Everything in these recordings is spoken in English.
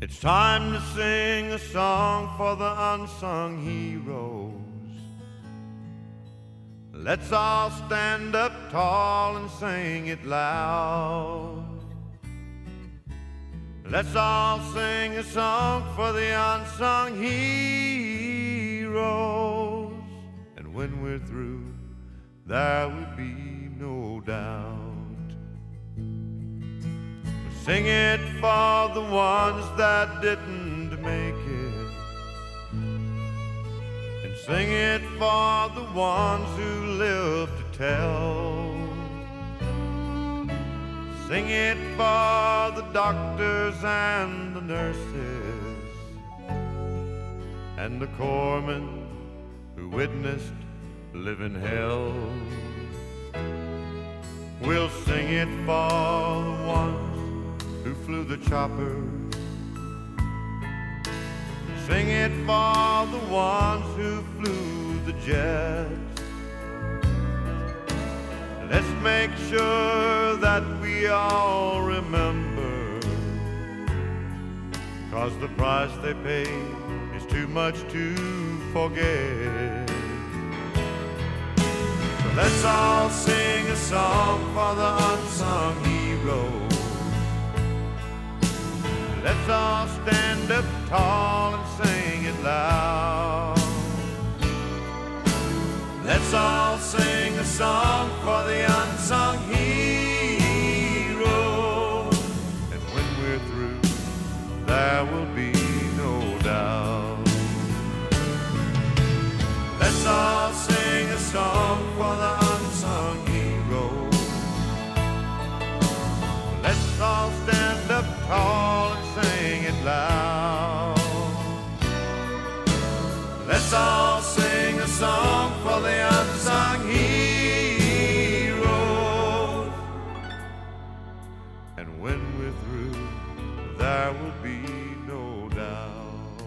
It's time to sing a song for the unsung heroes. Let's all stand up tall and sing it loud. Let's all sing a song for the unsung heroes. And when we're through, there will be no doubt. Sing it for the ones that didn't make it, and sing it for the ones who live to tell. Sing it for the doctors and the nurses and the corpsmen who witnessed living hell. We'll sing it for the ones who flew the choppers. Sing it for the ones who flew the jets. Let's make sure that we all remember, 'cause the price they paid is too much to forget. So let's all sing a song for the unsung heroes. Let's all stand up tall and sing it loud. Let's all sing a song for the unsung heroes. And when we're through, there will be no doubt. Let's all sing a song for the unsung heroes. Let's all stand up tall and sing it loud. Let's all sing a song for the unsung heroes. And when we're through, there will be no doubt.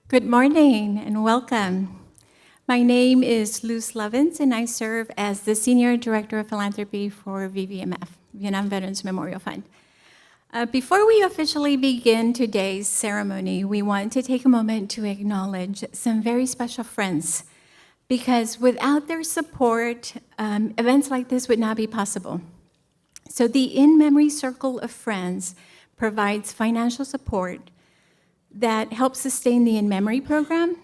Good morning and welcome. My name is Luz Lovins, and I serve as the Senior Director of Philanthropy for VVMF, Vietnam Veterans Memorial Fund. Before we officially begin today's ceremony, we want to take a moment to acknowledge some very special friends, because without their support, events like this would not be possible. So the In Memory Circle of Friends provides financial support that helps sustain the In Memory program,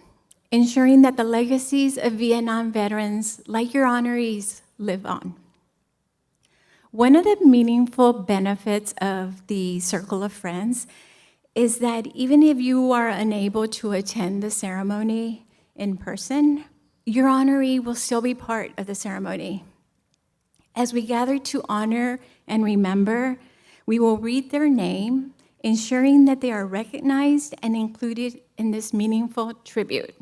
ensuring that the legacies of Vietnam veterans, like your honorees, live on. One of the meaningful benefits of the Circle of Friends is that even if you are unable to attend the ceremony in person, your honoree will still be part of the ceremony. As we gather to honor and remember, we will read their name, ensuring that they are recognized and included in this meaningful tribute.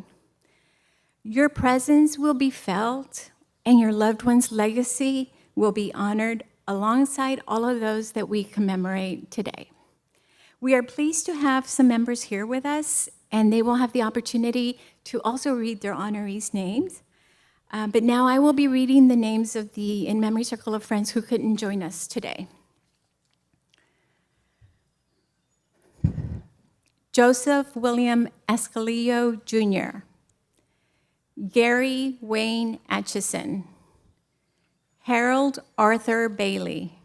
Your presence will be felt, and your loved one's legacy will be honored alongside all of those that we commemorate today. We are pleased to have some members here with us, and they will have the opportunity to also read their honorees' names. But now I will be reading the names of the In Memory Circle of Friends who couldn't join us today. Joseph William Escalillo Jr., Gary Wayne Atchison, Harold Arthur Bailey,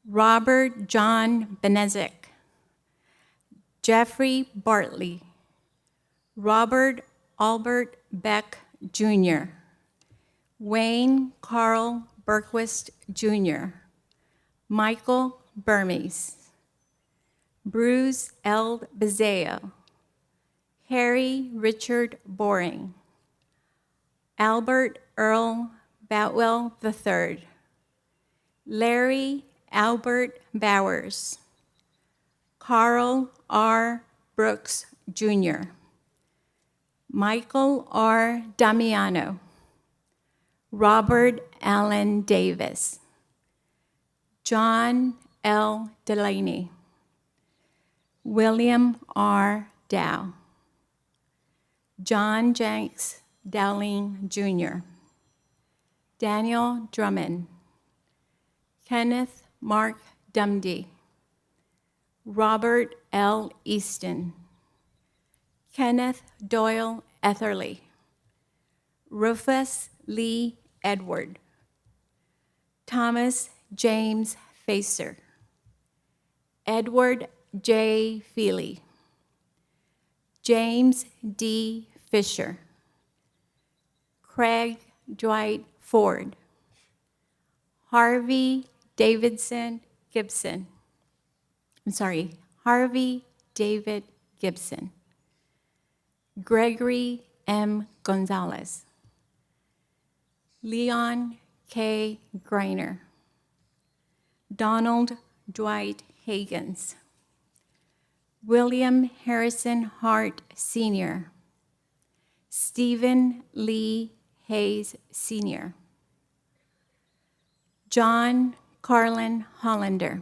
Robert John Benezik, Jeffrey Bartley, Robert Albert Beck Jr., Wayne Carl Berquist Jr., Michael Burmese, Bruce L. Bezeo, Harry Richard Boring, Albert Earl Boutwell III, Larry Albert Bowers, Carl R. Brooks Jr., Michael R. Damiano, Robert Allen Davis, John L. Delaney, William R. Dow, John Jenks Dowling Jr., Daniel Drummond, Kenneth Mark Dumdy, Robert L. Easton, Kenneth Doyle Etherly, Rufus Lee Edward, Thomas James Facer, Edward J. Feely, James D. Fisher, Craig Dwight Ford, Harvey David Gibson, Gregory M. Gonzalez, Leon K. Greiner, Donald Dwight Higgins, William Harrison Hart Sr., Stephen Lee Hayes Sr., John Carlin Hollander,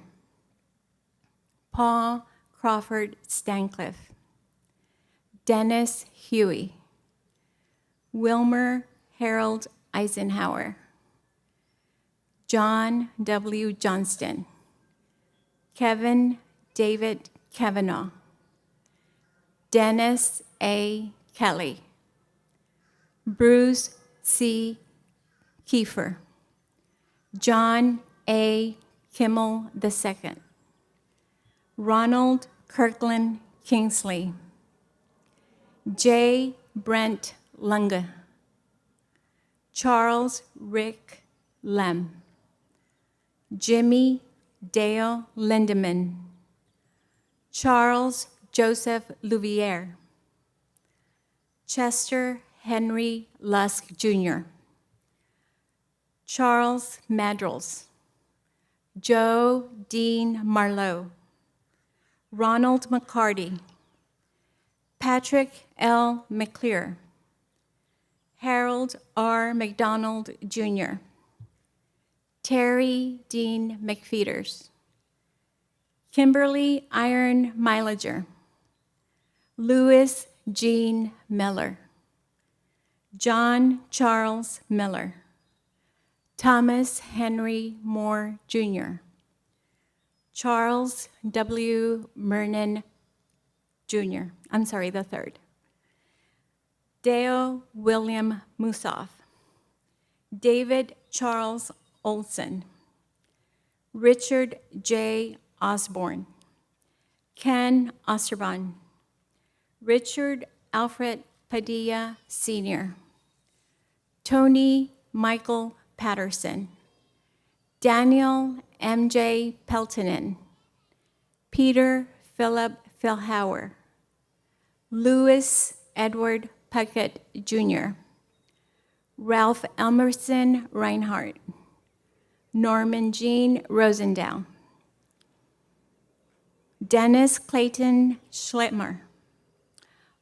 Paul Crawford Stancliffe, Dennis Huey, Wilmer Harold Eisenhower, John W. Johnston, Kevin David Kavanaugh, Dennis A. Kelly, Bruce C. Kiefer, John A. Kimmel II, Ronald Kirkland Kingsley, J. Brent Lunga, Charles Rick Lem, Jimmy Dale Lindeman, Charles Joseph Louviere, Chester Henry Lusk Jr., Charles Madrils, Joe Dean Marlowe, Ronald McCarty, Patrick L. McClear, Harold R. McDonald Jr., Terry Dean McFeeters, Kimberly Iron Milager, Louis Jean Miller, John Charles Miller, Thomas Henry Moore Jr., Charles W. Mernon Jr., the third, Dale William Musoff, David Charles Olson, Richard J. Osborne, Ken Osterbahn, Richard Alfred Padilla Sr., Tony Michael Patterson, Daniel M.J. Peltonen, Peter Philip Philhauer, Louis Edward Puckett Jr., Ralph Emerson Reinhardt, Norman Jean Rosendahl, Dennis Clayton Schlittmer,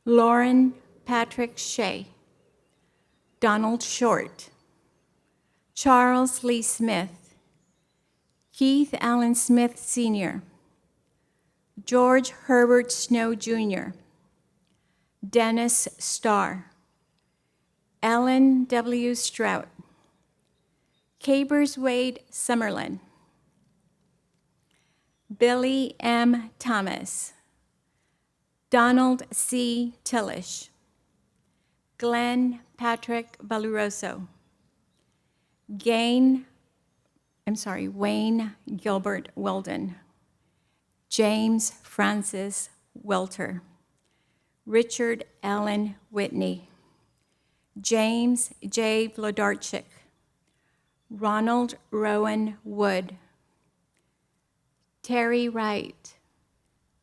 Lauren Patrick Shea, Donald Short, Charles Lee Smith, Keith Allen Smith Sr., George Herbert Snow Jr., Dennis Starr, Alan W. Strout, Cabers Wade Summerlin, Billy M. Thomas, Donald C. Tillish, Glenn Patrick Valuroso, Wayne Gilbert Weldon, James Francis Welter, Richard Allen Whitney, James J. Vlodarchik, Ronald Rowan Wood, Terry Wright,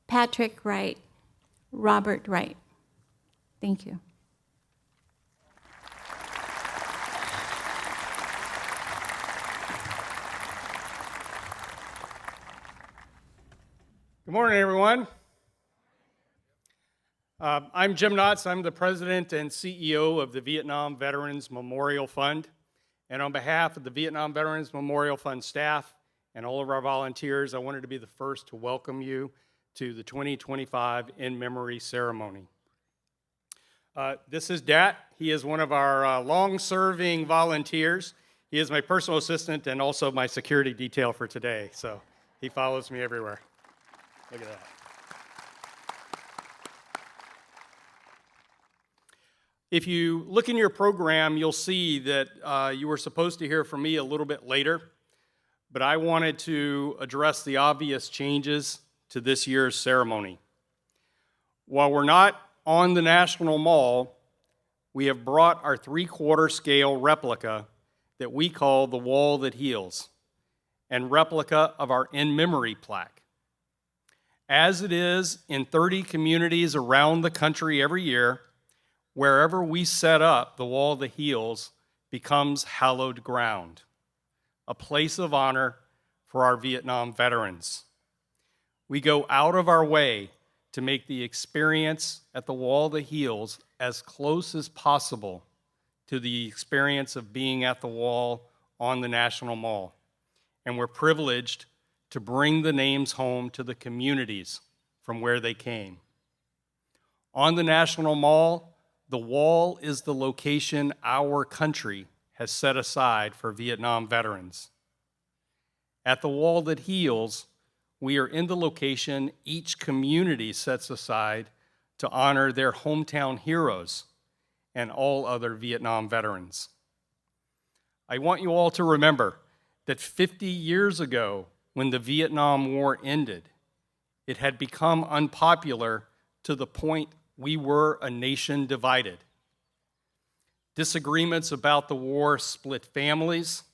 Patrick Wright, Robert Wright. Thank you. Good morning, everyone. I'm Jim Knotts. I'm the president and CEO of the Vietnam Veterans Memorial Fund. And on behalf of the Vietnam Veterans Memorial Fund staff and all of our volunteers, I wanted to be the first to welcome you to the 2025 In Memory Ceremony. This is Dat. He is one of our long-serving volunteers. He is my personal assistant and also my security detail for today, so he follows me everywhere. Look at that. If you look in your program, you'll see that you were supposed to hear from me a little bit later, but I wanted to address the obvious changes to this year's ceremony. While we're not on the National Mall, we have brought our 3/4 scale replica that we call the Wall That Heals, and replica of our In Memory plaque. As it is in 30 communities around the country every year, wherever we set up the Wall That Heals becomes hallowed ground, a place of honor for our Vietnam veterans. We go out of our way to make the experience at the Wall That Heals as close as possible to the experience of being at the wall on the National Mall. And we're privileged to bring the names home to the communities from where they came. On the National Mall, the wall is the location our country has set aside for Vietnam veterans. At the Wall That Heals, we are in the location each community sets aside to honor their hometown heroes and all other Vietnam veterans. I want you all to remember that 50 years ago, when the Vietnam War ended, it had become unpopular to the point we were a nation divided. Disagreements about the war split families,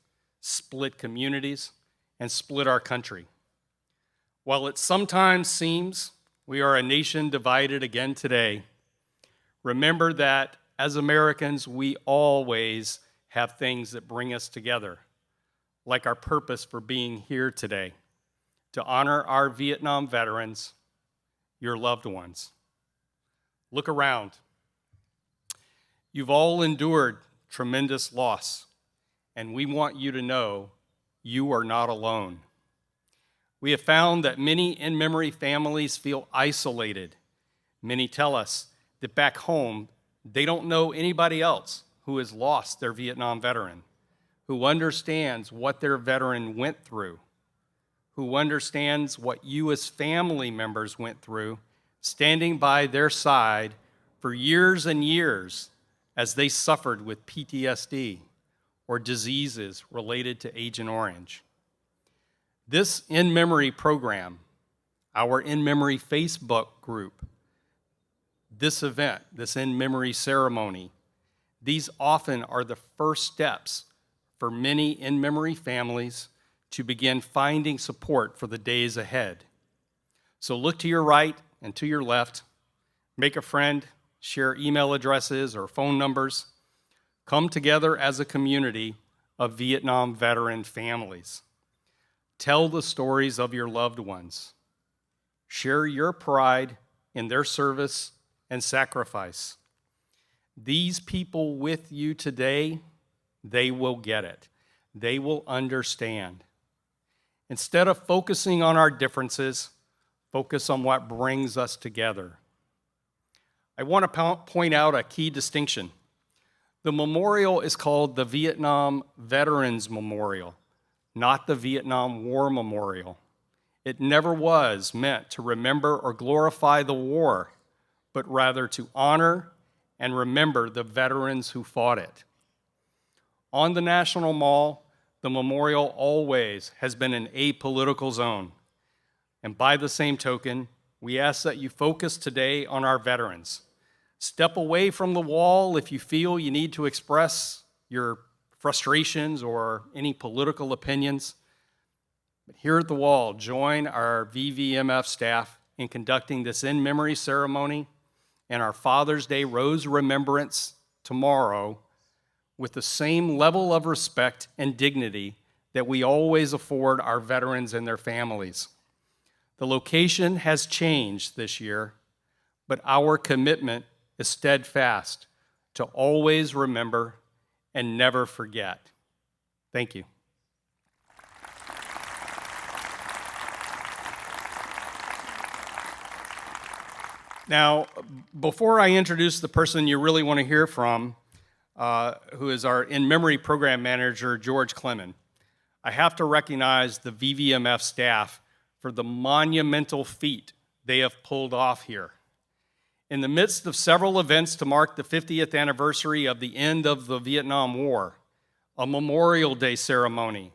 split communities, and split our country. While it sometimes seems we are a nation divided again today, remember that as Americans, we always have things that bring us together, like our purpose for being here today, to honor our Vietnam veterans, your loved ones. Look around. You've all endured tremendous loss, and we want you to know you are not alone. We have found that many in-memory families feel isolated. Many tell us that back home, they don't know anybody else who has lost their Vietnam veteran, who understands what their veteran went through, who understands what you as family members went through, standing by their side for years and years as they suffered with PTSD or diseases related to Agent Orange. This In Memory program, our In Memory Facebook group, this event, this In Memory ceremony, these often are the first steps for many In Memory families to begin finding support for the days ahead. So look to your right and to your left, make a friend, share email addresses or phone numbers, come together as a community of Vietnam veteran families. Tell the stories of your loved ones. Share your pride in their service and sacrifice. These people with you today, they will get it. They will understand. Instead of focusing on our differences, focus on what brings us together. I want to point out a key distinction. The memorial is called the Vietnam Veterans Memorial, not the Vietnam War Memorial. It never was meant to remember or glorify the war, but rather to honor and remember the veterans who fought it. On the National Mall, the memorial always has been an apolitical zone. And by the same token, we ask that you focus today on our veterans. Step away from the wall if you feel you need to express your frustrations or any political opinions. But here at the wall, join our VVMF staff in conducting this In Memory ceremony and our Father's Day Rose Remembrance tomorrow with the same level of respect and dignity that we always afford our veterans and their families. The location has changed this year, but our commitment is steadfast to always remember and never forget. Thank you. Now, before I introduce the person you really want to hear from, who is our In Memory Program Manager, George Clemon, I have to recognize the VVMF staff for the monumental feat they have pulled off here. In the midst of several events to mark the 50th anniversary of the end of the Vietnam War, a Memorial Day ceremony,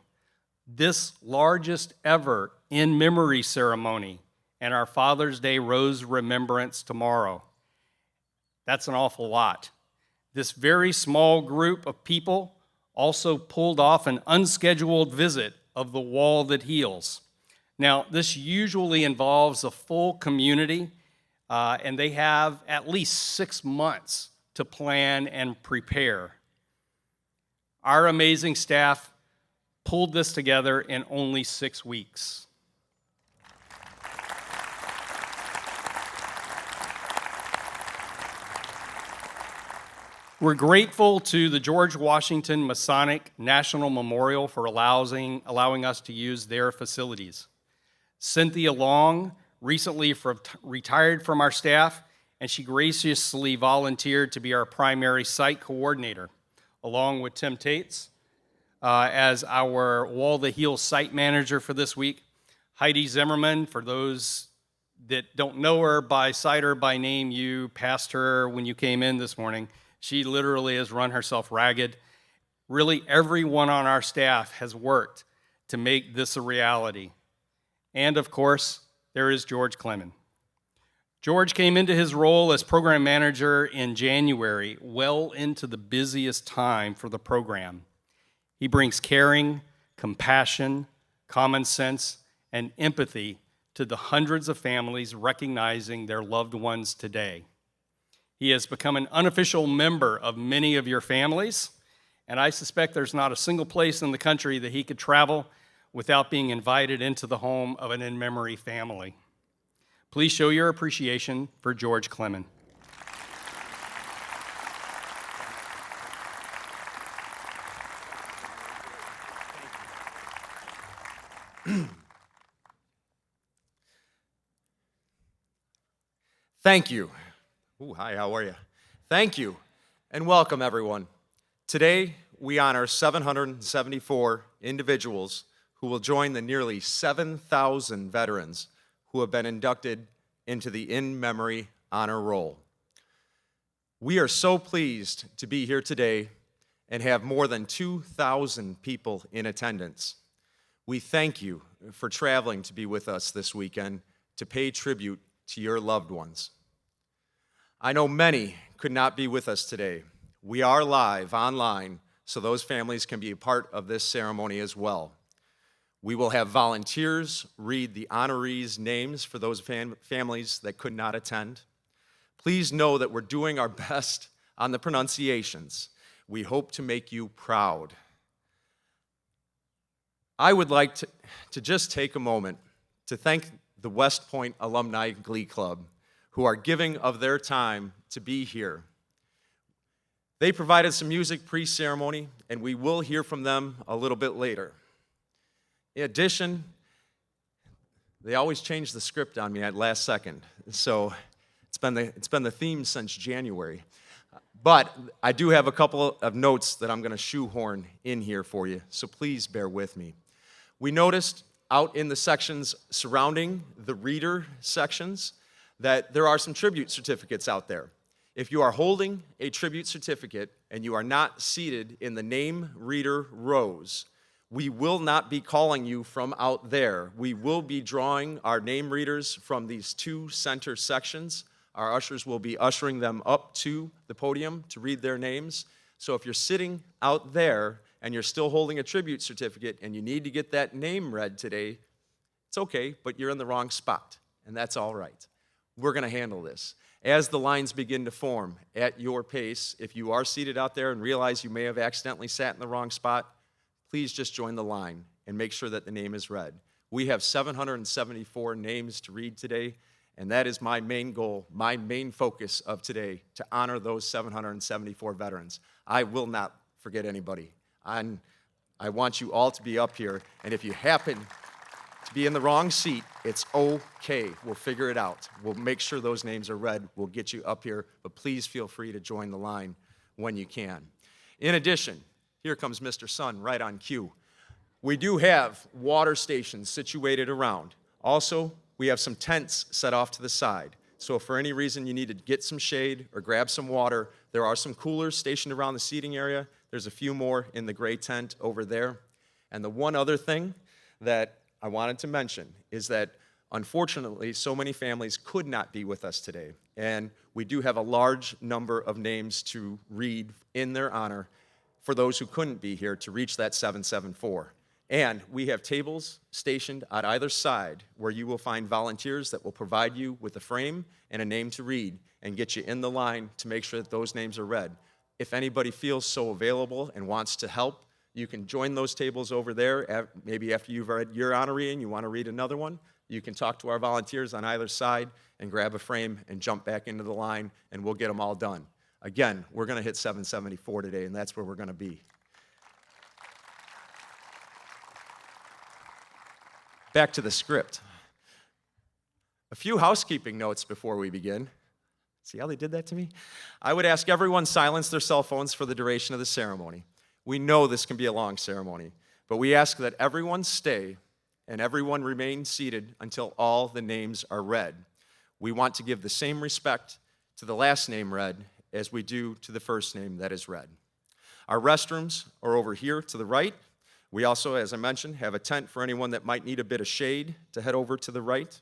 this largest ever in memory ceremony, and our Father's Day Rose Remembrance tomorrow. That's an awful lot. This very small group of people also pulled off an unscheduled visit of the Wall That Heals. Now, this usually involves a full community, and they have at least 6 months to plan and prepare. Our amazing staff pulled this together in only 6 weeks. We're grateful to the George Washington Masonic National Memorial for allowing us to use their facilities. Cynthia Long recently retired from our staff, and she graciously volunteered to be our primary site coordinator, along with Tim Tates as our Wall That Heals site manager for this week. Heidi Zimmerman, for those that don't know her by sight or by name, you passed her when you came in this morning. She literally has run herself ragged. Really, everyone on our staff has worked to make this a reality. And of course, there is George Clemens. George came into his role as program manager in January, well into the busiest time for the program. He brings caring, compassion, common sense, and empathy to the hundreds of families recognizing their loved ones today. He has become an unofficial member of many of your families, and I suspect there's not a single place in the country that he could travel without being invited into the home of an in-memory family. Please show your appreciation for George Clemens. Thank you. Ooh, hi, how are you? Thank you, and welcome, everyone. Today, we honor 774 individuals who will join the nearly 7,000 veterans who have been inducted into the in-memory honor roll. We are so pleased to be here today and have more than 2,000 people in attendance. We thank you for traveling to be with us this weekend to pay tribute to your loved ones. I know many could not be with us today. We are live online, so those families can be a part of this ceremony as well. We will have volunteers read the honorees' names for those families that could not attend. Please know that we're doing our best on the pronunciations. We hope to make you proud. I would like to just take a moment to thank the West Point Alumni Glee Club, who are giving of their time to be here. They provided some music pre-ceremony, and we will hear from them a little bit later. In addition, they always change the script on me at last second, so it's been the theme since January. But I do have a couple of notes that I'm going to shoehorn in here for you, so please bear with me. We noticed out in the sections surrounding the reader sections that there are some tribute certificates out there. If you are holding a tribute certificate and you are not seated in the name reader rows, we will not be calling you from out there. We will be drawing our name readers from these two center sections. Our ushers will be ushering them up to the podium to read their names. So if you're sitting out there and you're still holding a tribute certificate and you need to get that name read today, it's okay, but you're in the wrong spot, and that's all right. We're going to handle this. As the lines begin to form at your pace, if you are seated out there and realize you may have accidentally sat in the wrong spot, please just join the line and make sure that the name is read. We have 774 names to read today, and that is my main goal, my main focus of today, to honor those 774 veterans. I will not forget anybody. I want you all to be up here, and if you happen to be in the wrong seat, it's okay. We'll figure it out. We'll make sure those names are read. We'll get you up here, but please feel free to join the line when you can. In addition, here comes Mr. Sun right on cue. We do have water stations situated around. Also, we have some tents set off to the side. So if for any reason you need to get some shade or grab some water, there are some coolers stationed around the seating area. There's a few more in the gray tent over there. And the one other thing that I wanted to mention is that unfortunately, so many families could not be with us today. And we do have a large number of names to read in their honor for those who couldn't be here to reach that 774. And we have tables stationed on either side where you will find volunteers that will provide you with a frame and a name to read and get you in the line to make sure that those names are read. If anybody feels so available and wants to help, you can join those tables over there. Maybe after you've read your honoree and you want to read another one, you can talk to our volunteers on either side and grab a frame and jump back into the line, and we'll get them all done. Again, we're going to hit 774 today, and that's where we're going to be. Back to the script. A few housekeeping notes before we begin. See how they did that to me? I would ask everyone silence their cell phones for the duration of the ceremony. We know this can be a long ceremony, but we ask that everyone stay and everyone remain seated until all the names are read. We want to give the same respect to the last name read as we do to the first name that is read. Our restrooms are over here to the right. We also, as I mentioned, have a tent for anyone that might need a bit of shade to head over to the right.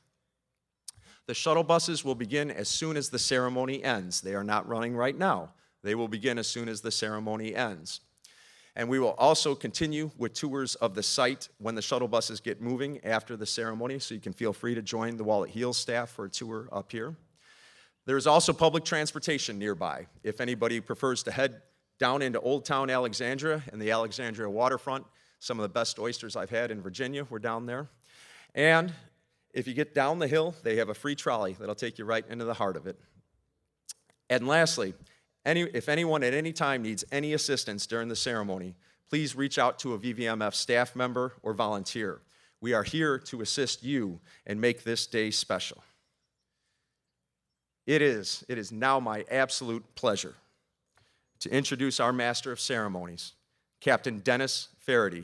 The shuttle buses will begin as soon as the ceremony ends. They are not running right now. They will begin as soon as the ceremony ends. And we will also continue with tours of the site when the shuttle buses get moving after the ceremony, so you can feel free to join the Wallet Heels staff for a tour up here. There is also public transportation nearby. If anybody prefers to head down into Old Town Alexandria and the Alexandria waterfront, some of the best oysters I've had in Virginia were down there. And if you get down the hill, they have a free trolley that'll take you right into the heart of it. And lastly, if anyone at any time needs any assistance during the ceremony, please reach out to a VVMF staff member or volunteer. We are here to assist you and make this day special. It is now my absolute pleasure to introduce our Master of Ceremonies, Captain Dennis Faraday,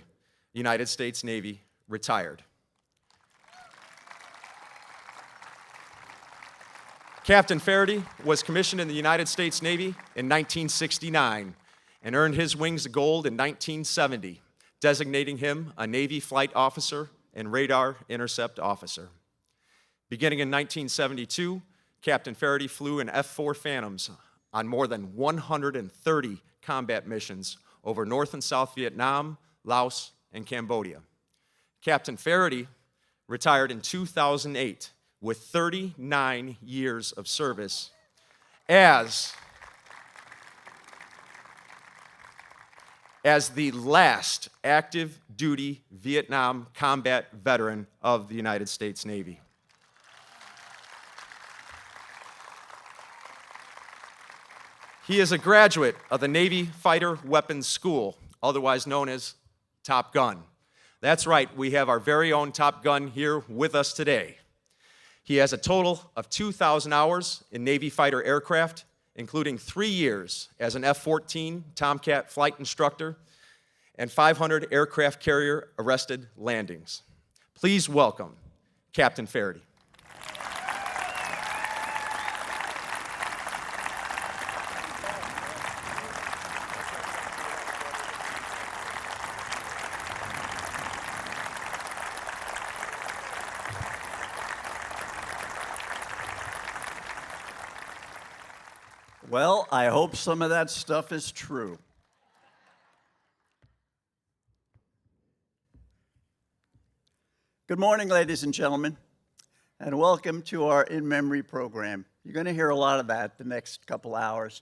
United States Navy, retired. Captain Faraday was commissioned in the United States Navy in 1969 and earned his wings of gold in 1970, designating him a Navy flight officer and radar intercept officer. Beginning in 1972, Captain Faraday flew in F-4 Phantoms on more than 130 combat missions over North and South Vietnam, Laos, and Cambodia. Captain Faraday retired in 2008 with 39 years of service as the last active duty Vietnam combat veteran of the United States Navy. He is a graduate of the Navy Fighter Weapons School, otherwise known as Top Gun. That's right, we have our very own Top Gun here with us today. He has a total of 2,000 hours in Navy fighter aircraft, including 3 years as an F-14 Tomcat flight instructor and 500 aircraft carrier arrested landings. Please welcome Captain Faraday. Well, I hope some of that stuff is true. Good morning, ladies and gentlemen, and welcome to our In Memory program. You're going to hear a lot of that the next couple hours,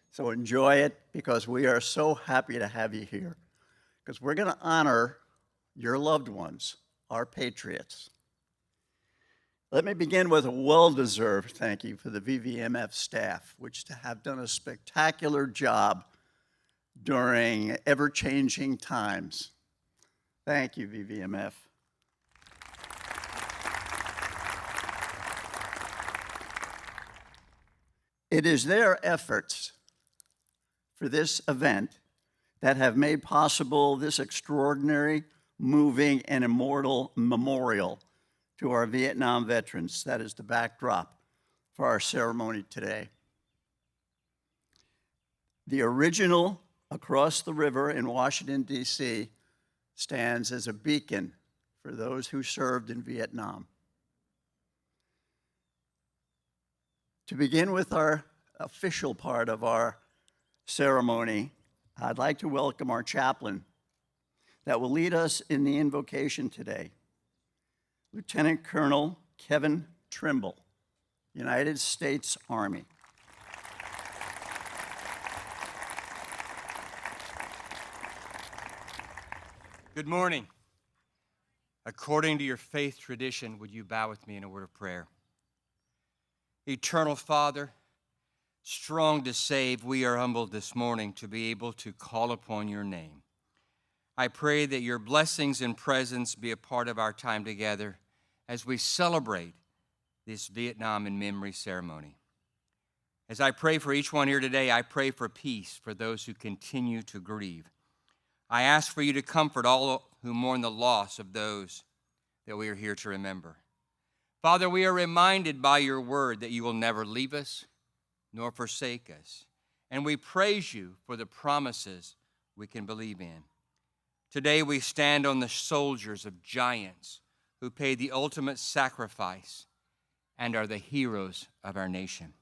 so enjoy it because we are so happy to have you here, because we're going to honor your loved ones, our patriots. Let me begin with a well-deserved thank you for the VVMF staff, which have done a spectacular job during ever-changing times. Thank you, VVMF. It is their efforts for this event that have made possible this extraordinary, moving, and immortal memorial to our Vietnam veterans. That is the backdrop for our ceremony today. The original across the river in Washington, D.C. stands as a beacon for those who served in Vietnam. To begin with our official part of our ceremony, I'd like to welcome our chaplain that will lead us in the invocation today, Lieutenant Colonel Kevin Trimble, United States Army. Good morning. According to your faith tradition, would you bow with me in a word of prayer? Eternal Father, strong to save, we are humbled this morning to be able to call upon your name. I pray that your blessings and presence be a part of our time together as we celebrate this Vietnam in memory ceremony. As I pray for each one here today, I pray for peace for those who continue to grieve. I ask for you to comfort all who mourn the loss of those that we are here to remember. Father, we are reminded by your word that you will never leave us nor forsake us, and we praise you for the promises we can believe in. Today we stand on the shoulders of giants who paid the ultimate sacrifice and are the heroes of our nation.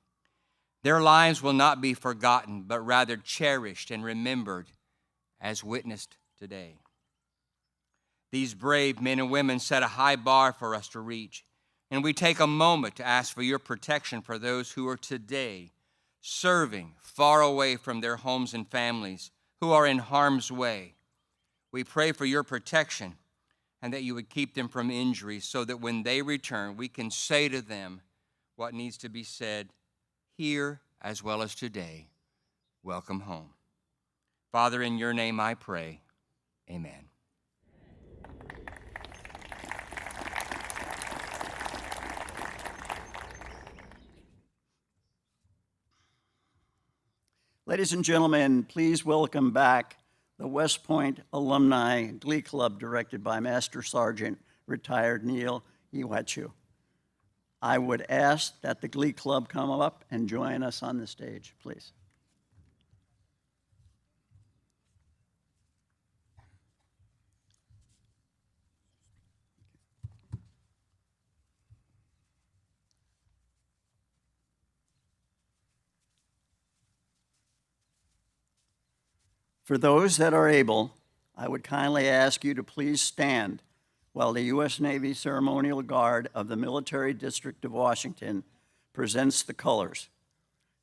Their lives will not be forgotten, but rather cherished and remembered as witnessed today. These brave men and women set a high bar for us to reach, and we take a moment to ask for your protection for those who are today serving far away from their homes and families, who are in harm's way. We pray for your protection and that you would keep them from injury so that when they return, we can say to them what needs to be said here as well as today. Welcome home. Father, in your name I pray, amen. Ladies and gentlemen, please welcome back the West Point Alumni Glee Club directed by Master Sergeant retired Neil Iwachu. I would ask that the Glee Club come up and join us on the stage, please. For those that are able, I would kindly ask you to please stand while the U.S. Navy Ceremonial Guard of the Military District of Washington presents the colors,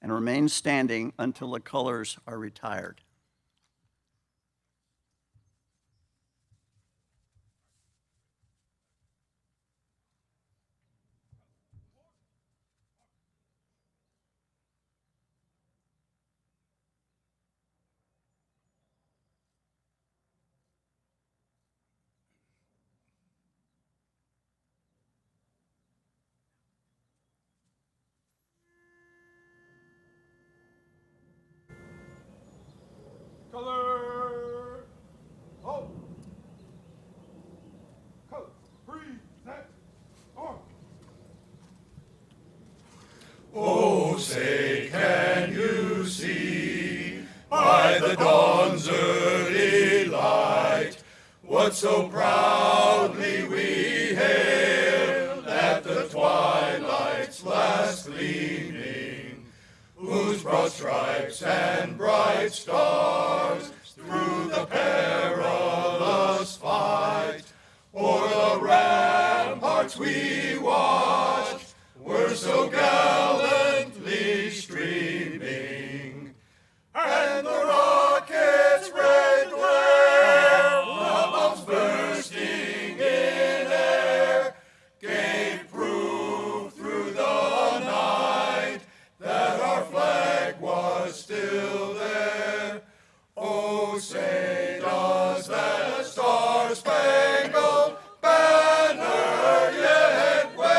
and remain standing until the colors are retired. Color. Hold. Color. Present. Arm. Oh, say, can you see by the dawn's early light what so proudly we hailed at the twilight's last gleaming, whose broad stripes and bright stars through the perilous fight o'er the ramparts we watched were so gallantly streaming, and the rocket's red glare, the bombs bursting in air, gave proof through the night that our flag was still there. Oh, say, does that star-spangled banner yet wave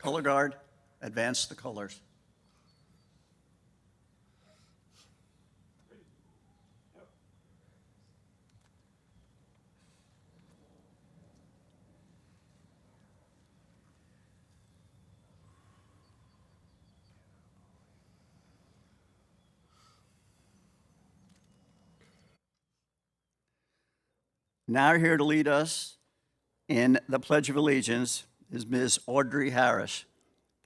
Color guard, advance the colors. Now here to lead us in the Pledge of Allegiance is Ms. Audrey Harris,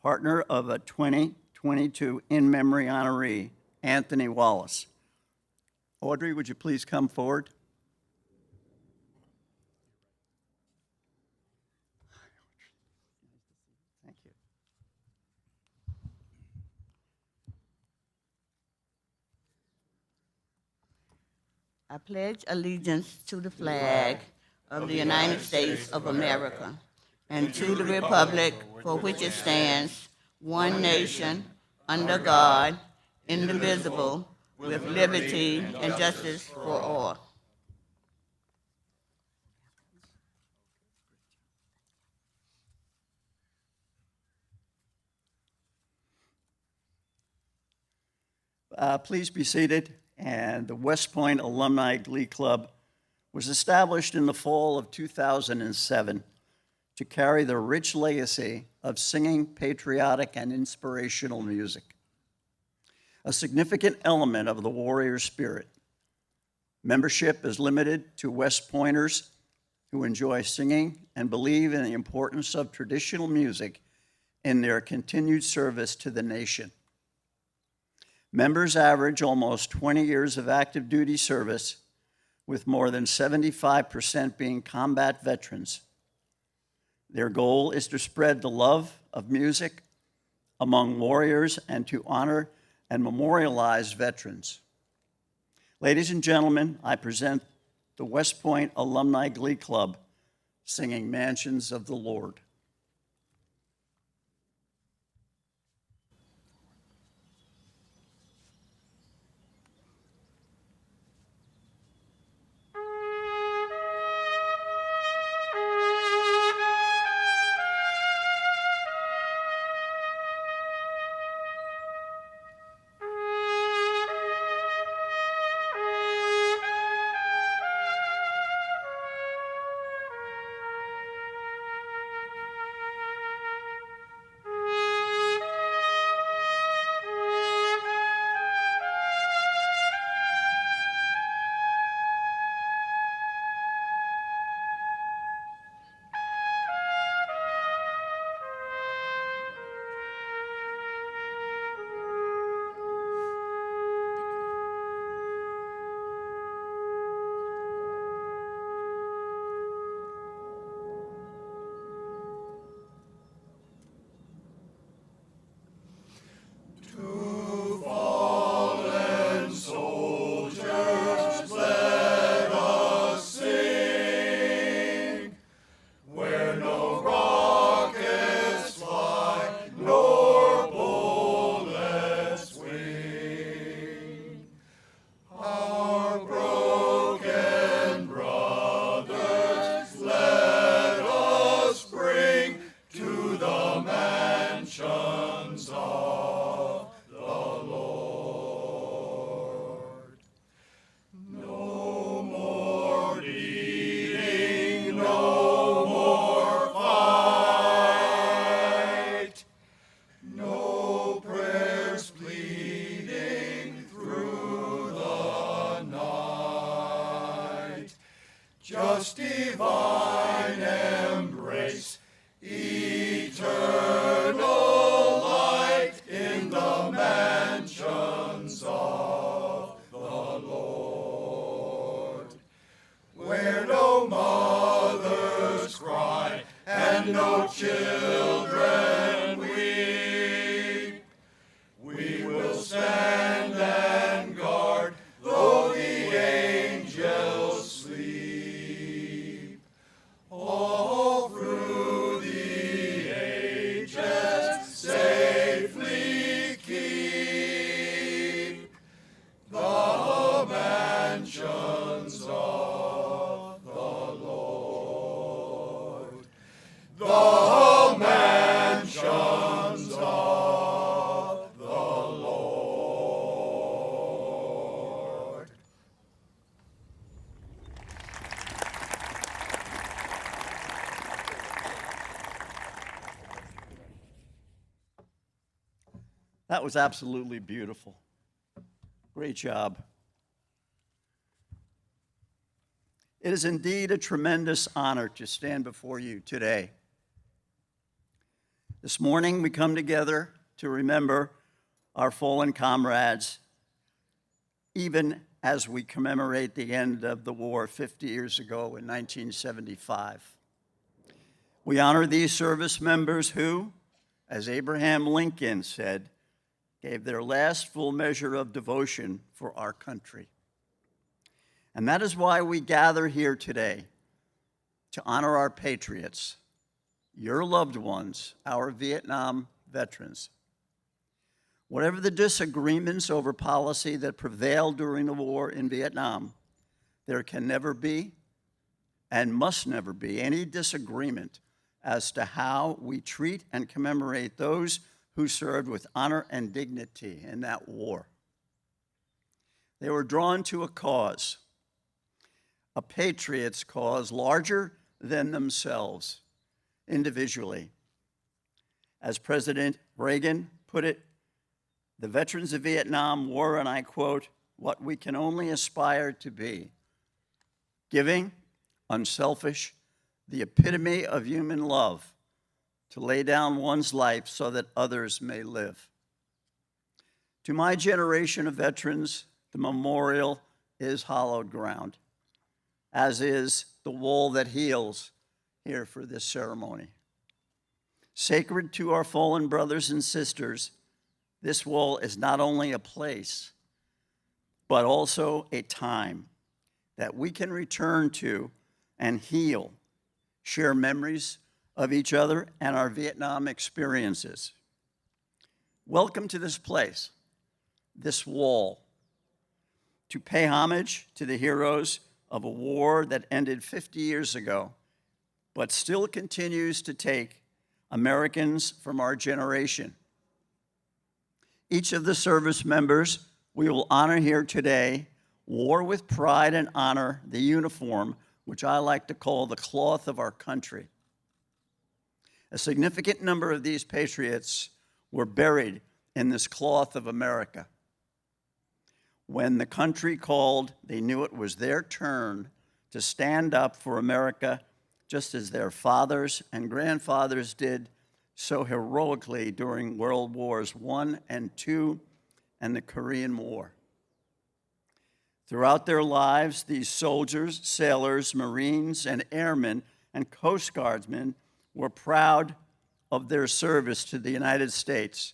partner of a 2022 in-memory honoree, Anthony Wallace. Audrey, would you please come forward? Thank you. I pledge allegiance to the flag of the United States of America and to the republic for which it stands, one nation, under God, indivisible, with liberty and justice for all. Please be seated. And the West Point Alumni Glee Club was established in the fall of 2007 to carry the rich legacy of singing patriotic and inspirational music, a significant element of the warrior spirit. Membership is limited to West Pointers who enjoy singing and believe in the importance of traditional music in their continued service to the nation. Members average almost 20 years of active duty service, with more than 75% being combat veterans. Their goal is to spread the love of music among warriors and to honor and memorialize veterans. Ladies and gentlemen, I present the West Point Alumni Glee Club singing Mansions of the Lord. Just divine embrace, eternal light in the mansions of the Lord, where no mothers cry and no children weep. We will stand and guard, though the angels sleep. All through the ages safely keep the mansions of the Lord. The That was absolutely beautiful. Great job. It is indeed a tremendous honor to stand before you today. This morning, we come together to remember our fallen comrades, even as we commemorate the end of the war 50 years ago in 1975. We honor these service members who, as Abraham Lincoln said, gave their last full measure of devotion for our country. And that is why we gather here today, to honor our patriots, your loved ones, our Vietnam veterans. Whatever the disagreements over policy that prevailed during the war in Vietnam, there can never be and must never be any disagreement as to how we treat and commemorate those who served with honor and dignity in that war. They were drawn to a cause, a patriot's cause larger than themselves individually. As President Reagan put it, the veterans of Vietnam were, and I quote, what we can only aspire to be: giving, unselfish, the epitome of human love, to lay down one's life so that others may live. To my generation of veterans, the memorial is hallowed ground, as is the wall that heals here for this ceremony. Sacred to our fallen brothers and sisters, this wall is not only a place, but also a time that we can return to and heal, share memories of each other and our Vietnam experiences. Welcome to this place, this wall, to pay homage to the heroes of a war that ended 50 years ago, but still continues to take Americans from our generation. Each of the service members we will honor here today wore with pride and honor the uniform, which I like to call the cloth of our country. A significant number of these patriots were buried in this cloth of America. When the country called, they knew it was their turn to stand up for America, just as their fathers and grandfathers did so heroically during World Wars I and II and the Korean War. Throughout their lives, these soldiers, sailors, Marines, and airmen and Coast Guardsmen were proud of their service to the United States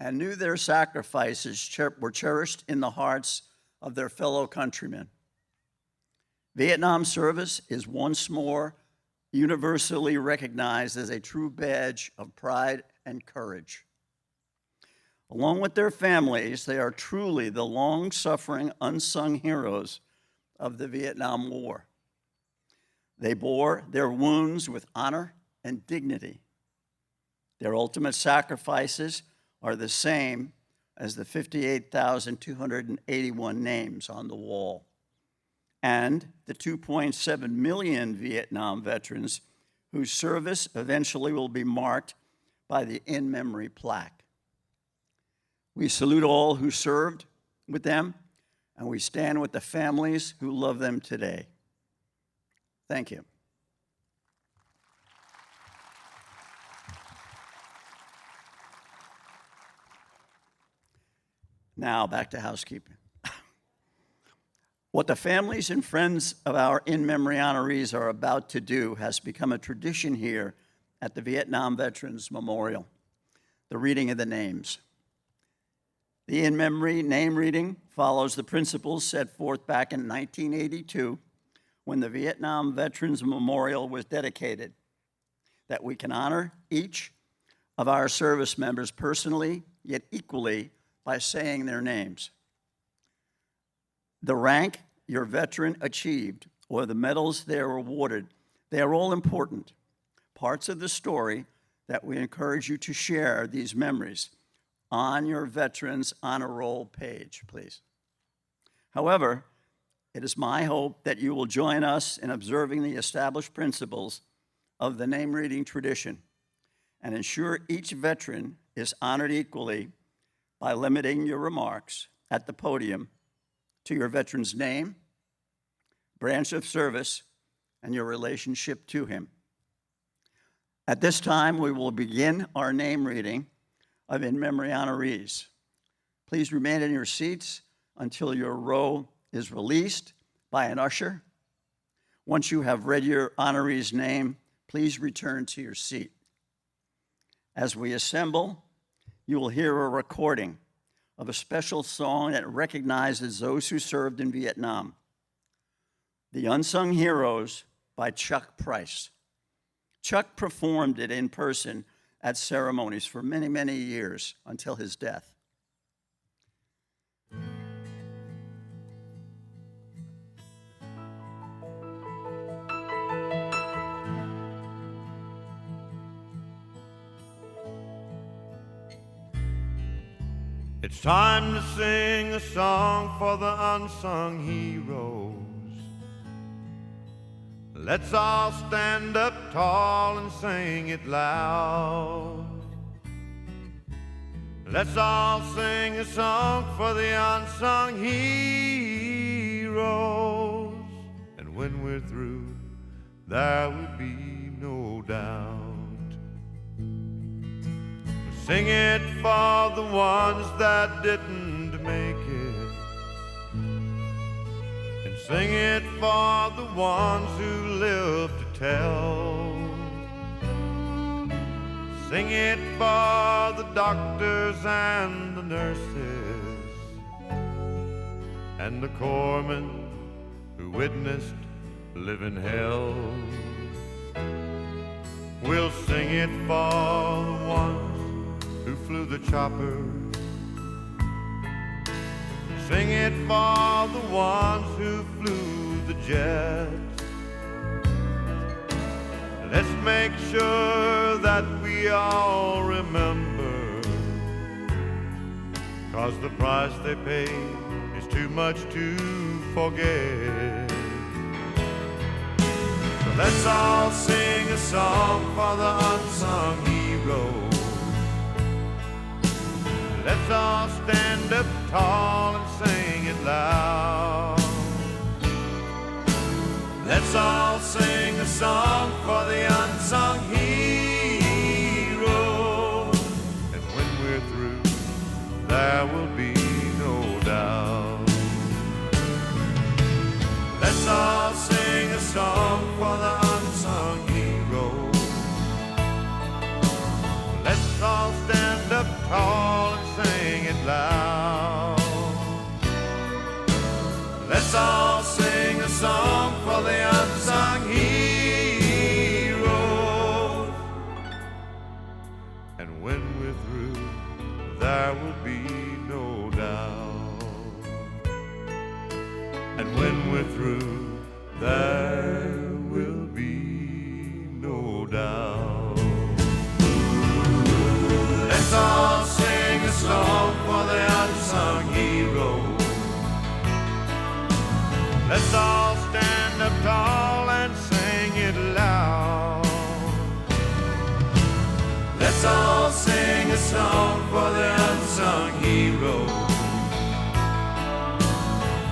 and knew their sacrifices were cherished in the hearts of their fellow countrymen. Vietnam service is once more universally recognized as a true badge of pride and courage. Along with their families, they are truly the long-suffering, unsung heroes of the Vietnam War. They bore their wounds with honor and dignity. Their ultimate sacrifices are the same as the 58,281 names on the wall, and the 2.7 million Vietnam veterans whose service eventually will be marked by the in-memory plaque. We salute all who served with them, and we stand with the families who love them today. Thank you. Now, back to housekeeping. What the families and friends of our in-memory honorees are about to do has become a tradition here at the Vietnam Veterans Memorial, the reading of the names. The in-memory name reading follows the principles set forth back in 1982 when the Vietnam Veterans Memorial was dedicated, that we can honor each of our service members personally, yet equally, by saying their names. The rank your veteran achieved or the medals they are awarded, they are all important, parts of the story that we encourage you to share these memories on your Veterans Honor Roll page, please. However, it is my hope that you will join us in observing the established principles of the name reading tradition and ensure each veteran is honored equally by limiting your remarks at the podium to your veteran's name, branch of service, and your relationship to him. At this time, we will begin our name reading of in memory honorees. Please remain in your seats until your row is released by an usher. Once you have read your honoree's name, please return to your seat. As we assemble, you will hear a recording of a special song that recognizes those who served in Vietnam, The Unsung Heroes by Chuck Price. Chuck performed it in person at ceremonies for many, many years until his death. It's time to sing a song for the unsung heroes. Let's all stand up tall and sing it loud. Let's all sing a song for the unsung heroes. And when we're through, there will be no doubt. Sing it for the ones that didn't make it, and sing it for the ones who live to tell. Sing it for the doctors and the nurses, and the corpsmen who witnessed living hell. We'll sing it for the ones who flew the chopper. Sing it for the ones who flew the jets. Let's make sure that we all remember, 'cause the price they pay is too much to forget. So let's all sing a song for the unsung heroes. Let's all stand up tall and sing it loud. Let's all sing a song for the unsung heroes. And when we're through, there will be no doubt. Let's all sing a song for the unsung heroes. Let's all stand up tall and sing it loud. Let's all sing a song for the unsung heroes. And when we're through, there will be no doubt. And when we're through, there will be no doubt. Let's all sing a song for the unsung heroes. Let's all stand up tall and sing it loud. Let's all sing a song for the unsung heroes.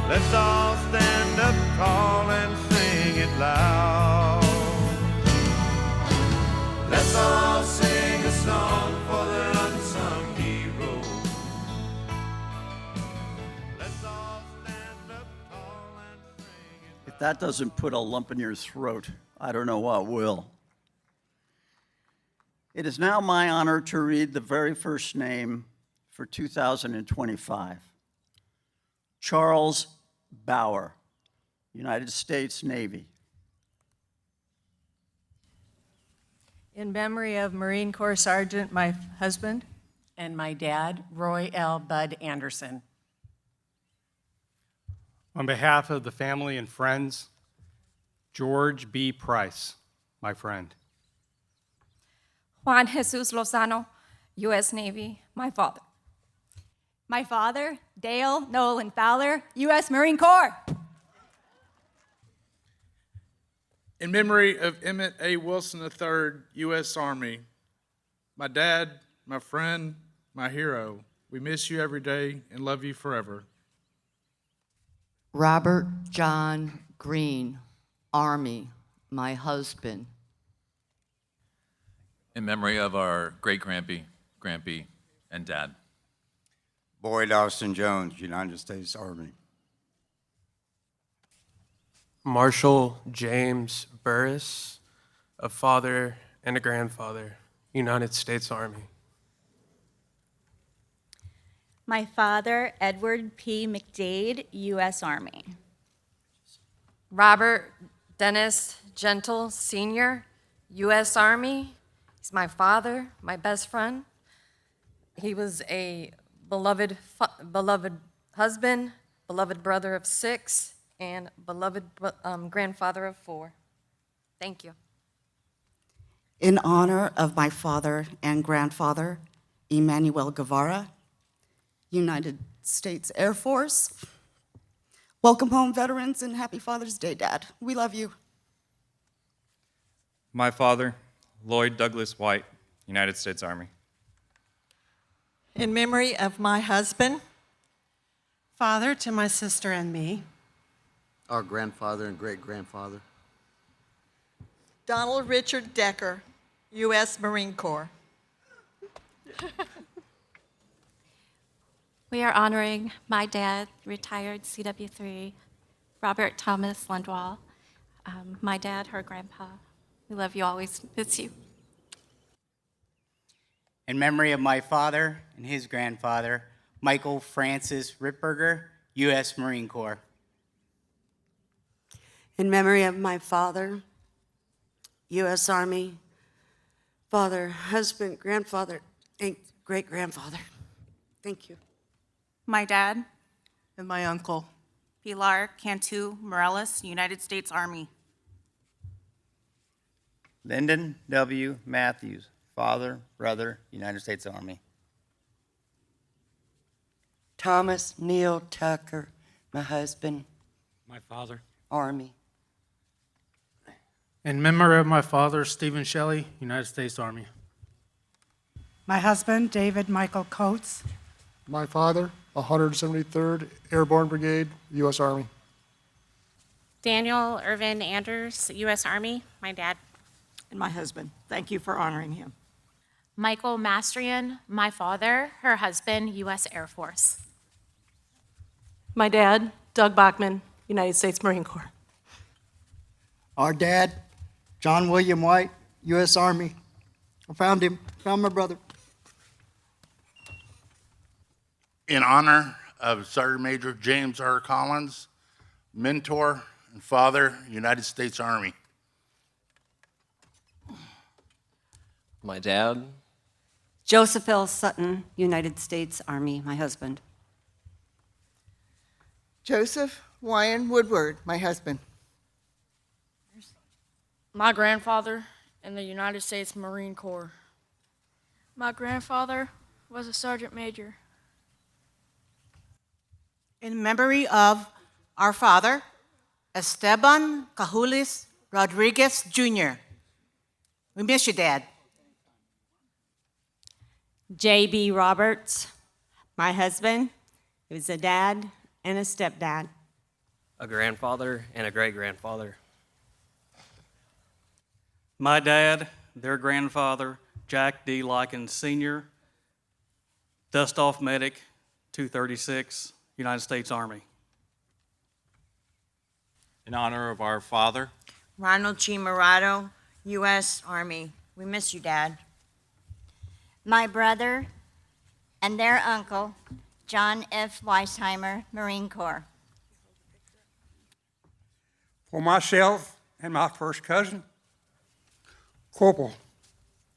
Let's all stand up tall and sing it loud. Let's all sing a song for the unsung heroes. Let's all stand up tall and sing it. If that doesn't put a lump in your throat, I don't know what will. It is now my honor to read the very first name for 2025. Charles Bauer, United States Navy. In memory of Marine Corps Sergeant, my husband, and my dad, Roy L. Bud Anderson. On behalf of the family and friends, George B. Price, my friend. Juan Jesus Lozano, U.S. Navy, my father. My father, Dale Nolan Fowler, U.S. Marine Corps. In memory of Emmett A. Wilson III, U.S. Army, my dad, my friend, my hero, We miss you every day and love you forever. Robert John Green, Army, my husband. In memory of our great-grandpy, and dad. Boyd Austin Jones, United States Army. Marshall James Burris, a father and a grandfather, United States Army. My father, Edward P. McDade, U.S. Army. Robert Dennis Gentle, Sr., U.S. Army. He's my father, my best friend. He was a beloved husband, beloved brother of 6, and beloved grandfather of 4. Thank you. In honor of my father and grandfather, Emmanuel Guevara, United States Air Force. Welcome home, veterans, and happy Father's Day, Dad. We love you. My father, Lloyd Douglas White, United States Army. In memory of my husband, father to my sister and me, our grandfather and great-grandfather, Donald Richard Decker, U.S. Marine Corps. We are honoring my dad, retired CW3, Robert Thomas Lundwall. My dad, her grandpa. We love you, always miss you. In memory of my father and his grandfather, Michael Francis Ripberger, U.S. Marine Corps. In memory of my father, U.S. Army, father, husband, grandfather, and great-grandfather. Thank you. My dad, and my uncle, Pilar Cantu Morales, United States Army. Lyndon W. Matthews, father, brother, United States Army. Thomas Neil Tucker, my husband, my father, Army. In memory of my father, Stephen Shelley, United States Army. my husband, David Michael Coates, my father, 173rd Airborne Brigade, U.S. Army. Daniel Irvin Anders, U.S. Army, my dad. and my husband. Thank you for honoring him. Michael Mastrian, my father, her husband, U.S. Air Force. My dad, Doug Bachman, United States Marine Corps. Our dad, John William White, U.S. Army. I found him, found my brother. In honor of Sergeant Major James R. Collins, mentor and father, United States Army. My dad, Joseph L. Sutton, United States Army, my husband. Joseph Wyan Woodward, my husband. My grandfather in the United States Marine Corps. My grandfather was a sergeant major. In memory of our father, Esteban Cajulis Rodriguez, Jr. We miss you, Dad. J.B. Roberts, my husband. He was a dad and a stepdad. a grandfather, and a great-grandfather. My dad, their grandfather, Jack D. Likens Sr., dust-off medic, 236, United States Army. In honor of our father, Ronald G. Murado, U.S. Army. We miss you, Dad. My brother and their uncle, John F. Weisheimer, Marine Corps. For myself and my first cousin, Corporal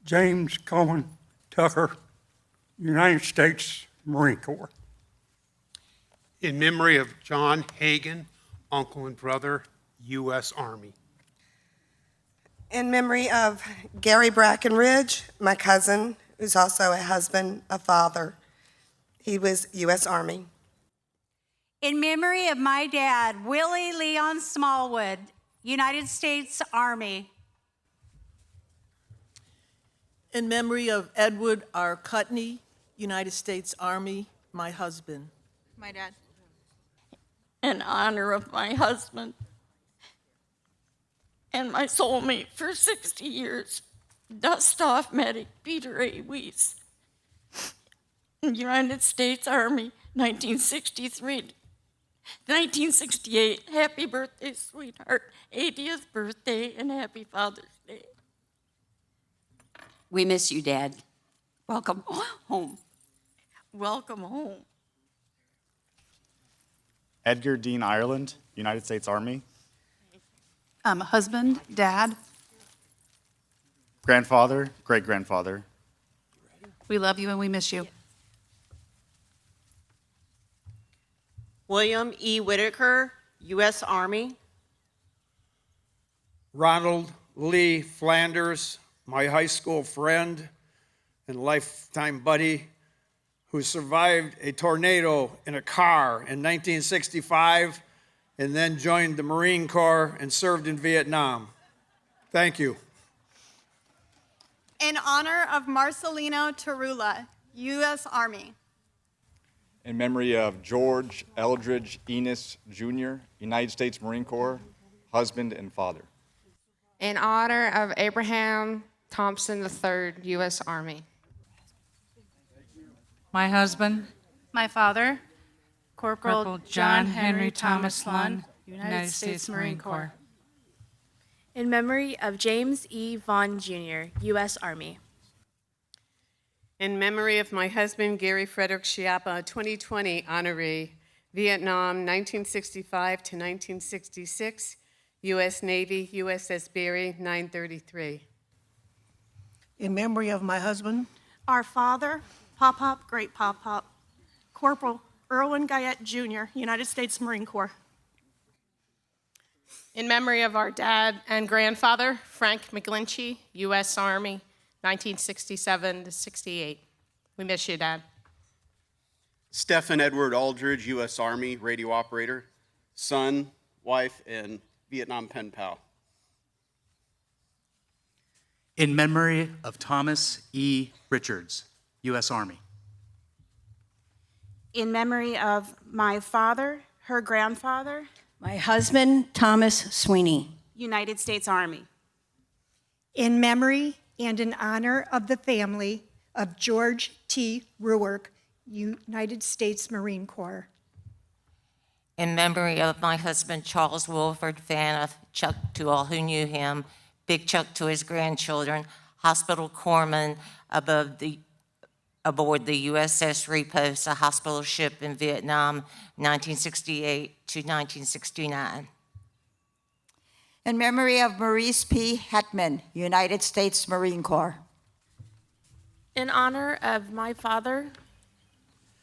James Coleman Tucker, United States Marine Corps. In memory of John Hagan, uncle and brother, U.S. Army. In memory of Gary Brackenridge, my cousin, who's also a husband, a father. He was U.S. Army. In memory of my dad, Willie Leon Smallwood, United States Army. In memory of Edward R. Cutney, United States Army, my husband. My dad. In honor of my husband and my soulmate for 60 years, dust-off medic Peter A. Weiss. United States Army, 1963 to 1968. Happy birthday, sweetheart. 80th birthday and happy Father's Day. We miss you, Dad. Welcome home. Welcome home. Edgar Dean Ireland, United States Army. Husband, dad. Grandfather, great-grandfather. We love you and we miss you. William E. Whitaker, U.S. Army. Ronald Lee Flanders, my high school friend and lifetime buddy, who survived a tornado in a car in 1965 and then joined the Marine Corps and served in Vietnam. Thank you. In honor of Marcelino Tarula, U.S. Army. In memory of George Eldridge Enos, Jr., United States Marine Corps, husband and father. In honor of Abraham Thompson III, U.S. Army. My husband, My father, Corporal John Henry Thomas Lund, United States Marine Corps. In memory of James E. Vaughn, Jr., U.S. Army. In memory of my husband, Gary Frederick Schiappa, 2020 honoree, Vietnam, 1965 to 1966, U.S. Navy, USS Berry, 933. In memory of my husband, our father, Pop-Pop, Great Pop-Pop, Corporal Irwin Guyette, Jr., United States Marine Corps. In memory of our dad and grandfather, Frank McGlinchey, U.S. Army, 1967 to 68. We miss you, Dad. Stephen Edward Aldridge, U.S. Army, radio operator, son, wife, and Vietnam pen pal. In memory of Thomas E. Richards, U.S. Army. In memory of my father, her grandfather, my husband, Thomas Sweeney, United States Army. In memory and in honor of the family of George T. Ruark, United States Marine Corps. In memory of my husband, Charles Wolford, fan of Chuck to all who knew him, Big Chuck to his grandchildren, hospital corpsman aboard the USS Repose, a hospital ship in Vietnam, 1968 to 1969. In memory of Maurice P. Hetman, United States Marine Corps. In honor of my father,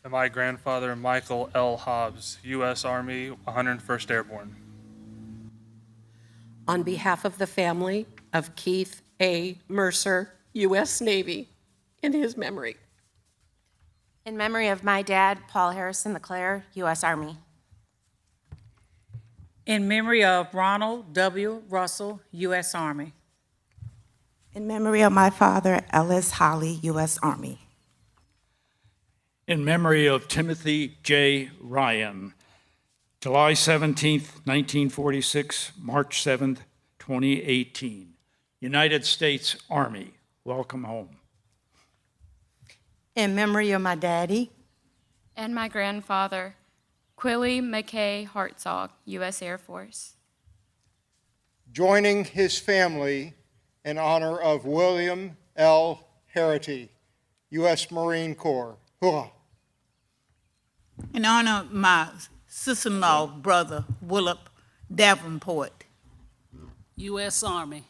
and my grandfather, Michael L. Hobbs, U.S. Army, 101st Airborne. On behalf of the family of Keith A. Mercer, U.S. Navy, in his memory. In memory of my dad, Paul Harrison LeClaire, U.S. Army. In memory of Ronald W. Russell, U.S. Army. In memory of my father, Ellis Holly, U.S. Army. In memory of Timothy J. Ryan, July 17th, 1946, March 7th, 2018. United States Army, welcome home. In memory of my daddy. and my grandfather, Quilly McKay Hartzog, U.S. Air Force. Joining his family in honor of William L. Harity, U.S. Marine Corps. Hurrah. In honor of my sister-in-law brother, Willip Davenport, U.S. Army.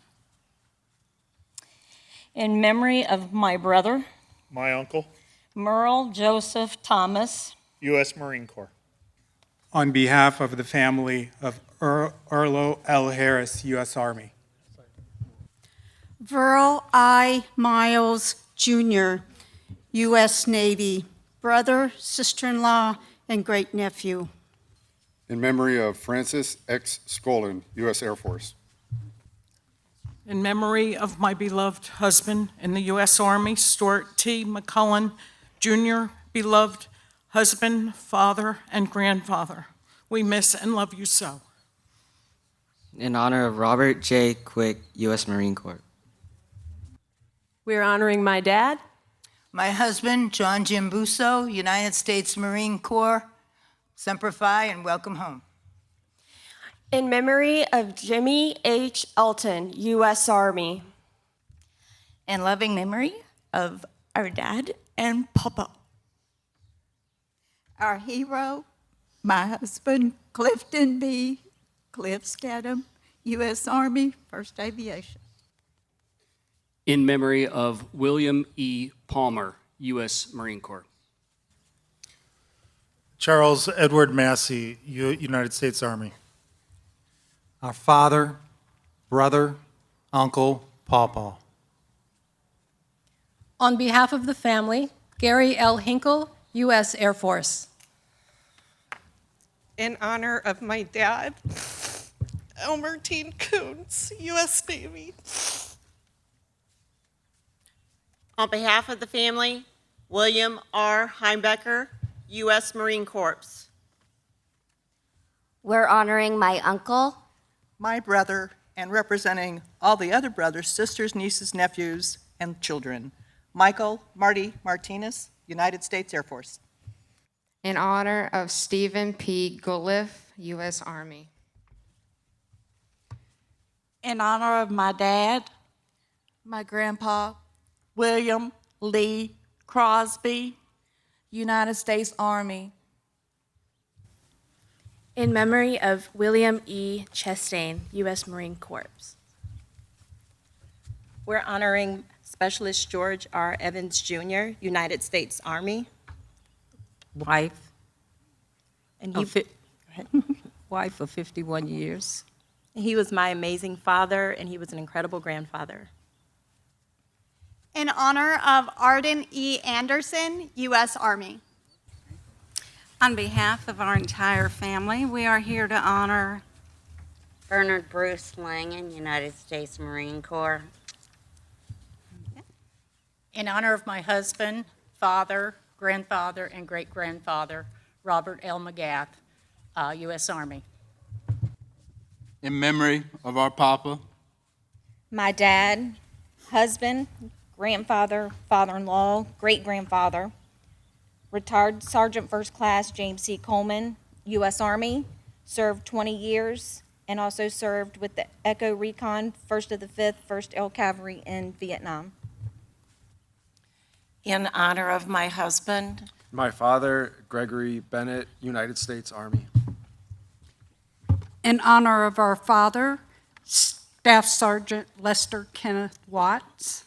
In memory of my brother, my uncle, Merle Joseph Thomas, U.S. Marine Corps. On behalf of the family of Erlo L. Harris, U.S. Army. Verl I. Miles, Jr., U.S. Navy, brother, sister-in-law, and great-nephew. In memory of Francis X. Skolin, U.S. Air Force. In memory of my beloved husband in the U.S. Army, Stuart T. McCullen, Junior, beloved husband, father, and grandfather. We miss and love you so. In honor of Robert J. Quick, U.S. Marine Corps. We're honoring my dad. My husband, John Jim Busso, United States Marine Corps. Semper Fi and welcome home. In memory of Jimmy H. Elton, U.S. Army. In loving memory of our dad and Papa. Our hero, my husband, Clifton B. Cliff Stedham, U.S. Army, 1st Aviation. In memory of William E. Palmer, U.S. Marine Corps. Charles Edward Massey, United States Army. Our father, brother, uncle, pawpaw. On behalf of the family, Gary L. Hinkle, U.S. Air Force. In honor of my dad, Elmer T. Coons, U.S. Navy. On behalf of the family, William R. Heimbecker, U.S. Marine Corps. We're honoring my uncle, my brother, and representing all the other brothers, sisters, nieces, nephews, and children. Michael Marty Martinez, United States Air Force. In honor of Stephen P. Guliff, U.S. Army. In honor of my dad, my grandpa, William Lee Crosby, United States Army. In memory of William E. Chastain, U.S. Marine Corps. We're honoring Specialist George R. Evans, Jr., United States Army. Wife. And Wife of 51 years. He was my amazing father, and he was an incredible grandfather. In honor of Arden E. Anderson, U.S. Army. On behalf of our entire family, we are here to honor Bernard Bruce Langan, United States Marine Corps. In honor of my husband, father, grandfather, and great-grandfather, Robert L. McGath, U.S. Army. In memory of our Papa, My dad, husband, grandfather, father-in-law, great-grandfather, retired Sergeant First Class James C. Coleman, U.S. Army, served 20 years, and also served with the Echo Recon, 1st of the 5th, 1st L Cavalry in Vietnam. In honor of my husband, My father, Gregory Bennett, United States Army. In honor of our father, Staff Sergeant Lester Kenneth Watts,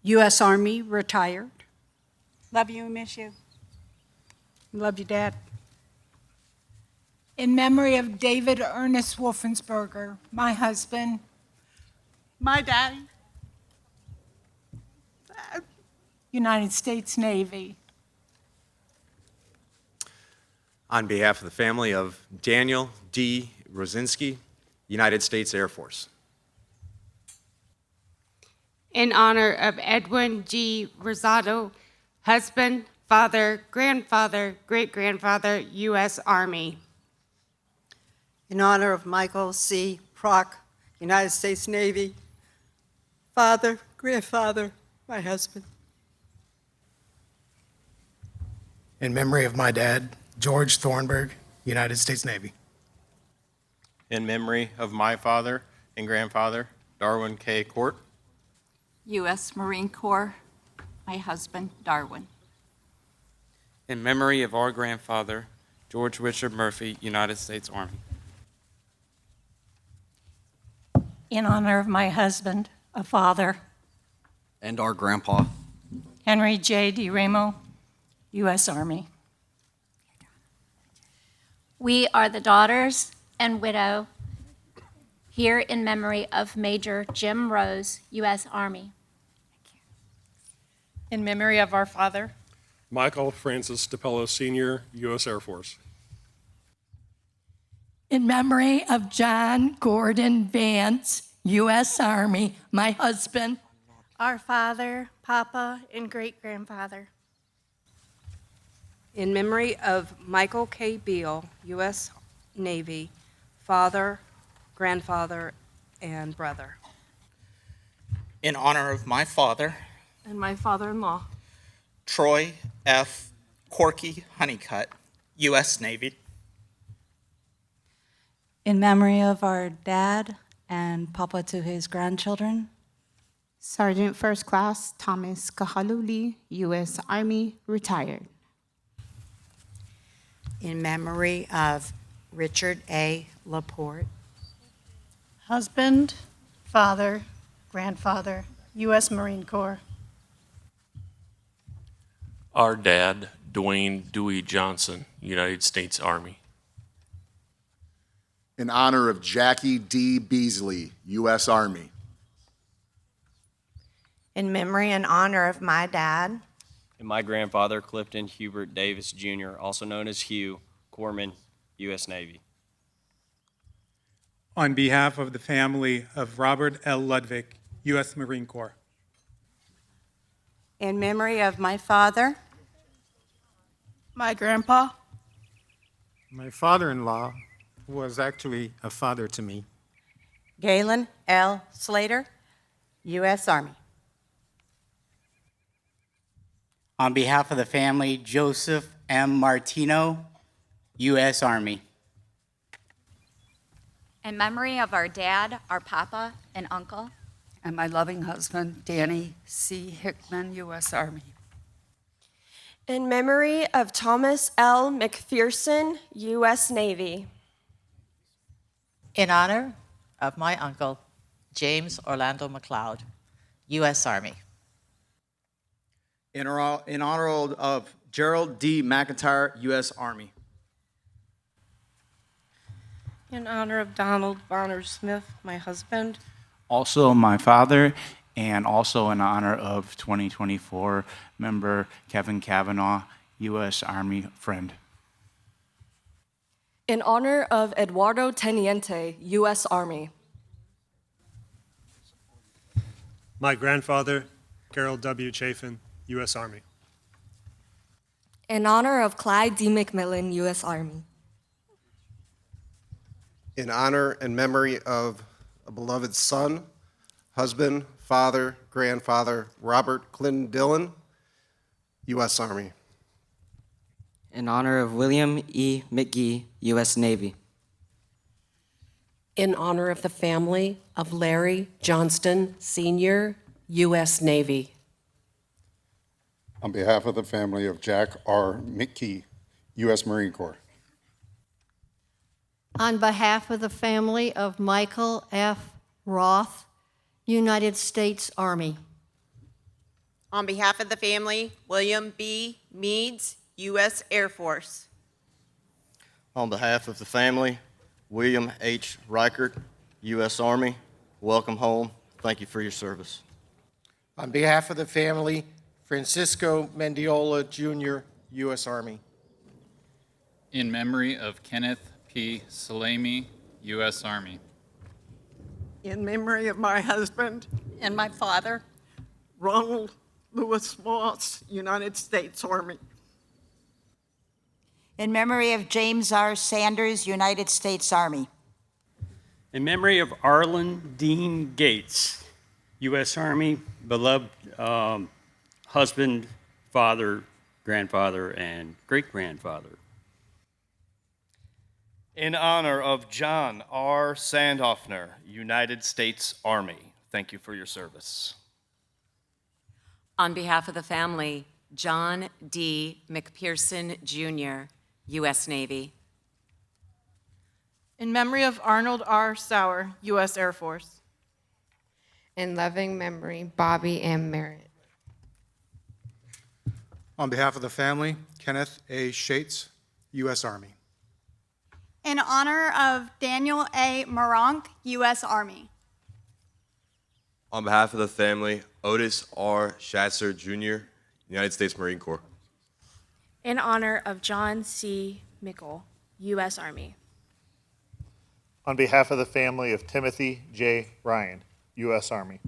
U.S. Army, retired. Love you and miss you. Love you, Dad. In memory of David Ernest Wolfensberger, my husband, My daddy. United States Navy. On behalf of the family of Daniel D. Rosinski, United States Air Force. In honor of Edwin G. Rosado, husband, father, grandfather, great-grandfather, U.S. Army. In honor of Michael C. Prock, United States Navy, father, grandfather, my husband. In memory of my dad, George Thornburg, United States Navy. in memory of my father and grandfather, Darwin K. Court. U.S. Marine Corps, my husband, Darwin. In memory of our grandfather, George Richard Murphy, United States Army. In honor of my husband, a father, And our grandpa. Henry J. DiRemo, U.S. Army. We are the daughters and widow here in memory of Major Jim Rose, U.S. Army. In memory of our father, Michael Francis DiPello, Sr., U.S. Air Force. In memory of John Gordon Vance, U.S. Army, my husband. Our father, Papa, and great-grandfather. In memory of Michael K. Beale, U.S. Navy, father, grandfather, and brother. In honor of my father, And my father-in-law. Troy F. Corky Honeycutt, U.S. Navy. In memory of our dad and papa to his grandchildren. Sergeant First Class Thomas Kahaluli, U.S. Army, retired. In memory of Richard A. Laporte. Husband, father, grandfather, U.S. Marine Corps. Our dad, Dwayne Dewey Johnson, United States Army. In honor of Jackie D. Beasley, U.S. Army. In memory and honor of my dad. And my grandfather, Clifton Hubert Davis Jr., also known as Hugh, Corpsman, U.S. Navy. On behalf of the family of Robert L. Ludwig, U.S. Marine Corps. In memory of my father. My grandpa. My father-in-law was actually a father to me. Galen L. Slater, U.S. Army. On behalf of the family, Joseph M. Martino, U.S. Army. In memory of our dad, our papa, and uncle. And my loving husband, Danny C. Hickman, U.S. Army. In memory of Thomas L. McPherson, U.S. Navy. In honor of my uncle, James Orlando McLeod, U.S. Army. In honor of Gerald D. McIntyre, U.S. Army. In honor of Donald Bonner Smith, my husband. Also my father, and also in honor of 2024 member Kevin Kavanaugh, U.S. Army friend. In honor of Eduardo Teniente, U.S. Army. My grandfather, Carol W. Chafin, U.S. Army. In honor of Clyde D. McMillan, U.S. Army. In honor and memory of a beloved son, husband, father, grandfather, Robert Clinton Dillon, U.S. Army. In honor of William E. McGee, U.S. Navy. In honor of the family of Larry Johnston, Sr., U.S. Navy. On behalf of the family of Jack R. McKee, U.S. Marine Corps. On behalf of the family of Michael F. Roth, United States Army. On behalf of the family, William B. Meads, U.S. Air Force. On behalf of the family, William H. Reichert, U.S. Army, welcome home. Thank you for your service. On behalf of the family, Francisco Mendiola, Jr., U.S. Army. In memory of Kenneth P. Salemi, U.S. Army. In memory of my husband and my father, Ronald Lewis Moss, United States Army. In memory of James R. Sanders, United States Army. In memory of Arlen Dean Gates, U.S. Army, beloved husband, father, grandfather, and great-grandfather. In honor of John R. Sandhoffner, United States Army. Thank you for your service. On behalf of the family, John D. McPherson, Jr., U.S. Navy. In memory of Arnold R. Sauer, U.S. Air Force. In loving memory, Bobby M. Merritt. On behalf of the family, Kenneth A. Shates, U.S. Army. In honor of Daniel A. Moronk, U.S. Army. On behalf of the family, Otis R. Schatzer, Jr., United States Marine Corps. In honor of John C. Mickle, U.S. Army. On behalf of the family of Timothy J. Ryan, U.S. Army.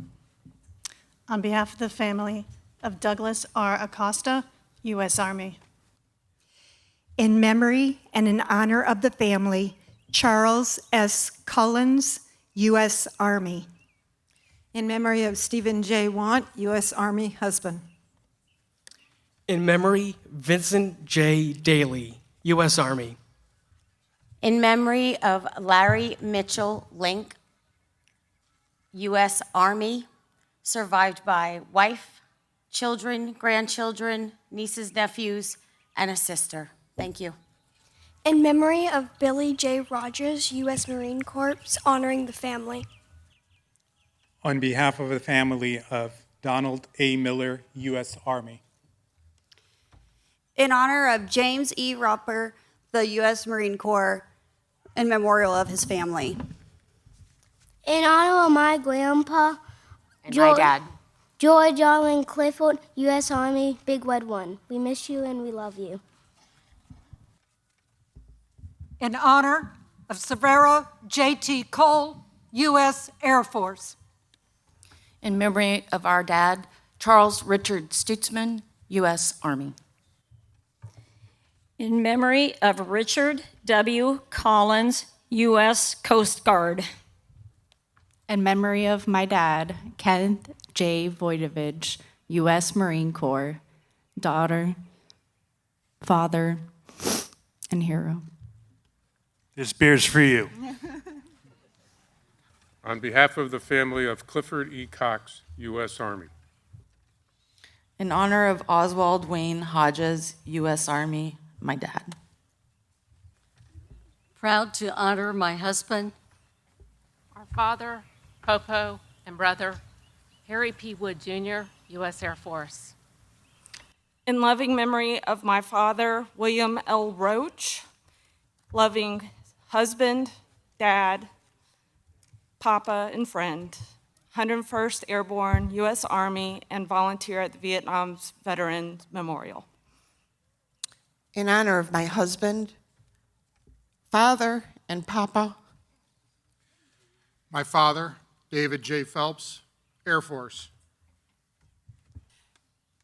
On behalf of the family of Douglas R. Acosta, U.S. Army. In memory and in honor of the family, Charles S. Cullens, U.S. Army. In memory of Stephen J. Want, U.S. Army husband. In memory, Vincent J. Daly, U.S. Army. In memory of Larry Mitchell Link, U.S. Army, survived by wife, children, grandchildren, nieces, nephews, and a sister. Thank you. In memory of Billy J. Rogers, U.S. Marine Corps, honoring the family. On behalf of the family of Donald A. Miller, U.S. Army. In honor of James E. Roper, the U.S. Marine Corps, in memorial of his family. In honor of my grandpa, And my dad. George Arlen Clifford, U.S. Army, Big Red One. We miss you and we love you. In honor of Severa J.T. Cole, U.S. Air Force. In memory of our dad, Charles Richard Stutzman, U.S. Army. In memory of Richard W. Collins, U.S. Coast Guard. In memory of my dad, Kenneth J. Voidovich, U.S. Marine Corps, daughter, father, and hero. This beer's for you. On behalf of the family of Clifford E. Cox, U.S. Army. In honor of Oswald Wayne Hodges, U.S. Army, my dad. Proud to honor my husband, our father, Popo, and brother, Harry P. Wood, Jr., U.S. Air Force. In loving memory of my father, William L. Roach, loving husband, dad, papa, and friend, 101st Airborne, U.S. Army, and volunteer at the Vietnam Veterans Memorial. In honor of my husband, father, and papa. My father, David J. Phelps, Air Force.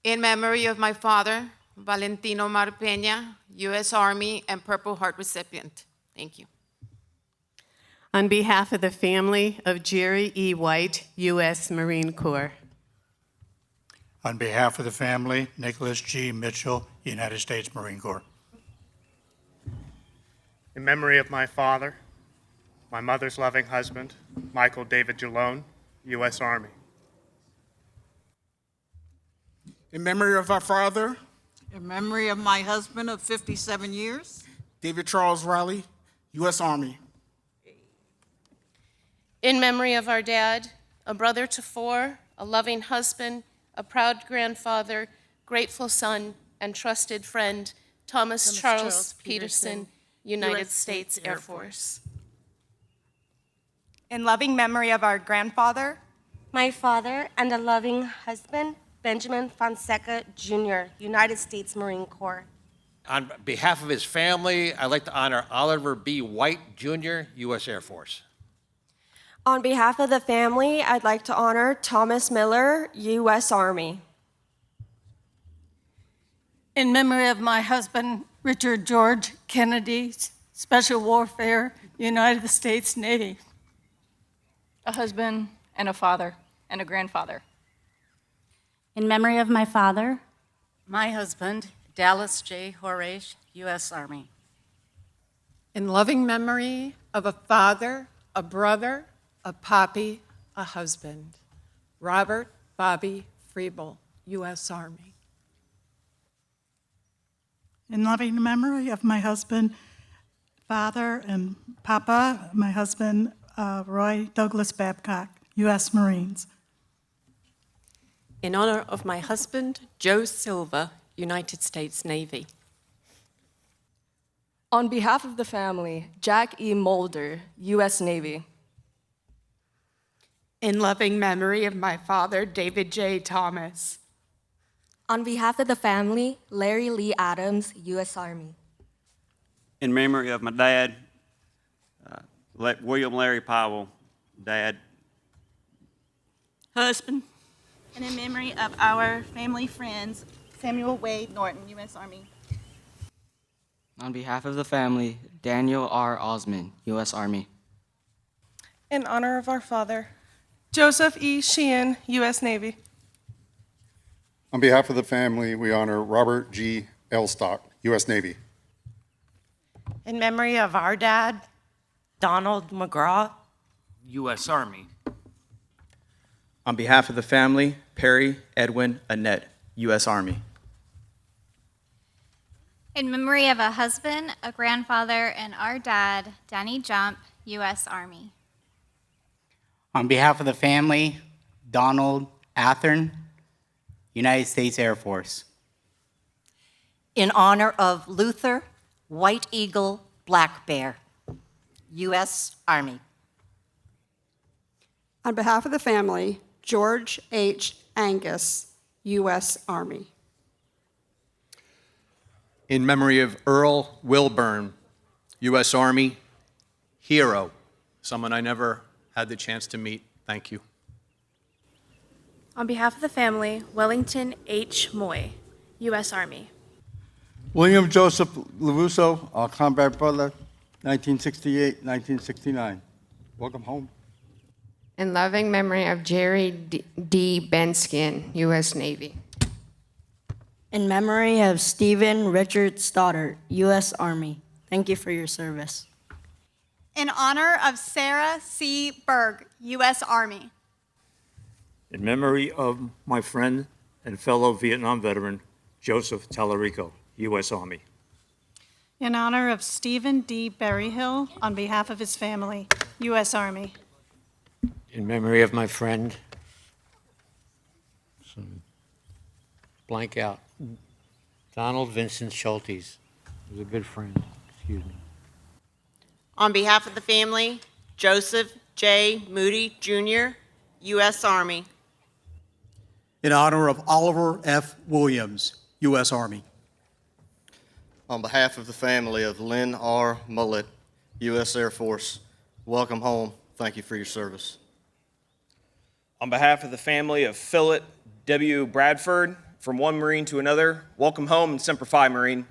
In memory of my father, Valentino Mar Peña, U.S. Army and Purple Heart recipient. Thank you. On behalf of the family of Jerry E. White, U.S. Marine Corps. On behalf of the family, Nicholas G. Mitchell, United States Marine Corps. In memory of my father, my mother's loving husband, Michael David Jalone, U.S. Army. In memory of our father, In memory of my husband of 57 years. David Charles Riley, U.S. Army. In memory of our dad, a brother to four, a loving husband, a proud grandfather, grateful son, and trusted friend, Thomas Charles Peterson, United States Air Force. In loving memory of our grandfather, my father, and a loving husband, Benjamin Fonseca, Jr., United States Marine Corps. On behalf of his family, I'd like to honor Oliver B. White, Jr., U.S. Air Force. On behalf of the family, I'd like to honor Thomas Miller, U.S. Army. In memory of my husband, Richard George Kennedy, Special Warfare, United States Navy. A husband and a father and a grandfather. In memory of my father, my husband, Dallas J. Horace, U.S. Army. In loving memory of a father, a brother, a poppy, a husband, Robert Bobby Freeble, U.S. Army. In loving memory of my husband, father, and papa, my husband, Roy Douglas Babcock, U.S. Marines. In honor of my husband, Joe Silva, United States Navy. On behalf of the family, Jack E. Mulder, U.S. Navy. In loving memory of my father, David J. Thomas. On behalf of the family, Larry Lee Adams, U.S. Army. In memory of my dad, William Larry Powell, dad. Husband. And in memory of our family friends, Samuel Wade Norton, U.S. Army. On behalf of the family, Daniel R. Osman, U.S. Army. In honor of our father, Joseph E. Sheehan, U.S. Navy. On behalf of the family, we honor Robert G. Elstock, U.S. Navy. In memory of our dad, Donald McGraw, U.S. Army. On behalf of the family, Perry Edwin Annette, U.S. Army. In memory of a husband, a grandfather, and our dad, Danny Jump, U.S. Army. On behalf of the family, Donald Athern, United States Air Force. In honor of Luther White Eagle Black Bear, U.S. Army. On behalf of the family, George H. Angus, U.S. Army. In memory of Earl Wilburn, U.S. Army, hero, someone I never had the chance to meet. Thank you. On behalf of the family, Wellington H. Moy, U.S. Army. William Joseph Lavuso, our combat brother, 1968-1969. Welcome home. In loving memory of Jerry D. Benskin, U.S. Navy. In memory of Stephen Richard Stoddard, U.S. Army. Thank you for your service. In honor of Sarah C. Berg, U.S. Army. In memory of my friend and fellow Vietnam veteran, Joseph Tallarico, U.S. Army. In honor of Stephen D. Berryhill, on behalf of his family, U.S. Army. In memory of my friend, blank out, Donald Vincent Schultes. He was a good friend. Excuse me. On behalf of the family, Joseph J. Moody, Jr., U.S. Army. In honor of Oliver F. Williams, U.S. Army. On behalf of the family of Lynn R. Mullett, U.S. Air Force, welcome home. Thank you for your service. On behalf of the family of Philip W. Bradford, from one Marine to another, welcome home and Semper Fi, Marine.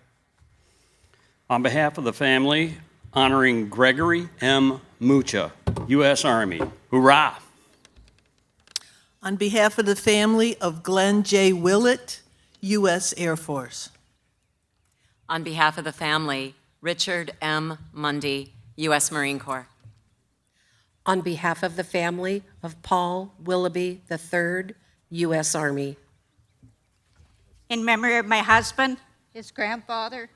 On behalf of the family, honoring Gregory M. Mucha, U.S. Army. Hoorah! On behalf of the family of Glenn J. Willett, U.S. Air Force. On behalf of the family, Richard M. Mundy, U.S. Marine Corps. On behalf of the family of Paul Willoughby III, U.S. Army. In memory of my husband, his grandfather,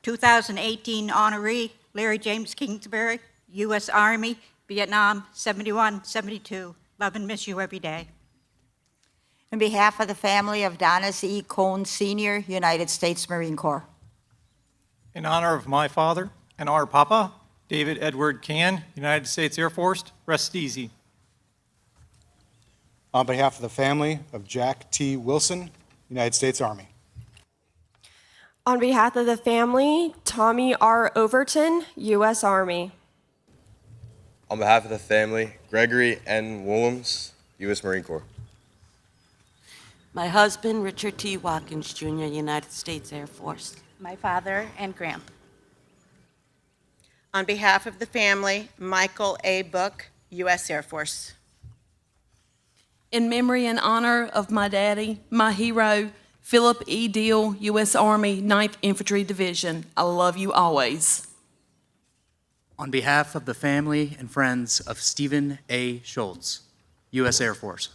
2018 honoree, Larry James Kingsbury, U.S. Army, Vietnam, 71, 72. Love and miss you every day. On behalf of the family of Donis E. Cohn Sr., United States Marine Corps. In honor of my father and our papa, David Edward Can, United States Air Force, rest easy. On behalf of the family of Jack T. Wilson, United States Army. On behalf of the family, Tommy R. Overton, U.S. Army. On behalf of the family, Gregory N. Willems, U.S. Marine Corps. My husband, Richard T. Watkins, Jr., United States Air Force. My father and grandpa. On behalf of the family, Michael A. Book, U.S. Air Force. In memory and honor of my daddy, my hero, Philip E. Deal, U.S. Army, 9th Infantry Division. I love you always. On behalf of the family and friends of Stephen A. Schultz, U.S. Air Force.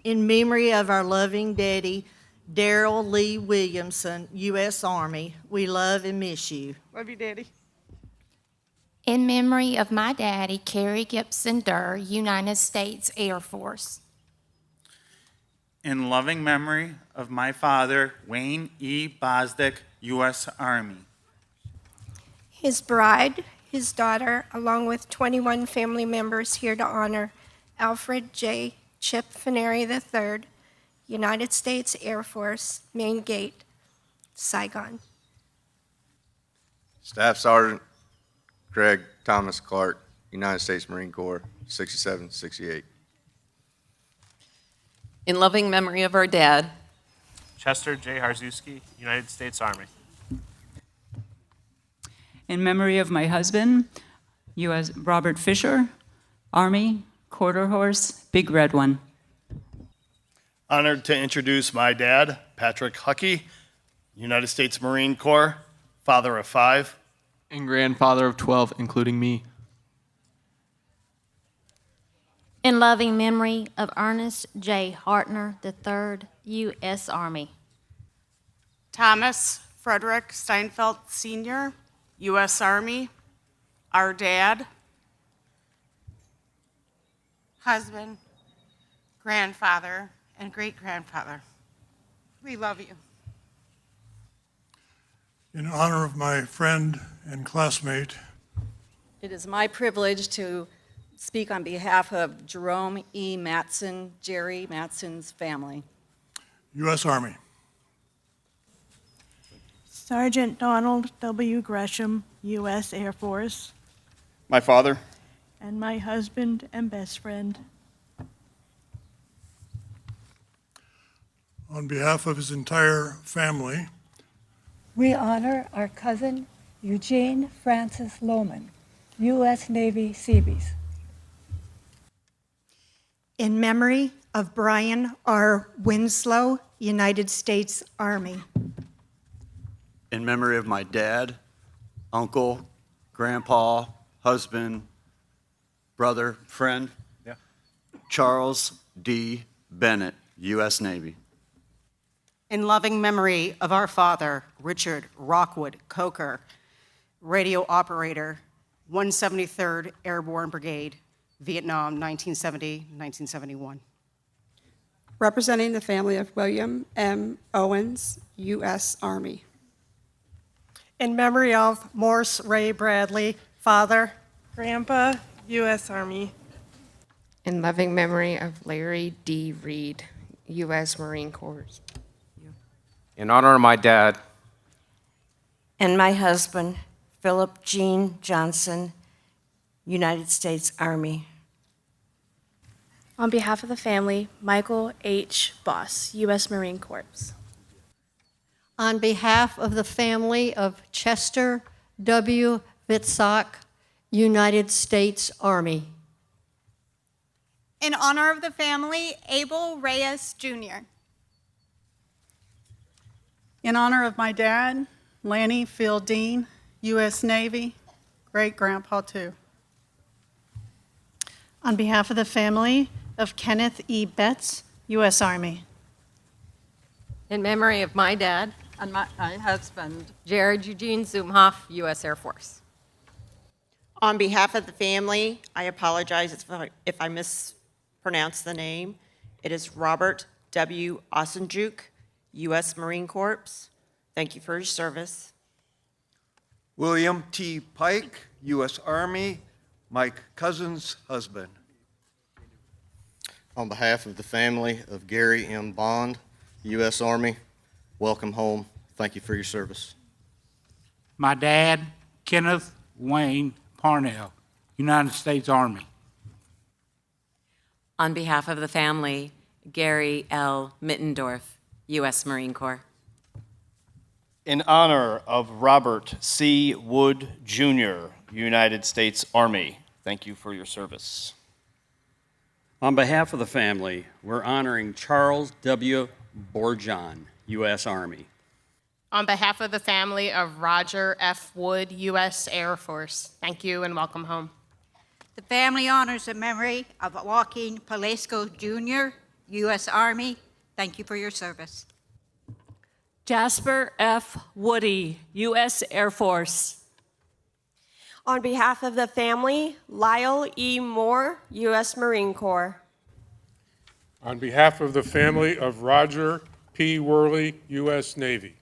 In memory of our loving daddy, Darrell Lee Williamson, U.S. Army, we love and miss you. Love you, Daddy. In memory of my daddy, Kerry Gibson Durr, United States Air Force. In loving memory of my father, Wayne E. Bosdick, U.S. Army. His bride, his daughter, along with 21 family members here to honor Alfred J. Chip Fineri III, United States Air Force, Main Gate, Saigon. Staff Sergeant Greg Thomas Clark, United States Marine Corps, 67, 68. In loving memory of our dad, Chester J. Harzuski, United States Army. In memory of my husband, U.S. Robert Fisher, Army, quarter horse, big red one. Honored to introduce my dad, Patrick Huckey, United States Marine Corps, father of 5. And grandfather of 12, including me. In loving memory of Ernest J. Hartner III, U.S. Army. Thomas Frederick Steinfeld Sr., U.S. Army, our dad, husband, grandfather, and great-grandfather. We love you. In honor of my friend and classmate, it is my privilege to speak on behalf of Jerome E. Matson, Jerry Matson's family. U.S. Army. Sergeant Donald W. Gresham, U.S. Air Force. My father. And my husband and best friend. On behalf of his entire family, we honor our cousin Eugene Francis Lohman, U.S. Navy Seabees. In memory of Brian R. Winslow, United States Army. In memory of my dad, uncle, grandpa, husband, brother, friend, Charles D. Bennett, U.S. Navy. In loving memory of our father, Richard Rockwood Coker, radio operator, 173rd Airborne Brigade, Vietnam, 1970-1971. Representing the family of William M. Owens, U.S. Army. In memory of Morse Ray Bradley, father, Grandpa, U.S. Army. In loving memory of Larry D. Reed, U.S. Marine Corps. In honor of my dad. And my husband, Philip Gene Johnson, United States Army. On behalf of the family, Michael H. Boss, U.S. Marine Corps. On behalf of the family of Chester W. Witzak, United States Army. In honor of the family, Abel Reyes, Jr. In honor of my dad, Lanny Phil Dean, U.S. Navy, great-grandpa too. On behalf of the family of Kenneth E. Betts, U.S. Army. In memory of my dad and my husband, Jared Eugene Zumhoff, U.S. Air Force. On behalf of the family, I apologize if I mispronounce the name. It is Robert W. Osenjuk, U.S. Marine Corps. Thank you for your service. William T. Pike, U.S. Army, Mike Cousins' husband. On behalf of the family of Gary M. Bond, U.S. Army, welcome home. Thank you for your service. My dad, Kenneth Wayne Parnell, United States Army. On behalf of the family, Gary L. Mittendorf, U.S. Marine Corps. In honor of Robert C. Wood, Jr., United States Army, thank you for your service. On behalf of the family, we're honoring Charles W. Bourgeon, U.S. Army. On behalf of the family of Roger F. Wood, U.S. Air Force, thank you and welcome home. The family honors the memory of Joaquin Palesco, Jr., U.S. Army. Thank you for your service. Jasper F. Woody, U.S. Air Force. On behalf of the family, Lyle E. Moore, U.S. Marine Corps. On behalf of the family of Roger P. Worley, U.S. Navy.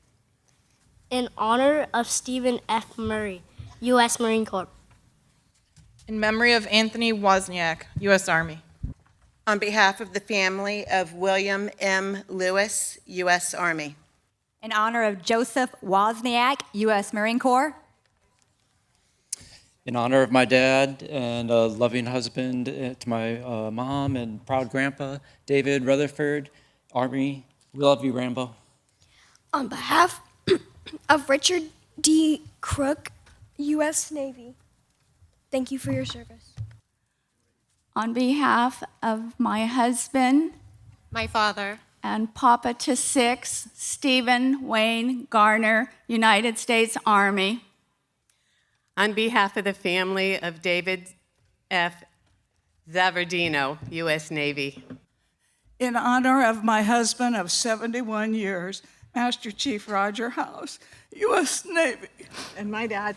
In honor of Stephen F. Murray, U.S. Marine Corps. In memory of Anthony Wozniak, U.S. Army. On behalf of the family of William M. Lewis, U.S. Army. In honor of Joseph Wozniak, U.S. Marine Corps. In honor of my dad and a loving husband to my mom and proud grandpa, David Rutherford, Army. We love you, Rambo. On behalf of Richard D. Crook, U.S. Navy. Thank you for your service. On behalf of my husband My father. and Papa to 6, Stephen Wayne Garner, United States Army. On behalf of the family of David F. Zavardino, U.S. Navy. In honor of my husband of 71 years, Master Chief Roger House, U.S. Navy. And my dad.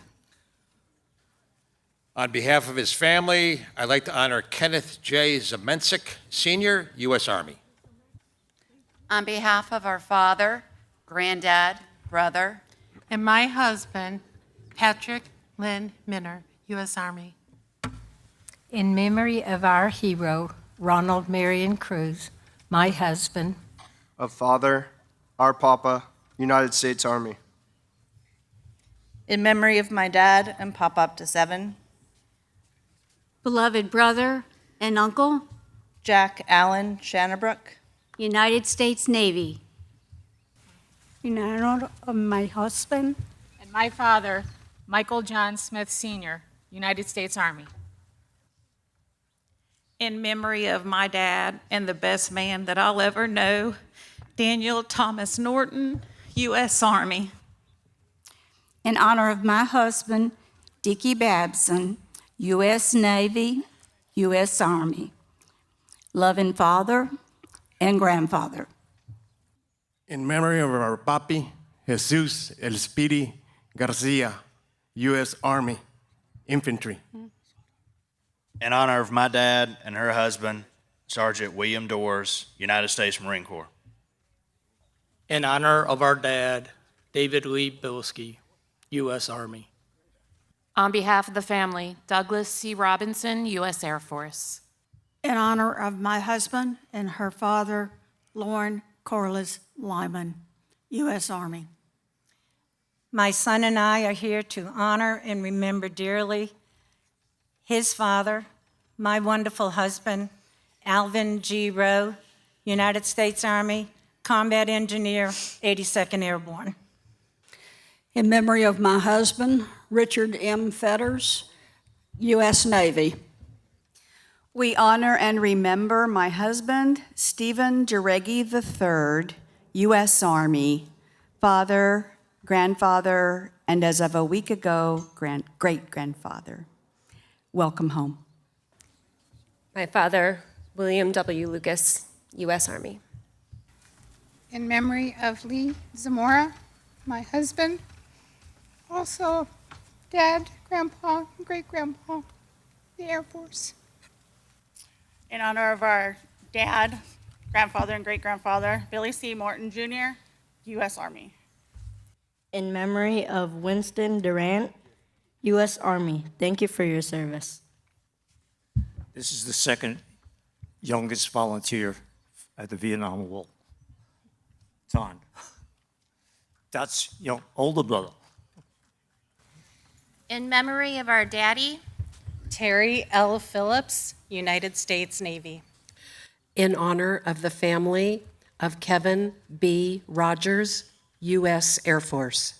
On behalf of his family, I'd like to honor Kenneth J. Zemensik, Sr., U.S. Army. On behalf of our father, granddad, brother, and my husband, Patrick Lynn Minner, U.S. Army. In memory of our hero, Ronald Marion Cruz, my husband. Of father, our Papa, United States Army. In memory of my dad and Papa up to 7. Beloved brother and uncle, Jack Allen Shannabrook. United States Navy. In honor of my husband And my father, Michael John Smith, Sr., United States Army. In memory of my dad and the best man that I'll ever know, Daniel Thomas Norton, U.S. Army. in honor of my husband, Dickie Babson, U.S. Navy, U.S. Army. Loving father and grandfather. In memory of our papi, Jesus El Speedy Garcia, U.S. Army, Infantry. In honor of my dad and her husband, Sergeant William Doors, United States Marine Corps. In honor of our dad, David Lee Bilski, U.S. Army. On behalf of the family, Douglas C. Robinson, U.S. Air Force. In honor of my husband and her father, Lauren Corliss Lyman, U.S. Army. My son and I are here to honor and remember dearly his father, my wonderful husband, Alvin G. Rowe, United States Army, Combat Engineer, 82nd Airborne. In memory of my husband, Richard M. Fetters, U.S. Navy. We honor and remember my husband, Stephen Jareggi III, U.S. Army, father, grandfather, and as of a week ago, great-grandfather. Welcome home. My father, William W. Lucas, U.S. Army. In memory of Lee Zamora, my husband, also dad, grandpa, great-grandpa, the Air Force. In honor of our dad, grandfather, and great-grandfather, Billy C. Morton, Jr., U.S. Army. In memory of Winston Durant, U.S. Army. Thank you for your service. This is the second youngest volunteer at the Vietnam War. Ton. That's your older brother. In memory of our daddy, Terry L. Phillips, United States Navy. In honor of the family of Kevin B. Rogers, U.S. Air Force.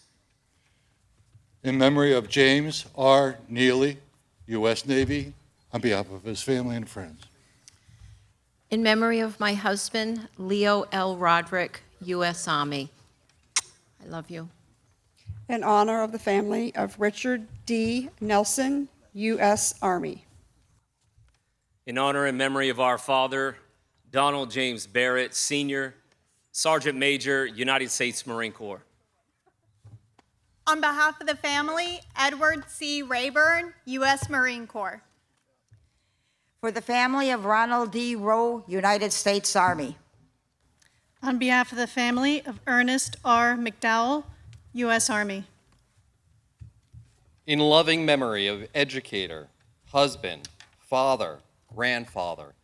In memory of James R. Neely, U.S. Navy, on behalf of his family and friends. In memory of my husband, Leo L. Roderick, U.S. Army. I love you. In honor of the family of Richard D. Nelson, U.S. Army. In honor and memory of our father, Donald James Barrett, Sr., Sergeant Major, United States Marine Corps. On behalf of the family, Edward C. Rayburn, U.S. Marine Corps. For the family of Ronald D. Rowe, United States Army. On behalf of the family of Ernest R. McDowell, U.S. Army. In loving memory of educator, husband, father, grandfather,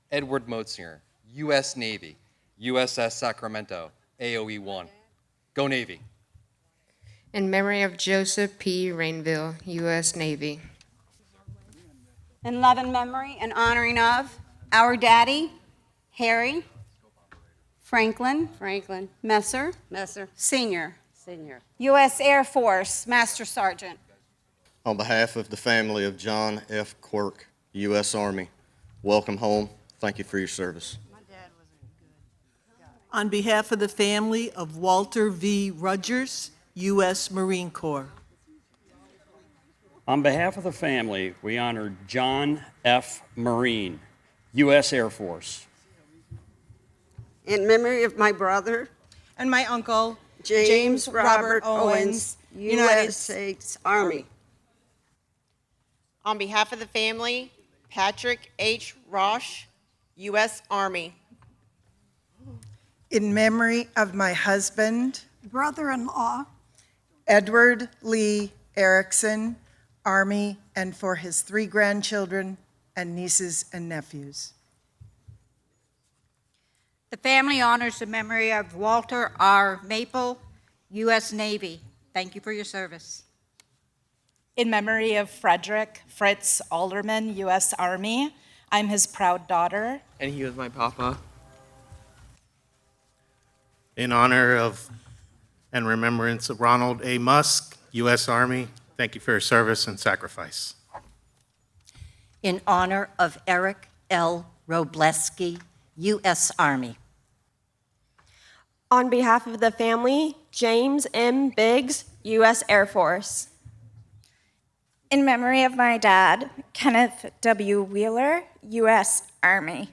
Edward Motzinger, U.S. Navy, USS Sacramento, AOE 1. Go Navy. In memory of Joseph P. Rainville, U.S. Navy. In love and memory and honoring of our daddy, Harry Franklin Messer, Sr., U.S. Air Force, Master Sergeant. On behalf of the family of John F. Quirk, U.S. Army, welcome home. Thank you for your service. On behalf of the family of Walter V. Rogers, U.S. Marine Corps. On behalf of the family, we honor John F. Marine, U.S. Air Force. In memory of my brother and my uncle, James Robert Owens, United States Army. On behalf of the family, Patrick H. Roche, U.S. Army. In memory of my husband, brother-in-law, Edward Lee Erickson, Army, and for his 3 grandchildren and nieces and nephews. The family honors the memory of Walter R. Maple, U.S. Navy. Thank you for your service. In memory of Frederick Fritz Alderman, U.S. Army, I'm his proud daughter. And he was my papa. In honor of and remembrance of Ronald A. Musk, U.S. Army, thank you for your service and sacrifice. In honor of Eric L. Robleski, U.S. Army. On behalf of the family, James M. Biggs, U.S. Air Force. In memory of my dad, Kenneth W. Wheeler, U.S. Army.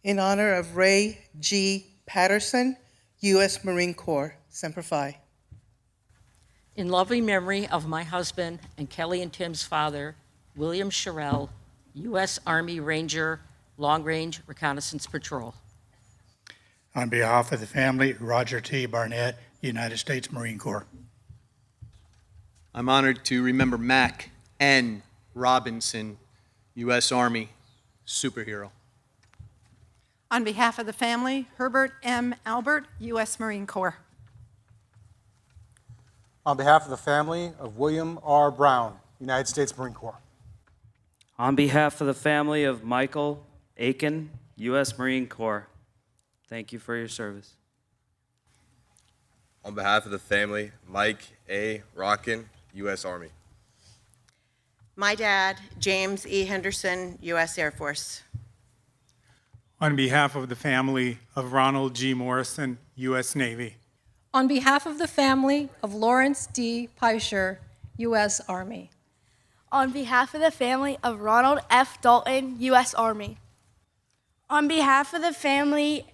In honor of Ray G. Patterson, U.S. Marine Corps, Semper Fi. In loving memory of my husband and Kelly and Tim's father, William Sherrill, U.S. Army Ranger, Long Range Reconnaissance Patrol. On behalf of the family, Roger T. Barnett, United States Marine Corps. I'm honored to remember Mac N. Robinson, U.S. Army, superhero. On behalf of the family, Herbert M. Albert, U.S. Marine Corps. On behalf of the family of William R. Brown, United States Marine Corps. On behalf of the family of Michael Aiken, U.S. Marine Corps, thank you for your service. On behalf of the family, Mike A. Rockin, U.S. Army. My dad, James E. Henderson, U.S. Air Force. On behalf of the family of Ronald G. Morrison, U.S. Navy. On behalf of the family of Lawrence D. Peischer, U.S. Army. On behalf of the family of Ronald F. Dalton, U.S. Army. On behalf of the family,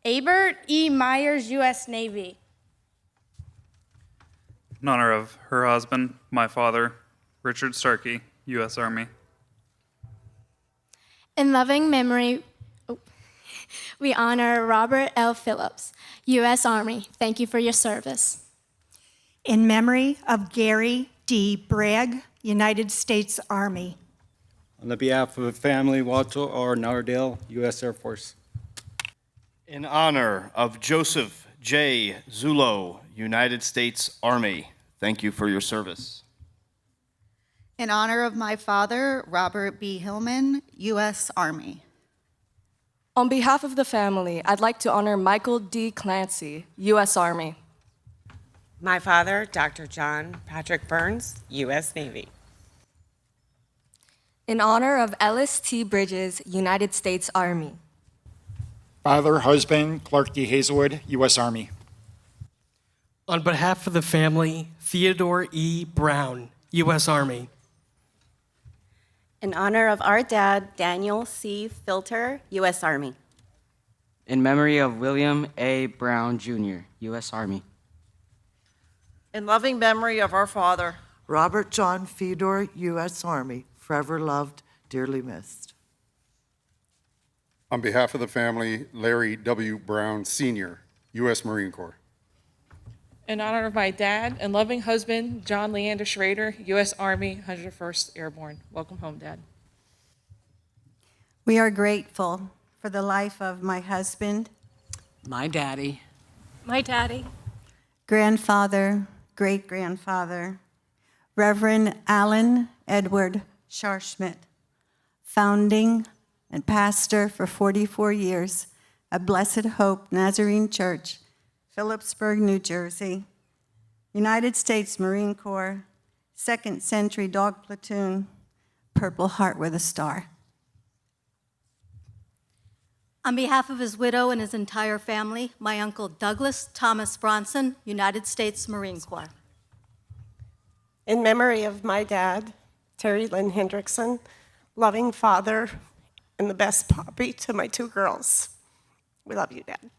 Abert E. Myers, U.S. Navy. In honor of her husband, my father, Richard Starkey, U.S. Army. In loving memory, we honor Robert L. Phillips, U.S. Army. Thank you for your service. In memory of Gary D. Bragg, United States Army. On the behalf of the family, Walter R. Nardale, U.S. Air Force. In honor of Joseph J. Zulo, United States Army, thank you for your service. In honor of my father, Robert B. Hillman, U.S. Army. On behalf of the family, I'd like to honor Michael D. Clancy, U.S. Army. My father, Dr. John Patrick Burns, U.S. Navy. In honor of Ellis T. Bridges, United States Army. Father, husband, Clark D. Hazelwood, U.S. Army. On behalf of the family, Theodore E. Brown, U.S. Army. In honor of our dad, Daniel C. Filter, U.S. Army. In memory of William A. Brown, Jr., U.S. Army. In loving memory of our father, Robert John Fedor, U.S. Army, forever loved, dearly missed. On behalf of the family, Larry W. Brown, Sr., U.S. Marine Corps. In honor of my dad and loving husband, John Leander Schrader, U.S. Army, 101st Airborne. Welcome home, Dad. We are grateful for the life of my husband, my daddy, my daddy, grandfather, great-grandfather, Reverend Alan Edward Scharschmidt, founding and pastor for 44 years at Blessed Hope Nazarene Church, Phillipsburg, New Jersey, United States Marine Corps, 2nd Century Dog Platoon, Purple Heart with a Star. On behalf of his widow and his entire family, my uncle Douglas Thomas Bronson, United States Marine Corps. In memory of my dad, Terry Lynn Hendrickson, loving father and the best poppy to my 2 girls. We love you, Dad.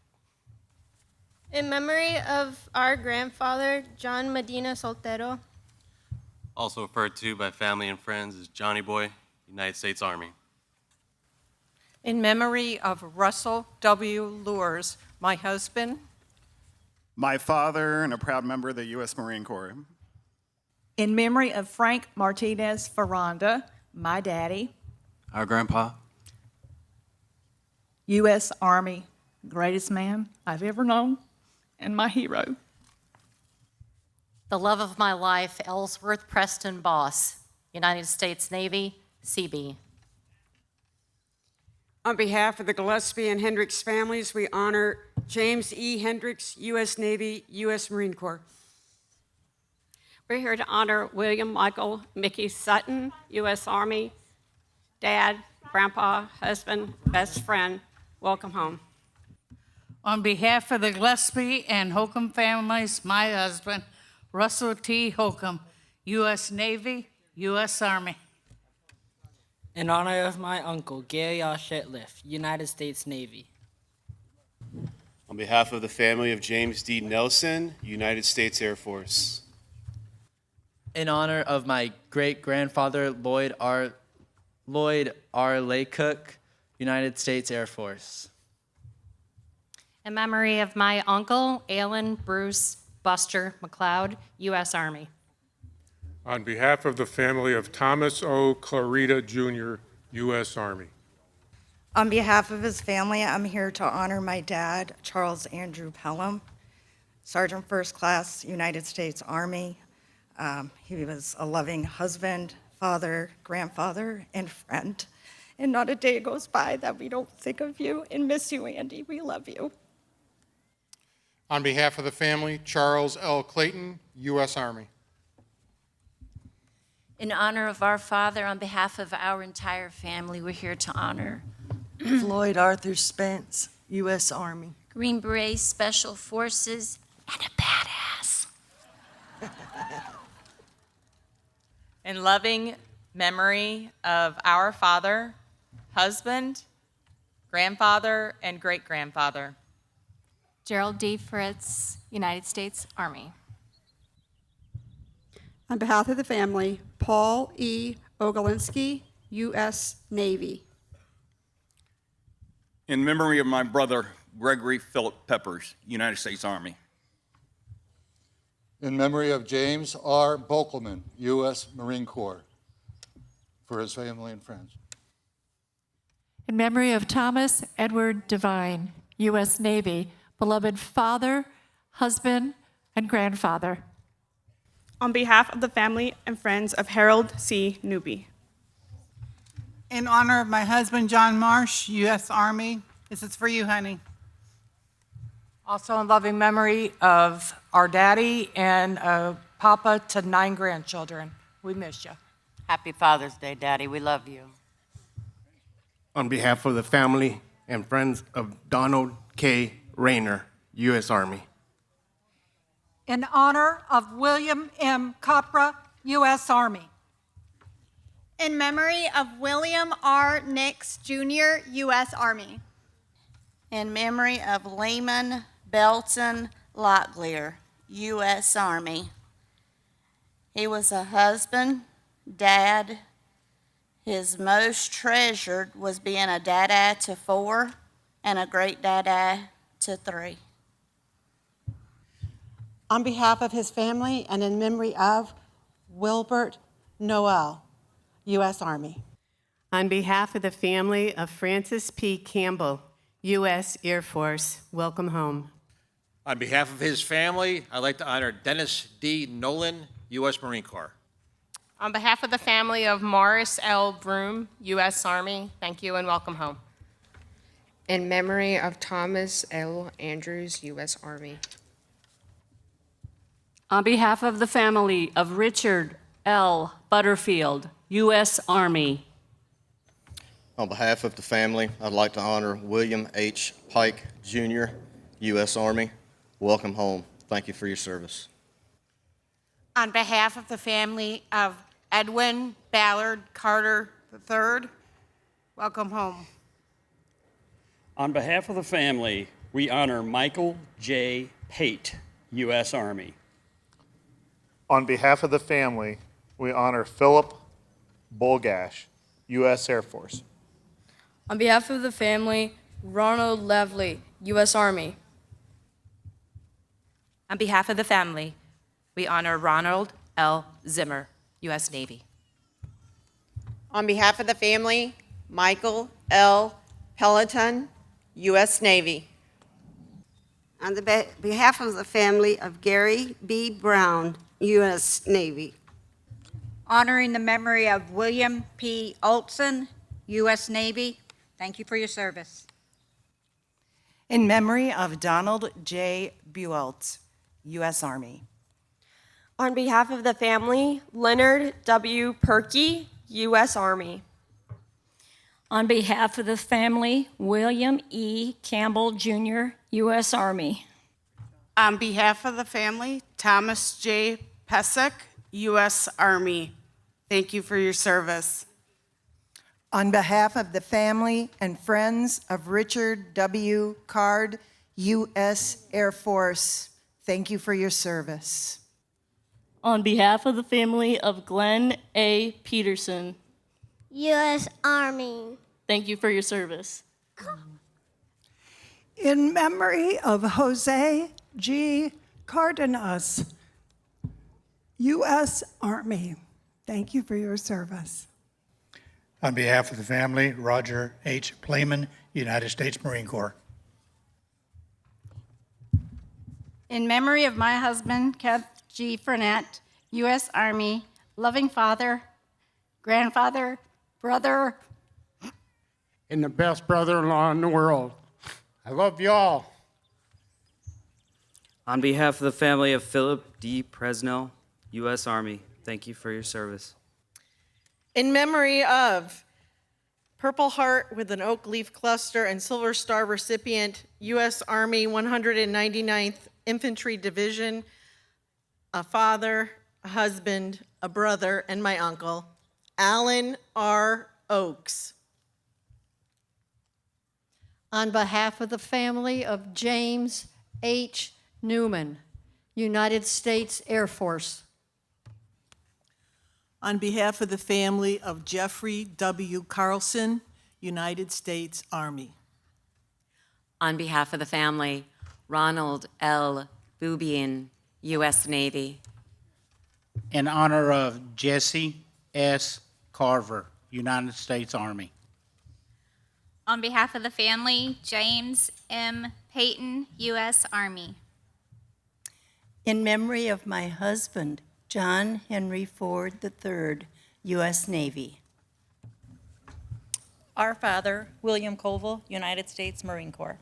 In memory of our grandfather, John Medina Soltero. Also referred to by family and friends as Johnny Boy, United States Army. In memory of Russell W. Lures, my husband. My father and a proud member of the U.S. Marine Corps. In memory of Frank Martinez Ferranda, my daddy. Our grandpa. U.S. Army, greatest man I've ever known, and my hero. The love of my life, Ellsworth Preston Boss, United States Navy, CB. On behalf of the Gillespie and Hendricks families, we honor James E. Hendricks, U.S. Navy, U.S. Marine Corps. We're here to honor William Michael Mickey Sutton, U.S. Army, dad, grandpa, husband, best friend. Welcome home. On behalf of the Gillespie and Holcomb families, my husband, Russell T. Holcomb, U.S. Navy, U.S. Army. In honor of my uncle, Gary R. Shetliff, United States Navy. On behalf of the family of James D. Nelson, United States Air Force. In honor of my great-grandfather, Lloyd R. Laycook, United States Air Force. In memory of my uncle, Alan Bruce Buster McLeod, U.S. Army. On behalf of the family of Thomas O. Clarita, Jr., U.S. Army. On behalf of his family, I'm here to honor my dad, Charles Andrew Pelham, Sergeant First Class, United States Army. He was a loving husband, father, grandfather, and friend. And not a day goes by that we don't think of you and miss you, Andy. We love you. On behalf of the family, Charles L. Clayton, U.S. Army. In honor of our father, on behalf of our entire family, we're here to honor Floyd Arthur Spence, U.S. Army. Green Beret Special Forces and a badass. In loving memory of our father, husband, grandfather, and great-grandfather. Gerald D. Fritz, United States Army. On behalf of the family, Paul E. Ogolinski, U.S. Navy. In memory of my brother, Gregory Philip Peppers, United States Army. In memory of James R. Bokelman, U.S. Marine Corps, for his family and friends. In memory of Thomas Edward Devine, U.S. Navy, beloved father, husband, and grandfather. On behalf of the family and friends of Harold C. Newby. In honor of my husband, John Marsh, U.S. Army. This is for you, honey. Also in loving memory of our daddy and papa to 9 grandchildren. We miss you. Happy Father's Day, Daddy. We love you. On behalf of the family and friends of Donald K. Rayner, U.S. Army. In honor of William M. Copra, U.S. Army. In memory of William R. Nix, Jr., U.S. Army. In memory of Lehman Belton Locklear, U.S. Army. He was a husband, dad. His most treasured was being a dada to 4 and a great dada to 3. On behalf of his family and in memory of Wilbert Noel, U.S. Army. On behalf of the family of Francis P. Campbell, U.S. Air Force, welcome home. On behalf of his family, I'd like to honor Dennis D. Nolan, U.S. Marine Corps. On behalf of the family of Morris L. Broom, U.S. Army, thank you and welcome home. In memory of Thomas L. Andrews, U.S. Army. On behalf of the family of Richard L. Butterfield, U.S. Army. On behalf of the family, I'd like to honor William H. Pike, Jr., U.S. Army. Welcome home. Thank you for your service. On behalf of the family of Edwin Ballard Carter III, welcome home. On behalf of the family, we honor Michael J. Pate, U.S. Army. On behalf of the family, we honor Philip Bolgash, U.S. Air Force. On behalf of the family, Ronald Levely, U.S. Army. On behalf of the family, we honor Ronald L. Zimmer, U.S. Navy. On behalf of the family, Michael L. Peloton, U.S. Navy. On the behalf of the family of Gary B. Brown, U.S. Navy. Honoring the memory of William P. Olson, U.S. Navy. Thank you for your service. In memory of Donald J. Buelt, U.S. Army. On behalf of the family, Leonard W. Perky, U.S. Army. On behalf of the family, William E. Campbell, Jr., U.S. Army. On behalf of the family, Thomas J. Pesek, U.S. Army. Thank you for your service. On behalf of the family and friends of Richard W. Card, U.S. Air Force, thank you for your service. On behalf of the family of Glenn A. Peterson, U.S. Army. thank you for your service. In memory of Jose G. Cardenas, U.S. Army, thank you for your service. On behalf of the family, Roger H. Playman, United States Marine Corps. In memory of my husband, Kenneth G. Frenette, U.S. Army, loving father, grandfather, brother, And the best brother-in-law in the world. I love y'all. On behalf of the family of Philip D. Presnell, U.S. Army, thank you for your service. In memory of Purple Heart with an oak leaf cluster and Silver Star recipient, U.S. Army 199th Infantry Division, a father, a husband, a brother, and my uncle, Alan R. Oakes. On behalf of the family of James H. Newman, United States Air Force. On behalf of the family of Jeffrey W. Carlson, United States Army. On behalf of the family, Ronald L. Bubian, U.S. Navy. In honor of Jesse S. Carver, United States Army. On behalf of the family, James M. Payton, U.S. Army. In memory of my husband, John Henry Ford III, U.S. Navy. Our father, William Colville, United States Marine Corps.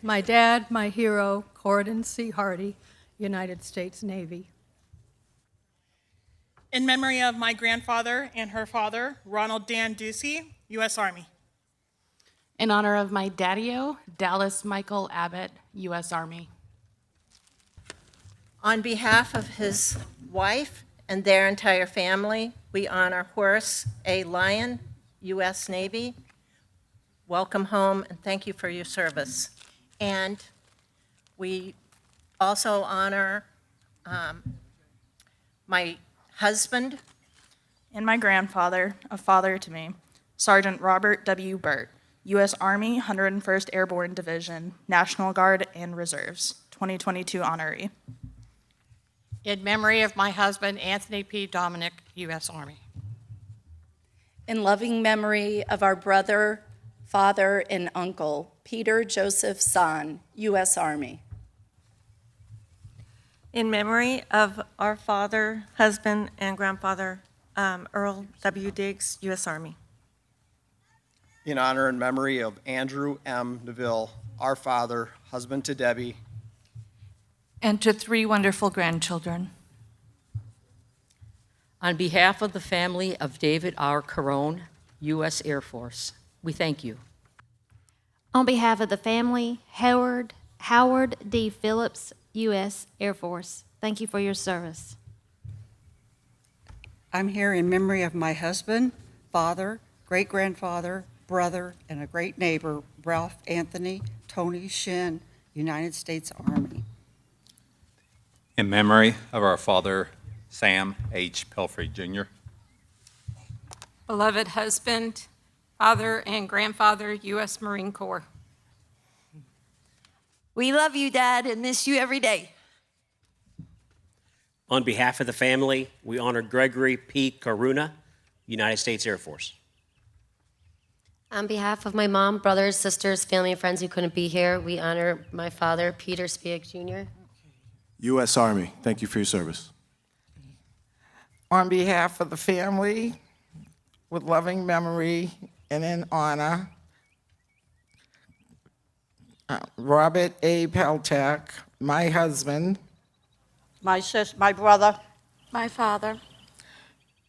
My dad, my hero, Corden C. Hardy, United States Navy. In memory of my grandfather and her father, Ronald Dan Ducey, U.S. Army. In honor of my daddy-o, Dallas Michael Abbott, U.S. Army. On behalf of his wife and their entire family, we honor Horace A. Lyon, U.S. Navy. Welcome home and thank you for your service. And we also honor my husband. And my grandfather, a father to me, Sergeant Robert W. Burt, U.S. Army 101st Airborne Division, National Guard and Reserves, 2022 honoree. In memory of my husband, Anthony P. Dominic, U.S. Army. In loving memory of our brother, father, and uncle, Peter Joseph San, U.S. Army. In memory of our father, husband, and grandfather, Earl W. Diggs, U.S. Army. In honor and memory of Andrew M. DeVille, our father, husband to Debbie, and to 3 wonderful grandchildren. On behalf of the family of David R. Carone, U.S. Air Force, we thank you. On behalf of the family, Howard D. Phillips, U.S. Air Force, thank you for your service. I'm here in memory of my husband, father, great-grandfather, brother, and a great neighbor, Ralph Anthony Tony Shin, United States Army. In memory of our father, Sam H. Pelfrey, Jr. Beloved husband, father, and grandfather, U.S. Marine Corps. We love you, Dad, and miss you every day. On behalf of the family, we honor Gregory P. Karuna, United States Air Force. On behalf of my mom, brothers, sisters, family, and friends who couldn't be here, we honor my father, Peter Spiek, Jr. U.S. Army, thank you for your service. On behalf of the family, with loving memory and in honor, Robert A. Peltek, my husband, My brother. My father.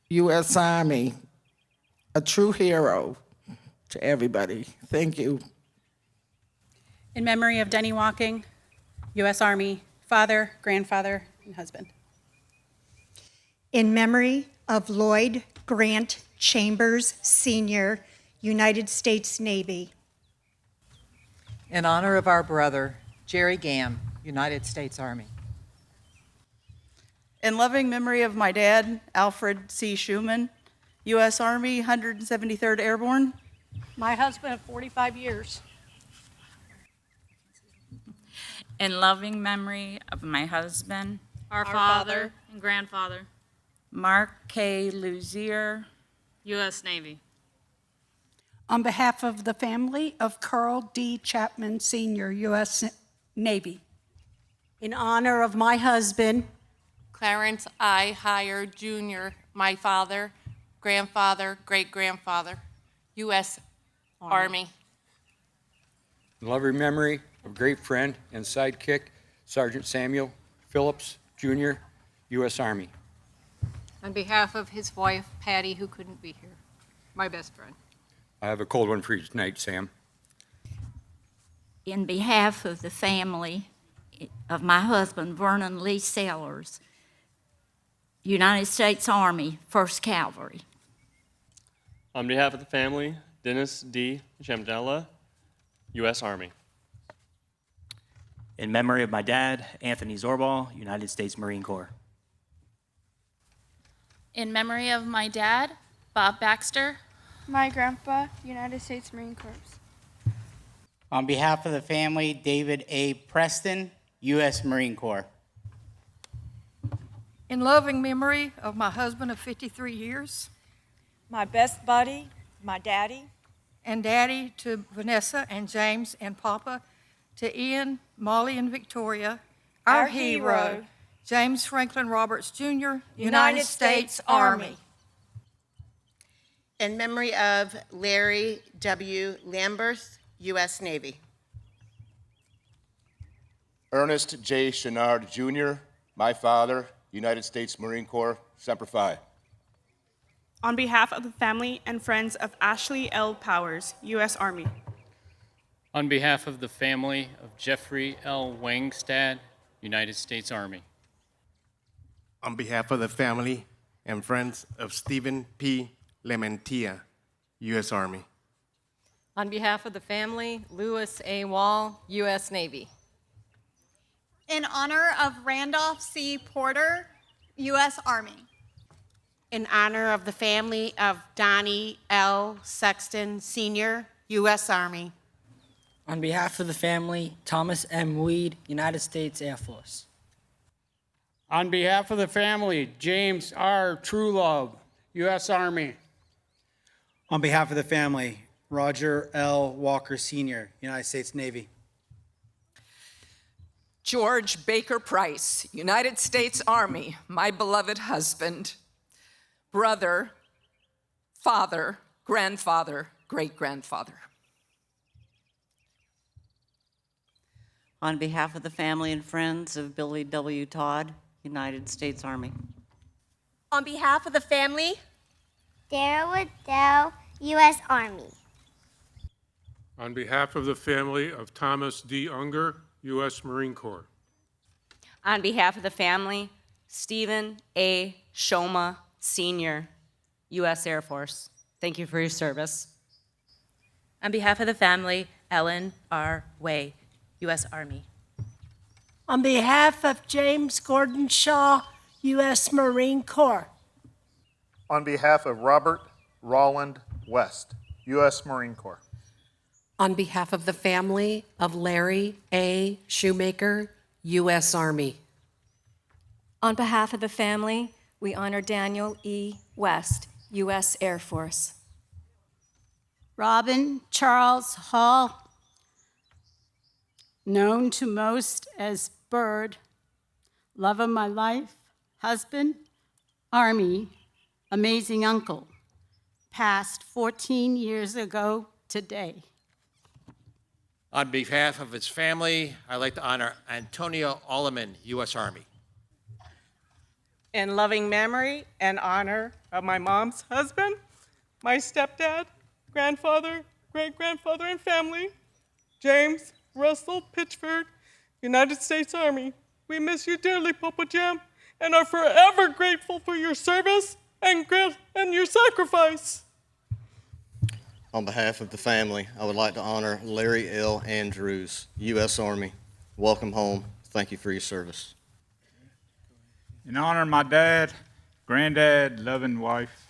U.S. Army, a true hero to everybody. Thank you. In memory of Denny Walking, U.S. Army, father, grandfather, and husband. In memory of Lloyd Grant Chambers, Sr., United States Navy. In honor of our brother, Jerry Gam, United States Army. In loving memory of my dad, Alfred C. Schumann, U.S. Army, 173rd Airborne. My husband of 45 years. In loving memory of my husband, Our father and grandfather. Mark K. Luzier, U.S. Navy. On behalf of the family of Carl D. Chapman, Sr., U.S. Navy. In honor of my husband, Clarence I. Heyer, Jr., my father, grandfather, great-grandfather, U.S. Army. In loving memory of great friend and sidekick, Sergeant Samuel Phillips, Jr., U.S. Army. On behalf of his wife, Patty, who couldn't be here, my best friend. I have a cold one for you tonight, Sam. in behalf of the family of my husband, Vernon Lee Sellers, United States Army, 1st Cavalry. On behalf of the family, Dennis D. Jamdella, U.S. Army. In memory of my dad, Anthony Zorbal, United States Marine Corps. In memory of my dad, Bob Baxter. My grandpa, United States Marine Corps. On behalf of the family, David A. Preston, U.S. Marine Corps. In loving memory of my husband of 53 years. My best buddy, my daddy. And daddy to Vanessa and James and Papa, to Ian, Molly, and Victoria, our hero, James Franklin Roberts, Jr., United States Army. In memory of Larry W. Lamberth, U.S. Navy. Ernest J. Chenard, Jr., my father, United States Marine Corps, Semper Fi. On behalf of the family and friends of Ashley L. Powers, U.S. Army. On behalf of the family of Jeffrey L. Wangstad, United States Army. On behalf of the family and friends of Stephen P. Lementia, U.S. Army. On behalf of the family, Louis A. Wall, U.S. Navy. In honor of Randolph C. Porter, U.S. Army. In honor of the family of Donnie L. Sexton, Sr., U.S. Army. On behalf of the family, Thomas M. Weed, United States Air Force. On behalf of the family, James R. Truelove, U.S. Army. On behalf of the family, Roger L. Walker, Sr., United States Navy. George Baker Price, United States Army, my beloved husband, brother, father, grandfather, great-grandfather. On behalf of the family and friends of Billy W. Todd, United States Army. On behalf of the family, Dara Waddell, U.S. Army. On behalf of the family of Thomas D. Unger, U.S. Marine Corps. On behalf of the family, Stephen A. Shoma, Sr., U.S. Air Force. Thank you for your service. On behalf of the family, Ellen R. Way, U.S. Army. On behalf of James Gordon Shaw, U.S. Marine Corps. On behalf of Robert Rolland West, U.S. Marine Corps. On behalf of the family of Larry A. Shoemaker, U.S. Army. On behalf of the family, we honor Daniel E. West, U.S. Air Force. Robin Charles Hall, known to most as Bird, love of my life, husband, Army, amazing uncle, passed 14 years ago today. On behalf of his family, I'd like to honor Antonio Alleman, U.S. Army. In loving memory and honor of my mom's husband, my stepdad, grandfather, great-grandfather, and family, James Russell Pitchford, United States Army. We miss you dearly, Papa Jam, and are forever grateful for your service and your sacrifice. On behalf of the family, I would like to honor Larry L. Andrews, U.S. Army. Welcome home. Thank you for your service. In honor of my dad, granddad, loving wife,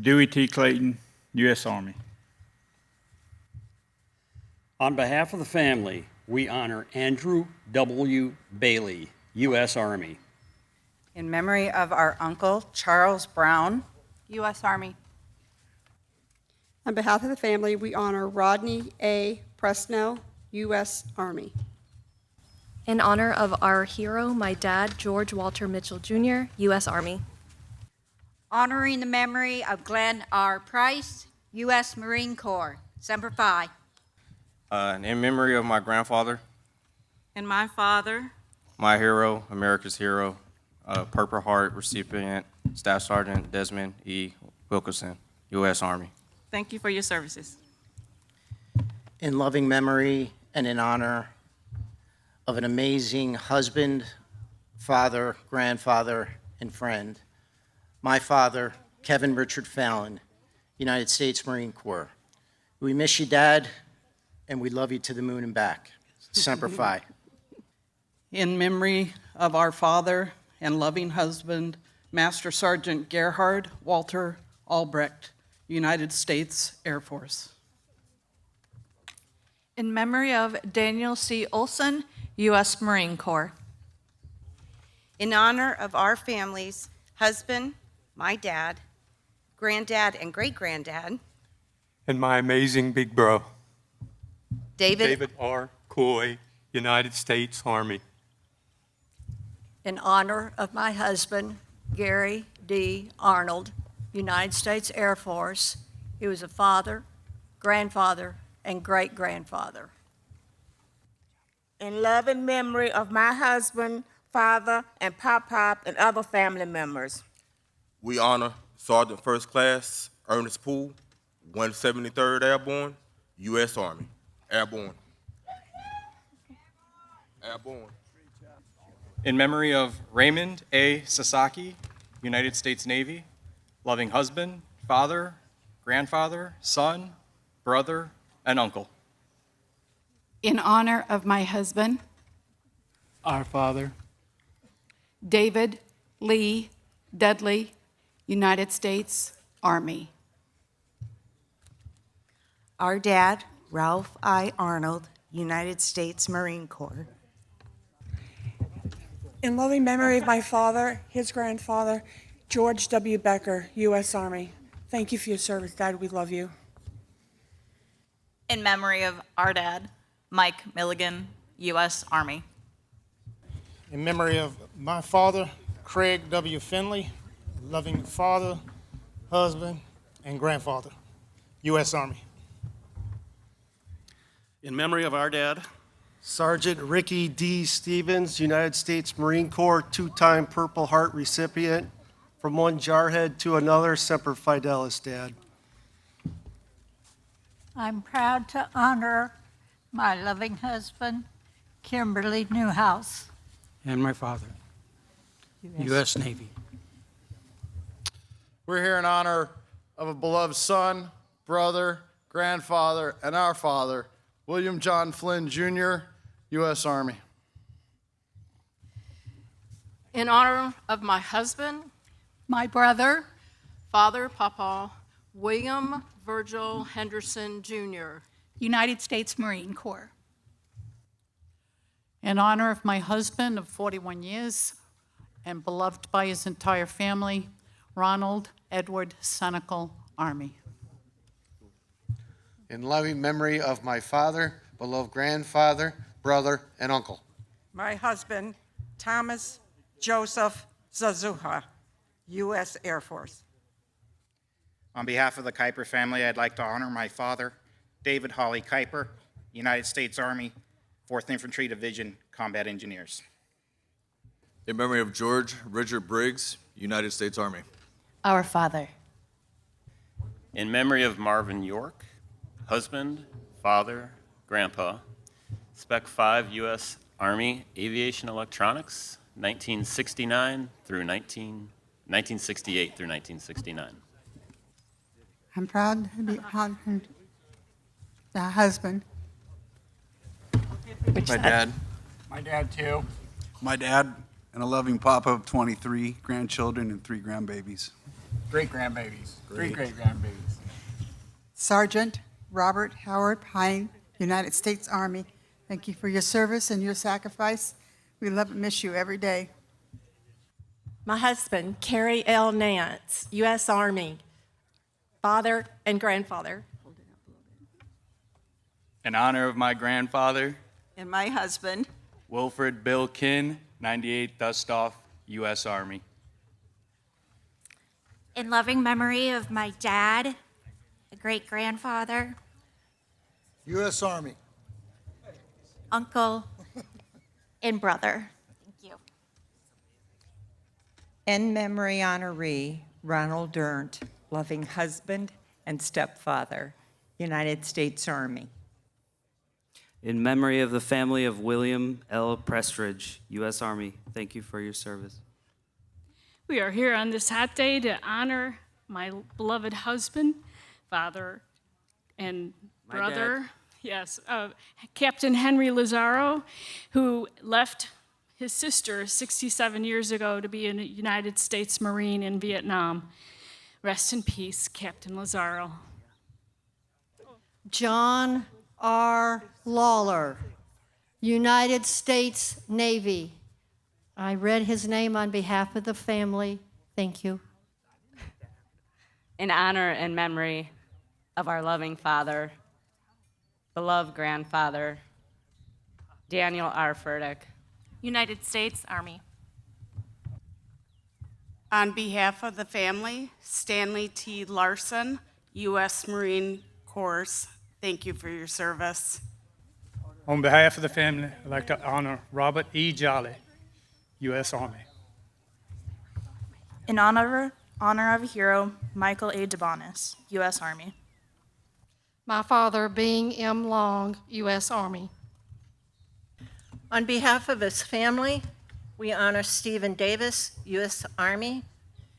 Dewey T. Clayton, U.S. Army. On behalf of the family, we honor Andrew W. Bailey, U.S. Army. In memory of our uncle, Charles Brown, U.S. Army. On behalf of the family, we honor Rodney A. Presnell, U.S. Army. In honor of our hero, my dad, George Walter Mitchell, Jr., U.S. Army. Honoring the memory of Glenn R. Price, U.S. Marine Corps, Semper Fi. In memory of my grandfather, And my father, my hero, America's hero, Purple Heart recipient, Staff Sergeant Desmond E. Wilkerson, U.S. Army. Thank you for your services. In loving memory and in honor of an amazing husband, father, grandfather, and friend, my father, Kevin Richard Fallon, United States Marine Corps. We miss you, Dad, and we love you to the moon and back. Semper Fi. In memory of our father and loving husband, Master Sergeant Gerhard Walter Albrecht, United States Air Force. In memory of Daniel C. Olson, U.S. Marine Corps. In honor of our families, husband, my dad, granddad, and great-granddad, And my amazing big bro, David R. Coy, United States Army. In honor of my husband, Gary D. Arnold, United States Air Force. He was a father, grandfather, and great-grandfather. In love and memory of my husband, father, and pop-pop, and other family members. We honor Sergeant First Class Ernest Poole, 173rd Airborne, U.S. Army. Airborne. Airborne. In memory of Raymond A. Sasaki, United States Navy, loving husband, father, grandfather, son, brother, and uncle. In honor of my husband, Our Father. David Lee Dudley, United States Army. Our dad, Ralph I. Arnold, United States Marine Corps. In loving memory of my father, his grandfather, George W. Becker, U.S. Army. Thank you for your service, Dad. We love you. In memory of our dad, Mike Milligan, U.S. Army. In memory of my father, Craig W. Finley, loving father, husband, and grandfather, U.S. Army. In memory of our dad, Sergeant Ricky D. Stevens, United States Marine Corps, two-time Purple Heart recipient. From one jarhead to another, Semper Fidelis, Dad. I'm proud to honor my loving husband, Kimberly Newhouse. And my father, U.S. Navy. We're here in honor of a beloved son, brother, grandfather, and our father, William John Flynn, Jr., U.S. Army. In honor of my husband, my brother, Father Papa, William Virgil Henderson, Jr., United States Marine Corps. In honor of my husband of 41 years and beloved by his entire family, Ronald Edward Senecal, Army. In loving memory of my father, beloved grandfather, brother, and uncle. My husband, Thomas Joseph Zazuha, U.S. Air Force. On behalf of the Kuiper family, I'd like to honor my father, David Hawley Kuiper, United States Army, 4th Infantry Division, Combat Engineers. In memory of George Richard Briggs, United States Army. Our Father. In memory of Marvin York, husband, father, grandpa, Spec 5 U.S. Army Aviation Electronics, 1969 through 1968 through 1969. I'm proud to be honored the husband. My dad. My dad, too. My dad and a loving papa of 23 grandchildren and 3 grandbabies. Great-grandbabies. Great-great-grandbabies. Sergeant Robert Howard Pine, United States Army. Thank you for your service and your sacrifice. We love and miss you every day. My husband, Carrie L. Nance, U.S. Army, father and grandfather. In honor of my grandfather, And my husband, Wilfred Bill Kinn, 98 Dustoff, U.S. Army. In loving memory of my dad, a great-grandfather, U.S. Army. uncle, and brother. Thank you. In memory honoree, Ronald Durnt, loving husband and stepfather, United States Army. In memory of the family of William L. Prestridge, U.S. Army, thank you for your service. We are here on this hot day to honor my beloved husband, father, and My brother. dad. Yes, Captain Henry Lazaro, who left his sister 67 years ago to be a United States Marine in Vietnam. Rest in peace, Captain Lazaro. John R. Lawler, United States Navy. I read his name on behalf of the family. Thank you. In honor and memory of our loving father, beloved grandfather, Daniel R. Furtick, United States Army. On behalf of the family, Stanley T. Larson, U.S. Marine Corps, thank you for your service. On behalf of the family, I'd like to honor Robert E. Jolly, U.S. Army. In honor of a hero, Michael A. DeBonis, U.S. Army. My father, Bing M. Long, U.S. Army. On behalf of his family, we honor Stephen Davis, U.S. Army.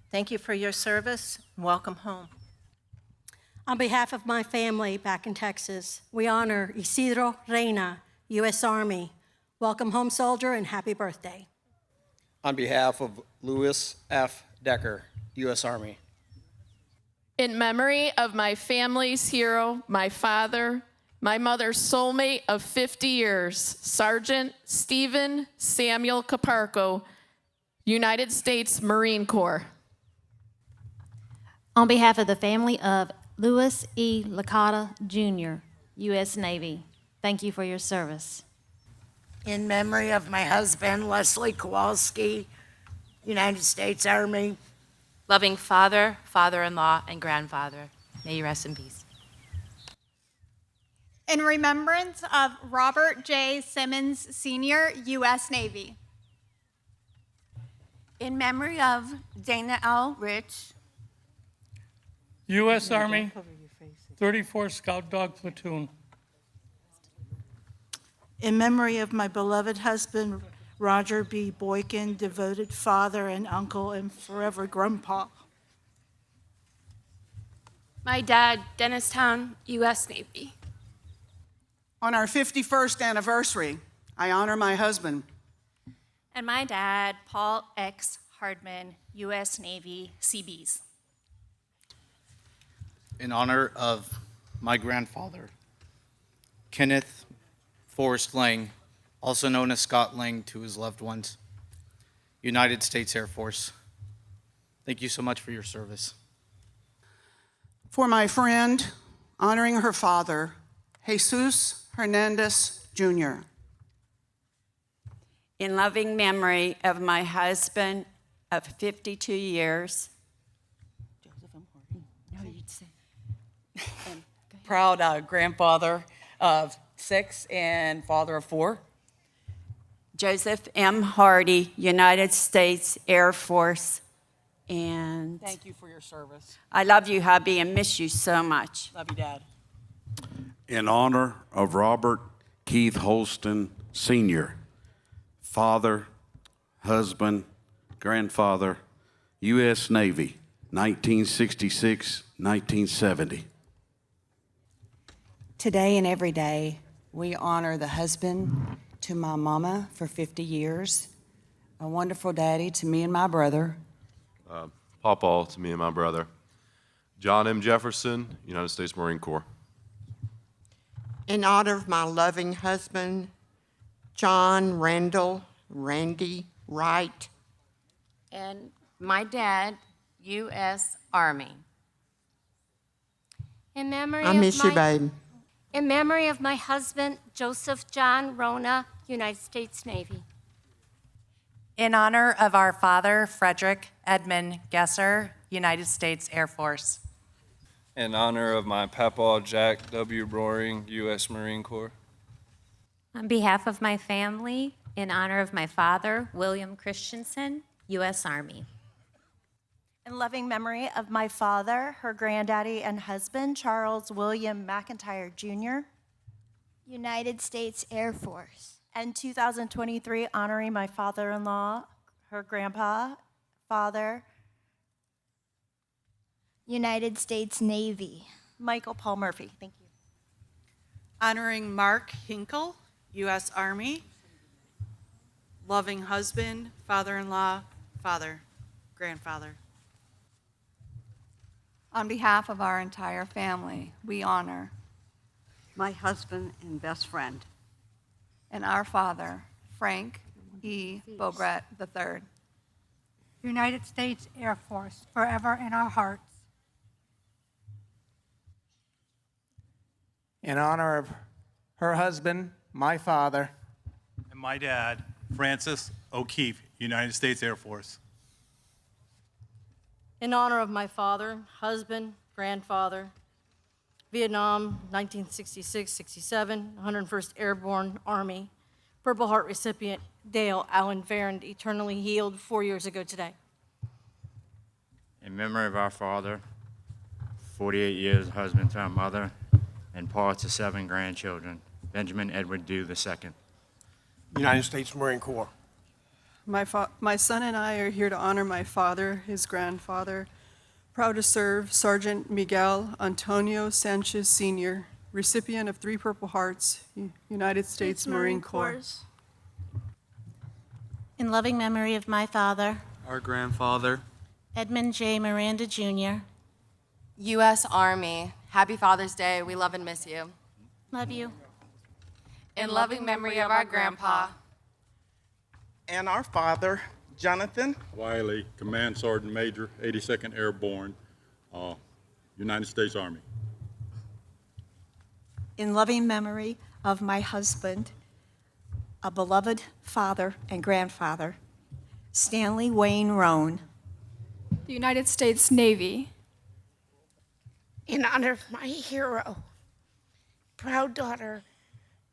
Thank you for your service. Welcome home. On behalf of my family back in Texas, we honor Isidro Reina, U.S. Army. Welcome home, soldier, and happy birthday. On behalf of Louis F. Decker, U.S. Army. In memory of my family's hero, my father, my mother's soulmate of 50 years, Sergeant Stephen Samuel Caparco, United States Marine Corps. On behalf of the family of Louis E. Licata, Jr., U.S. Navy, thank you for your service. In memory of my husband, Leslie Kowalski, United States Army. Loving father, father-in-law, and grandfather, may you rest in peace. In remembrance of Robert J. Simmons, Sr., U.S. Navy. In memory of Dana L. Rich. U.S. Army, 34th Scout Dog Platoon. In memory of my beloved husband, Roger B. Boykin, devoted father and uncle and forever grandpa. My dad, Dennistown, U.S. Navy. On our 51st anniversary, I honor my husband. And my dad, Paul X. Hardman, U.S. Navy, Seabees. In honor of my grandfather, Kenneth Forrest Lang, also known as Scott Lang to his loved ones, United States Air Force. Thank you so much for your service. For my friend, honoring her father, Jesus Hernandez, Jr. In loving memory of my husband of 52 years. Proud grandfather of 6 and father of 4. Joseph M. Hardy, United States Air Force. And thank you for your service. I love you, hubby, and miss you so much. Love you, Dad. In honor of Robert Keith Holston, Sr., father, husband, grandfather, U.S. Navy, 1966-1970. Today and every day, we honor the husband to my mama for 50 years, a wonderful daddy to me and my brother. Pawpaw to me and my brother. John M. Jefferson, United States Marine Corps. In honor of my loving husband, John Randall Randy Wright. And my dad, U.S. Army. In memory I miss you, babe. In memory of my husband, Joseph John Rona, United States Navy. In honor of our father, Frederick Edmund Gesser, United States Air Force. In honor of my papa, Jack W. Broering, U.S. Marine Corps. On behalf of my family, in honor of my father, William Christensen, U.S. Army. In loving memory of my father, her granddaddy and husband, Charles William McIntyre Jr., United States Air Force. And 2023, honoring my father-in-law, her grandpa, father, United States Navy. Michael Paul Murphy. Thank you. Honoring Mark Hinkle, U.S. Army, loving husband, father-in-law, father, grandfather. On behalf of our entire family, we honor my husband and best friend, and our father, Frank E. Bogret III. United States Air Force, forever in our hearts. In honor of her husband, my father, and my dad, Francis O'Keefe, United States Air Force. In honor of my father, husband, grandfather, Vietnam, 1966-67, 101st Airborne Army, Purple Heart recipient Dale Allen Varand, eternally healed 4 years ago today. In memory of our father, 48 years husband to our mother, and Paul to 7 grandchildren, Benjamin Edward Dew II. United States Marine Corps. My son and I are here to honor my father, his grandfather. Proud to serve Sergeant Miguel Antonio Sanchez Sr., recipient of 3 Purple Hearts, United States Marine Corps. In loving memory of my father, Our grandfather. Edmund J. Miranda Jr., U.S. Army, happy Father's Day. We love and miss you. Love you. In loving memory of our grandpa. And our father, Jonathan Wiley, Command Sergeant Major, 82nd Airborne, United States Army. In loving memory of my husband, a beloved father and grandfather, Stanley Wayne Roan. The United States Navy. In honor of my hero, proud daughter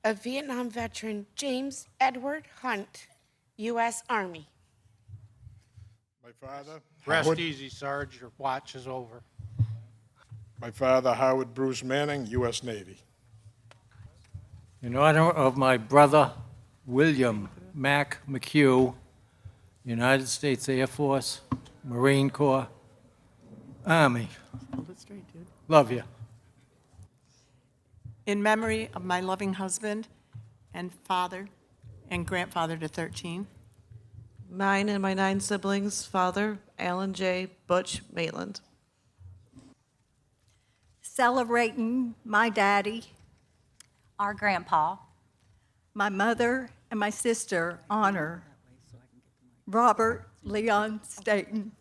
of Vietnam veteran James Edward Hunt, U.S. Army. My father, Rest Howard, easy, Sarge. Your watch is over. my father, Howard Bruce Manning, U.S. Navy. In honor of my brother, William Mac McHugh, United States Air Force, Marine Corps, Army. Love you. In memory of my loving husband and father and grandfather to 13. Mine and my 9 siblings, father, Alan J. Butch Maitland. Celebrating my daddy, our grandpa, my mother, and my sister, Honor, Robert Leon Staten,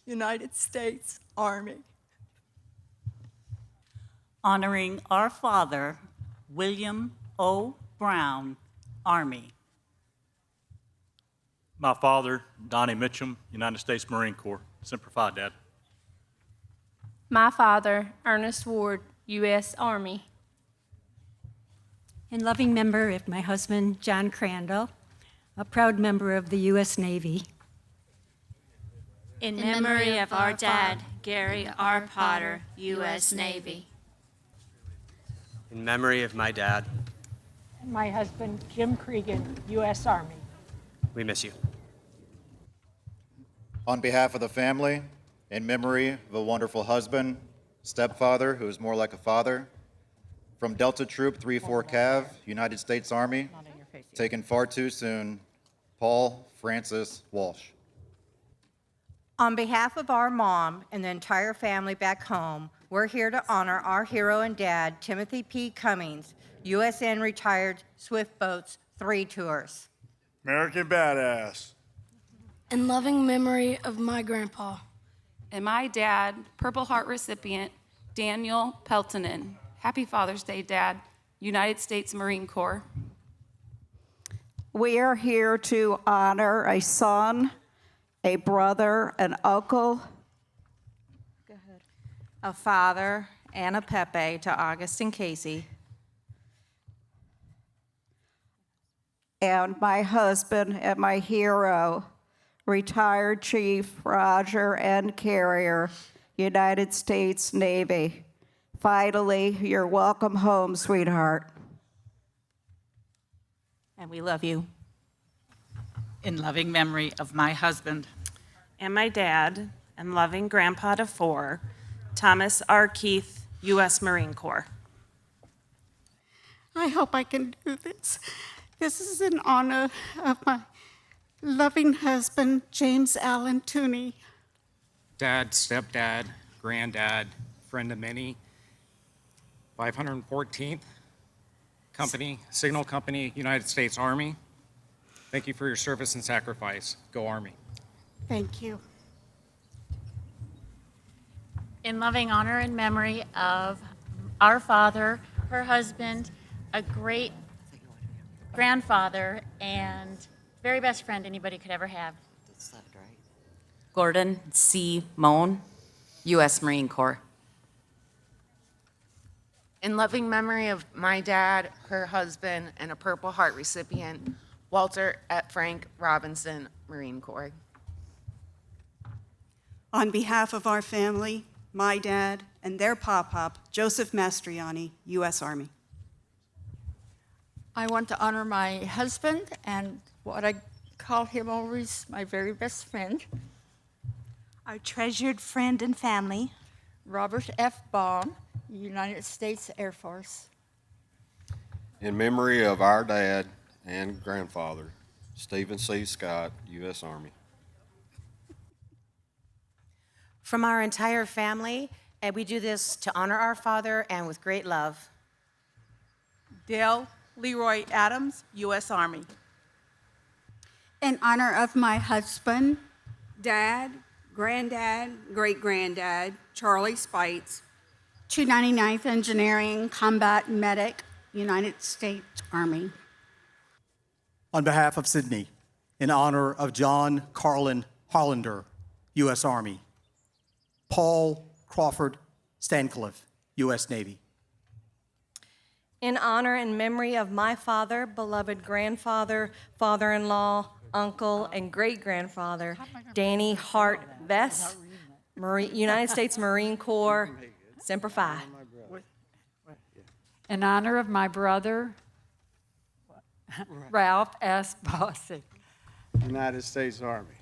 United States Army. Honoring our father, William O. Brown, Army. My father, Donnie Mitchum, United States Marine Corps. Semper Fi, Dad. My father, Ernest Ward, U.S. Army. In loving memory of my husband, John Crandall, a proud member of the U.S. Navy. In memory of our dad, Gary R. Potter, U.S. Navy. In memory of my dad, And my husband, Jim Cregan, U.S. Army. we miss you. On behalf of the family, in memory of a wonderful husband, stepfather who is more like a father, from Delta Troop 34 Cav, United States Army, taken far too soon, Paul Francis Walsh. On behalf of our mom and the entire family back home, we're here to honor our hero and dad, Timothy P. Cummings, USN retired Swift Boats 3 tours. American Badass. In loving memory of my grandpa. And my dad, Purple Heart recipient, Daniel Peltonen. Happy Father's Day, Dad, United States Marine Corps. We are here to honor a son, a brother, an uncle, A father and a Pepe to August and Casey. and my husband and my hero, retired Chief Roger N. Carrier, United States Navy. Finally, you're welcome home, sweetheart. And we love you. In loving memory of my husband and my dad and loving grandpa to 4, Thomas R. Keith, U.S. Marine Corps. I hope I can do this. This is in honor of my loving husband, James Allen Tooney. Dad, stepdad, granddad, friend of many, 514th Company, Signal Company, United States Army. Thank you for your service and sacrifice. Go Army. Thank you. In loving honor and memory of our father, her husband, a great grandfather, and very best friend anybody could ever have. Gordon C. Moan, U.S. Marine Corps. In loving memory of my dad, her husband, and a Purple Heart recipient, Walter F. Frank Robinson, Marine Corps. On behalf of our family, my dad, and their pop-pop, Joseph Mastriani, U.S. Army. I want to honor my husband and what I call him always my very best friend. Our treasured friend and family, Robert F. Baum, United States Air Force. In memory of our dad and grandfather, Stephen C. Scott, U.S. Army. From our entire family, and we do this to honor our father and with great love. Dale Leroy Adams, U.S. Army. In honor of my husband, dad, granddad, great-granddad, Charlie Spites, 299th Engineering Combat Medic, United States Army. On behalf of Sydney, in honor of John Carlin Hollander, U.S. Army. Paul Crawford Stancliffe, U.S. Navy. In honor and memory of my father, beloved grandfather, father-in-law, uncle, and great-grandfather, Danny Hart Vess, United States Marine Corps, Semper Fi. In honor of my brother, Ralph S. Bossick. United States Army.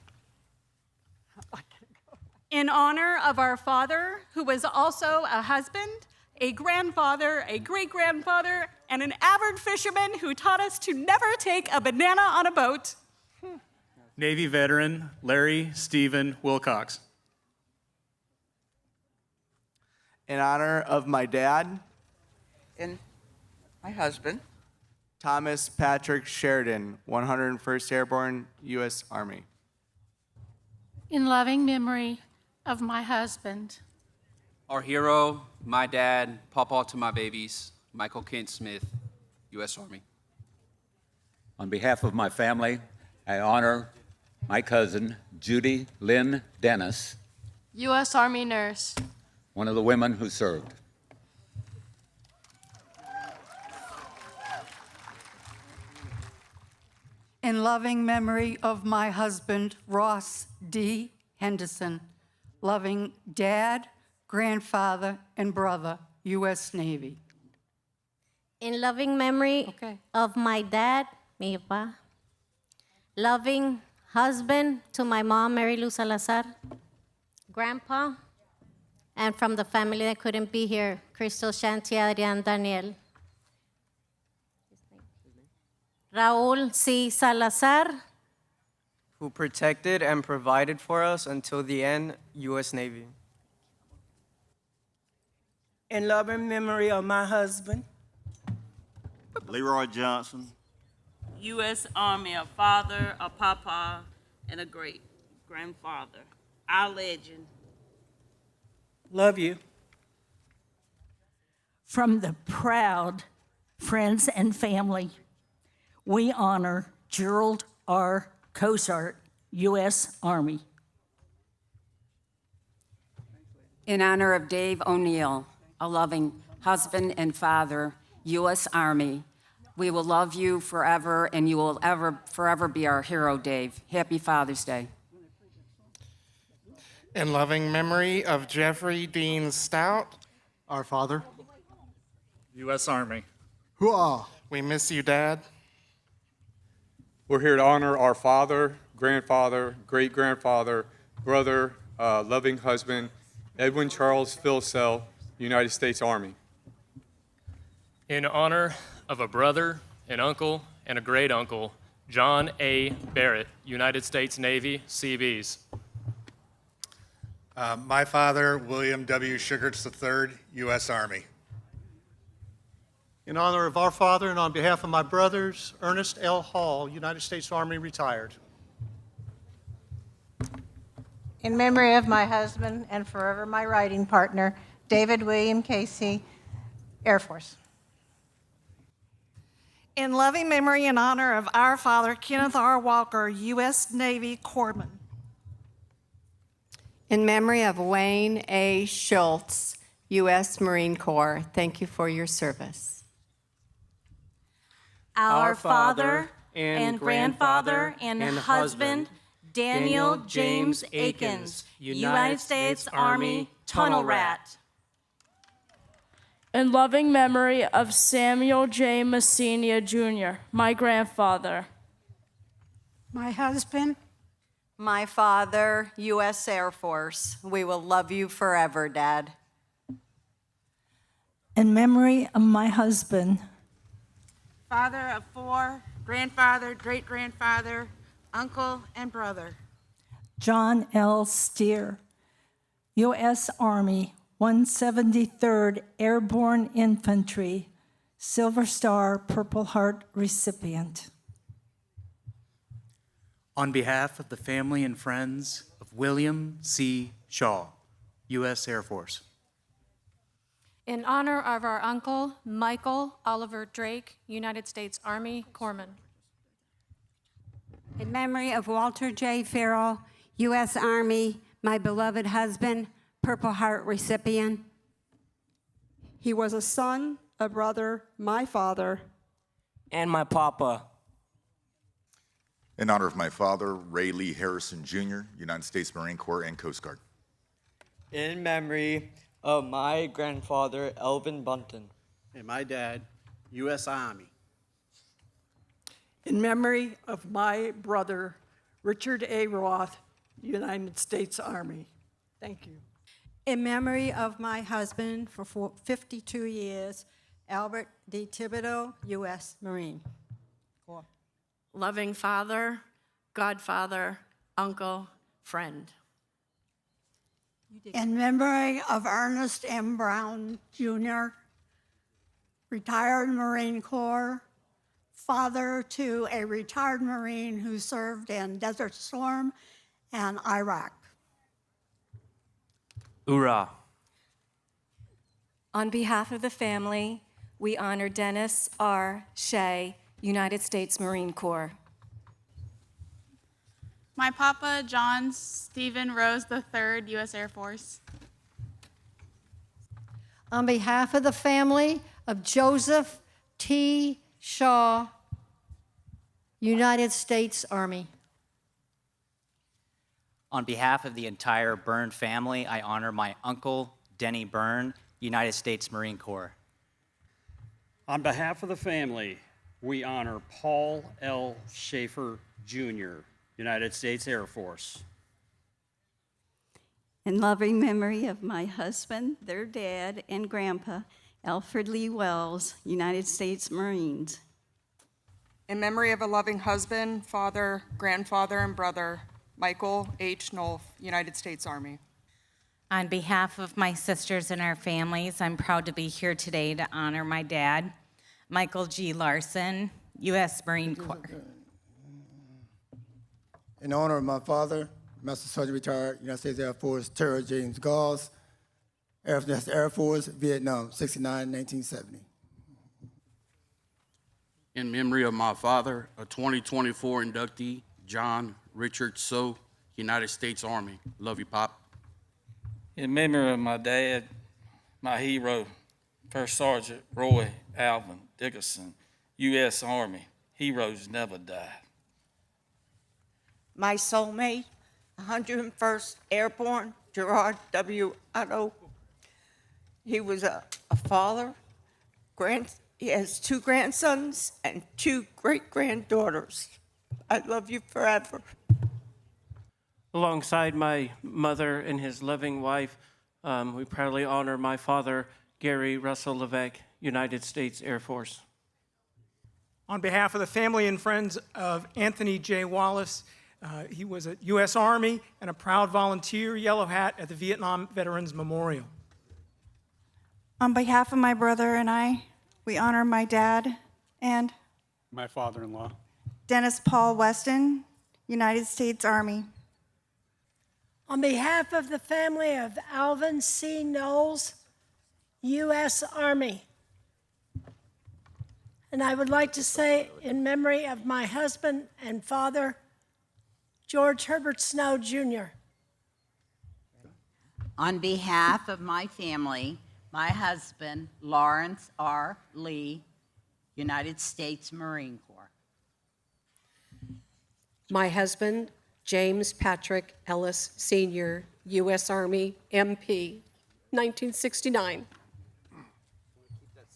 In honor of our father, who was also a husband, a grandfather, a great-grandfather, and an avid fisherman who taught us to never take a banana on a boat. Navy veteran Larry Stephen Wilcox. In honor of my dad and my husband, Thomas Patrick Sheridan, 101st Airborne, U.S. Army. In loving memory of my husband, our hero, my dad, Papa to my babies, Michael Kent Smith, U.S. Army. On behalf of my family, I honor my cousin, Judy Lynn Dennis, U.S. Army nurse. one of the women who served. In loving memory of my husband, Ross D. Henderson, loving dad, grandfather, and brother, U.S. Navy. In loving memory of my dad, mi papá, loving husband to my mom, Mary Lou Salazar, grandpa, and from the family that couldn't be here, Crystal, Shanti, Adrian, Daniel. Raul C. Salazar, who protected and provided for us until the end, U.S. Navy. In loving memory of my husband, Leroy Johnson, U.S. Army, a father, a papa, and a great-grandfather. Our legend. love you. From the proud friends and family, we honor Gerald R. Cosart, U.S. Army. In honor of Dave O'Neill, a loving husband and father, U.S. Army, we will love you forever, and you will forever be our hero, Dave. Happy Father's Day. In loving memory of Jeffrey Dean Stout, our father, U.S. Army. Hooah! We miss you, Dad. We're here to honor our father, grandfather, great-grandfather, brother, loving husband, Edwin Charles Philsell, United States Army. In honor of a brother, an uncle, and a great-uncle, John A. Barrett, United States Navy, Seabees. My father, William W. Sugarts III, U.S. Army. In honor of our father and on behalf of my brothers, Ernest L. Hall, United States Army, retired. In memory of my husband and forever my riding partner, David William Casey, Air Force. In loving memory and honor of our father, Kenneth R. Walker, U.S. Navy Corpsman. In memory of Wayne A. Schultz, U.S. Marine Corps, thank you for your service. our father and grandfather and husband, Daniel James Akins, United States Army, tunnel rat. In loving memory of Samuel J. Messina Jr., my grandfather. My husband, My father, U.S. Air Force. We will love you forever, Dad. In memory of my husband, Father of 4, grandfather, great-grandfather, uncle, and brother. John L. Steer, U.S. Army, 173rd Airborne Infantry, Silver Star, Purple Heart recipient. On behalf of the family and friends of William C. Shaw, U.S. Air Force. In honor of our uncle, Michael Oliver Drake, United States Army Corpsman. in memory of Walter J. Farrell, U.S. Army, my beloved husband, Purple Heart recipient. He was a son a brother, my father, and my papa. In honor of my father, Ray Lee Harrison Jr., United States Marine Corps and Coast Guard. In memory of my grandfather, Elvin Bunton. And my dad, U.S. Army. in memory of my brother, Richard A. Roth, United States Army. Thank you. In memory of my husband for 52 years, Albert D. Thibodeau, U.S. Marine Corps. Loving father, godfather, uncle, friend. In memory of Ernest M. Brown, Jr., retired Marine Corps, father to a retired Marine who served in Desert Storm and Iraq. Hoorah. On behalf of the family, we honor Dennis R. Shea, United States Marine Corps. My papa, John Stephen Rose III, U.S. Air Force. On behalf of the family of Joseph T. Shaw, United States Army. On behalf of the entire Byrne family, I honor my uncle, Denny Byrne, United States Marine Corps. On behalf of the family, we honor Paul L. Schaefer, Jr., United States Air Force. In loving memory of my husband, their dad, and grandpa, Alfred Lee Wells, United States Marines. In memory of a loving husband, father, grandfather, and brother, Michael H. Nolf, United States Army. On behalf of my sisters and our families, I'm proud to be here today to honor my dad, Michael G. Larson, U.S. Marine Corps. In honor of my father, Master Sergeant retired United States Air Force, Terror James Gauss, Air Force, Vietnam, 1970. In memory of my father, a 2024 inductee, John Richard So, United States Army. Love you, Pop. In memory of my dad, my hero, First Sergeant Roy Alvin Dickerson, U.S. Army. Heroes never die. My soulmate, 101st Airborne, Gerard W. Otto. He was a father, he has 2 grandsons and 2 great-granddaughters. I love you forever. Alongside my mother and his loving wife, we proudly honor my father, Gary Russell Levesque, United States Air Force. On behalf of the family and friends of Anthony J. Wallace, he was a U.S. Army and a proud volunteer, Yellow Hat, at the Vietnam Veterans Memorial. On behalf of my brother and I, we honor my dad and My father-in-law. Dennis Paul Weston, United States Army. On behalf of the family of Alvin C. Knowles, U.S. Army. And I would like to say, in memory of my husband and father, George Herbert Snow, Jr. On behalf of my family, my husband, Lawrence R. Lee, United States Marine Corps. My husband, James Patrick Ellis, Sr., U.S. Army, MP, 1969.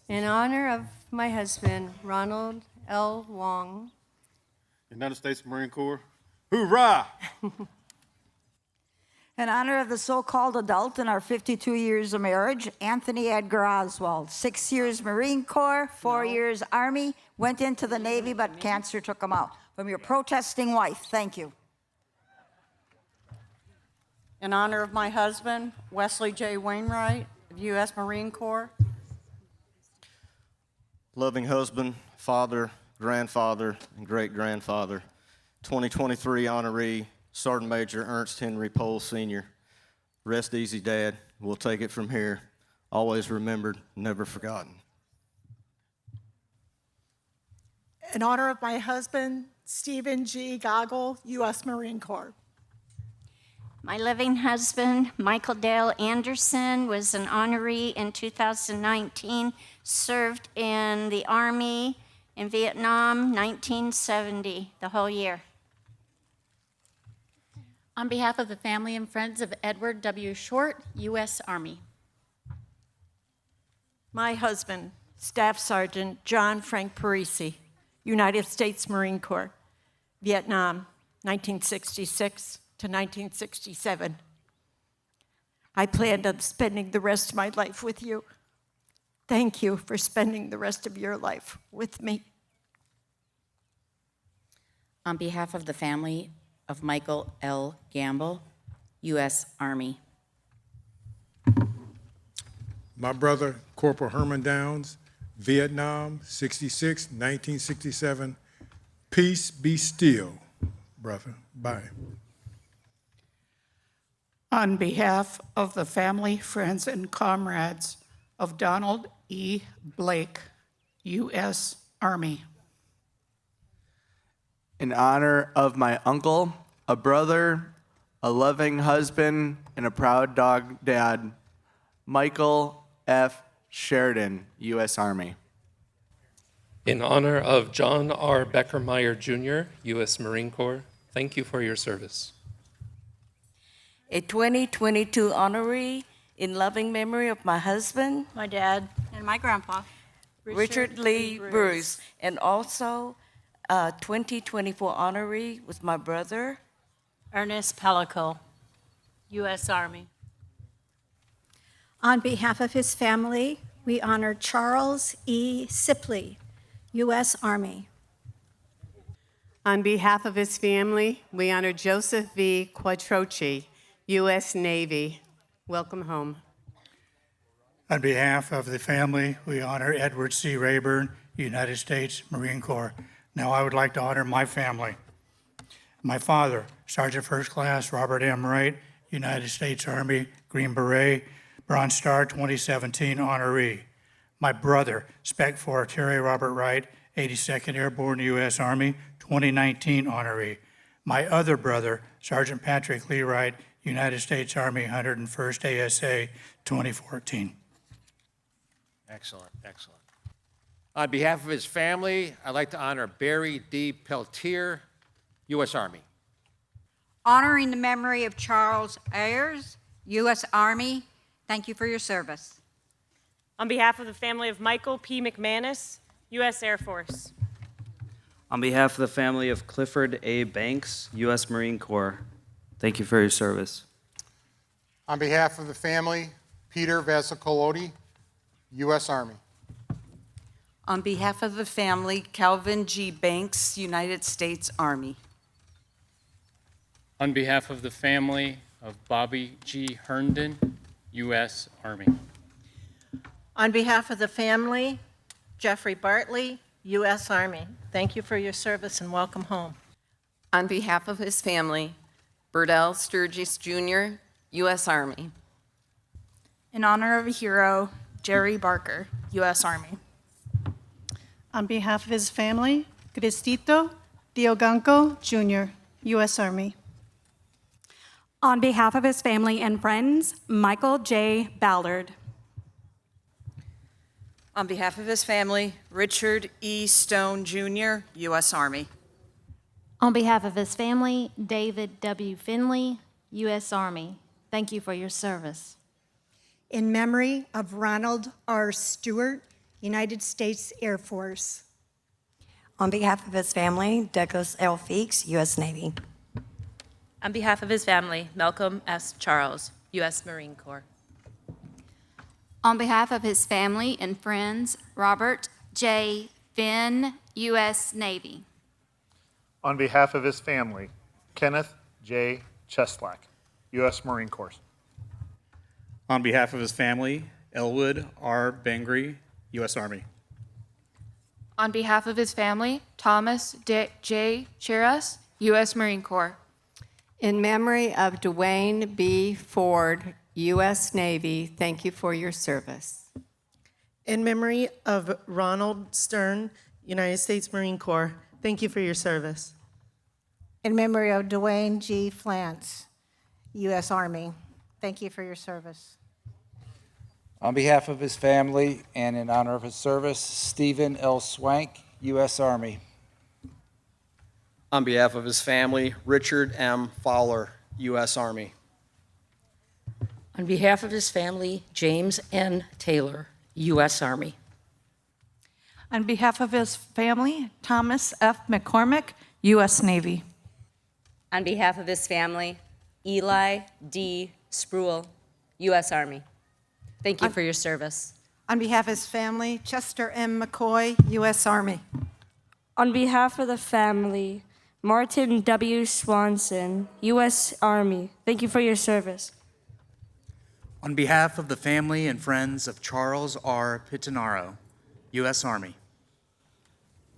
In honor of my husband, Ronald L. Wong. United States Marine Corps. Hoorah! In honor of the so-called adult in our 52 years of marriage, Anthony Edgar Oswald, 6 years Marine Corps, 4 years Army, went into the Navy, but cancer took him out. From your protesting wife, thank you. In honor of my husband, Wesley J. Wainwright, U.S. Marine Corps. Loving husband, father, grandfather, and great-grandfather, 2023 honoree, Sergeant Major Ernst Henry Pohl Sr. Rest easy, Dad. We'll take it from here. Always remembered, never forgotten. In honor of my husband, Stephen G. Goggle, U.S. Marine Corps. My living husband, Michael Dale Anderson, was an honoree in 2019, served in the Army in Vietnam, 1970, the whole year. On behalf of the family and friends of Edward W. Short, U.S. Army. My husband, Staff Sergeant John Frank Parisi, United States Marine Corps, Vietnam, 1966 to 1967. I planned on spending the rest of my life with you. Thank you for spending the rest of your life with me. On behalf of the family of Michael L. Gamble, U.S. Army. My brother, Corporal Herman Downs, Vietnam, 66, 1967. Peace be still, brother. Bye. On behalf of the family, friends, and comrades of Donald E. Blake, U.S. Army. In honor of my uncle, a brother, a loving husband, and a proud dog dad, Michael F. Sheridan, U.S. Army. In honor of John R. Beckermeyer, Jr., U.S. Marine Corps, thank you for your service. A 2022 honoree in loving memory of my husband, My dad and my grandpa, Richard Lee Bruce, and also a 2024 honoree with my brother, Ernest Pellico, U.S. Army. On behalf of his family, we honor Charles E. Sipley, U.S. Army. On behalf of his family, we honor Joseph V. Quattrochi, U.S. Navy. Welcome home. On behalf of the family, we honor Edward C. Rayburn, United States Marine Corps. Now I would like to honor my family. My father, Sergeant First Class Robert M. Wright, United States Army, Green Beret, Bronze Star 2017 honoree. My brother, Spec 4 Terry Robert Wright, 82nd Airborne U.S. Army, 2019 honoree. My other brother, Sergeant Patrick Lee Wright, United States Army, 101st ASA, 2014. Excellent, excellent. On behalf of his family, I'd like to honor Barry D. Peltier, U.S. Army. Honoring the memory of Charles Ayers, U.S. Army, thank you for your service. On behalf of the family of Michael P. McManus, U.S. Air Force. On behalf of the family of Clifford A. Banks, U.S. Marine Corps, thank you for your service. On behalf of the family, Peter Vasicolodi, U.S. Army. On behalf of the family, Calvin G. Banks, United States Army. On behalf of the family of Bobby G. Herndon, U.S. Army. On behalf of the family, Jeffrey Bartley, U.S. Army. Thank you for your service and welcome home. On behalf of his family, Burdell Sturgis, Jr., U.S. Army. In honor of a hero, Jerry Barker, U.S. Army. On behalf of his family, Cristito Dioganco, Jr., U.S. Army. On behalf of his family and friends, Michael J. Ballard. On behalf of his family, Richard E. Stone, Jr., U.S. Army. On behalf of his family, David W. Finley, U.S. Army. Thank you for your service. In memory of Ronald R. Stewart, United States Air Force. On behalf of his family, Douglas L. Feeks, U.S. Navy. On behalf of his family, Malcolm S. Charles, U.S. Marine Corps. On behalf of his family and friends, Robert J. Finn, U.S. Navy. On behalf of his family, Kenneth J. Cheslack, U.S. Marine Corps. On behalf of his family, Elwood R. Bangry, U.S. Army. On behalf of his family, Thomas J. Chiras, U.S. Marine Corps. In memory of Dwayne B. Ford, U.S. Navy, thank you for your service. In memory of Ronald Stern, United States Marine Corps, thank you for your service. In memory of Dwayne G. Flance, U.S. Army. Thank you for your service. On behalf of his family and in honor of his service, Stephen L. Swank, U.S. Army. On behalf of his family, Richard M. Fowler, U.S. Army. On behalf of his family, James N. Taylor, U.S. Army. On behalf of his family, Thomas F. McCormick, U.S. Navy. On behalf of his family, Eli D. Spruill, U.S. Army. Thank you for your service. On behalf of his family, Chester M. McCoy, U.S. Army. On behalf of the family, Martin W. Swanson, U.S. Army. Thank you for your service. On behalf of the family and friends of Charles R. Pittanaro, U.S. Army.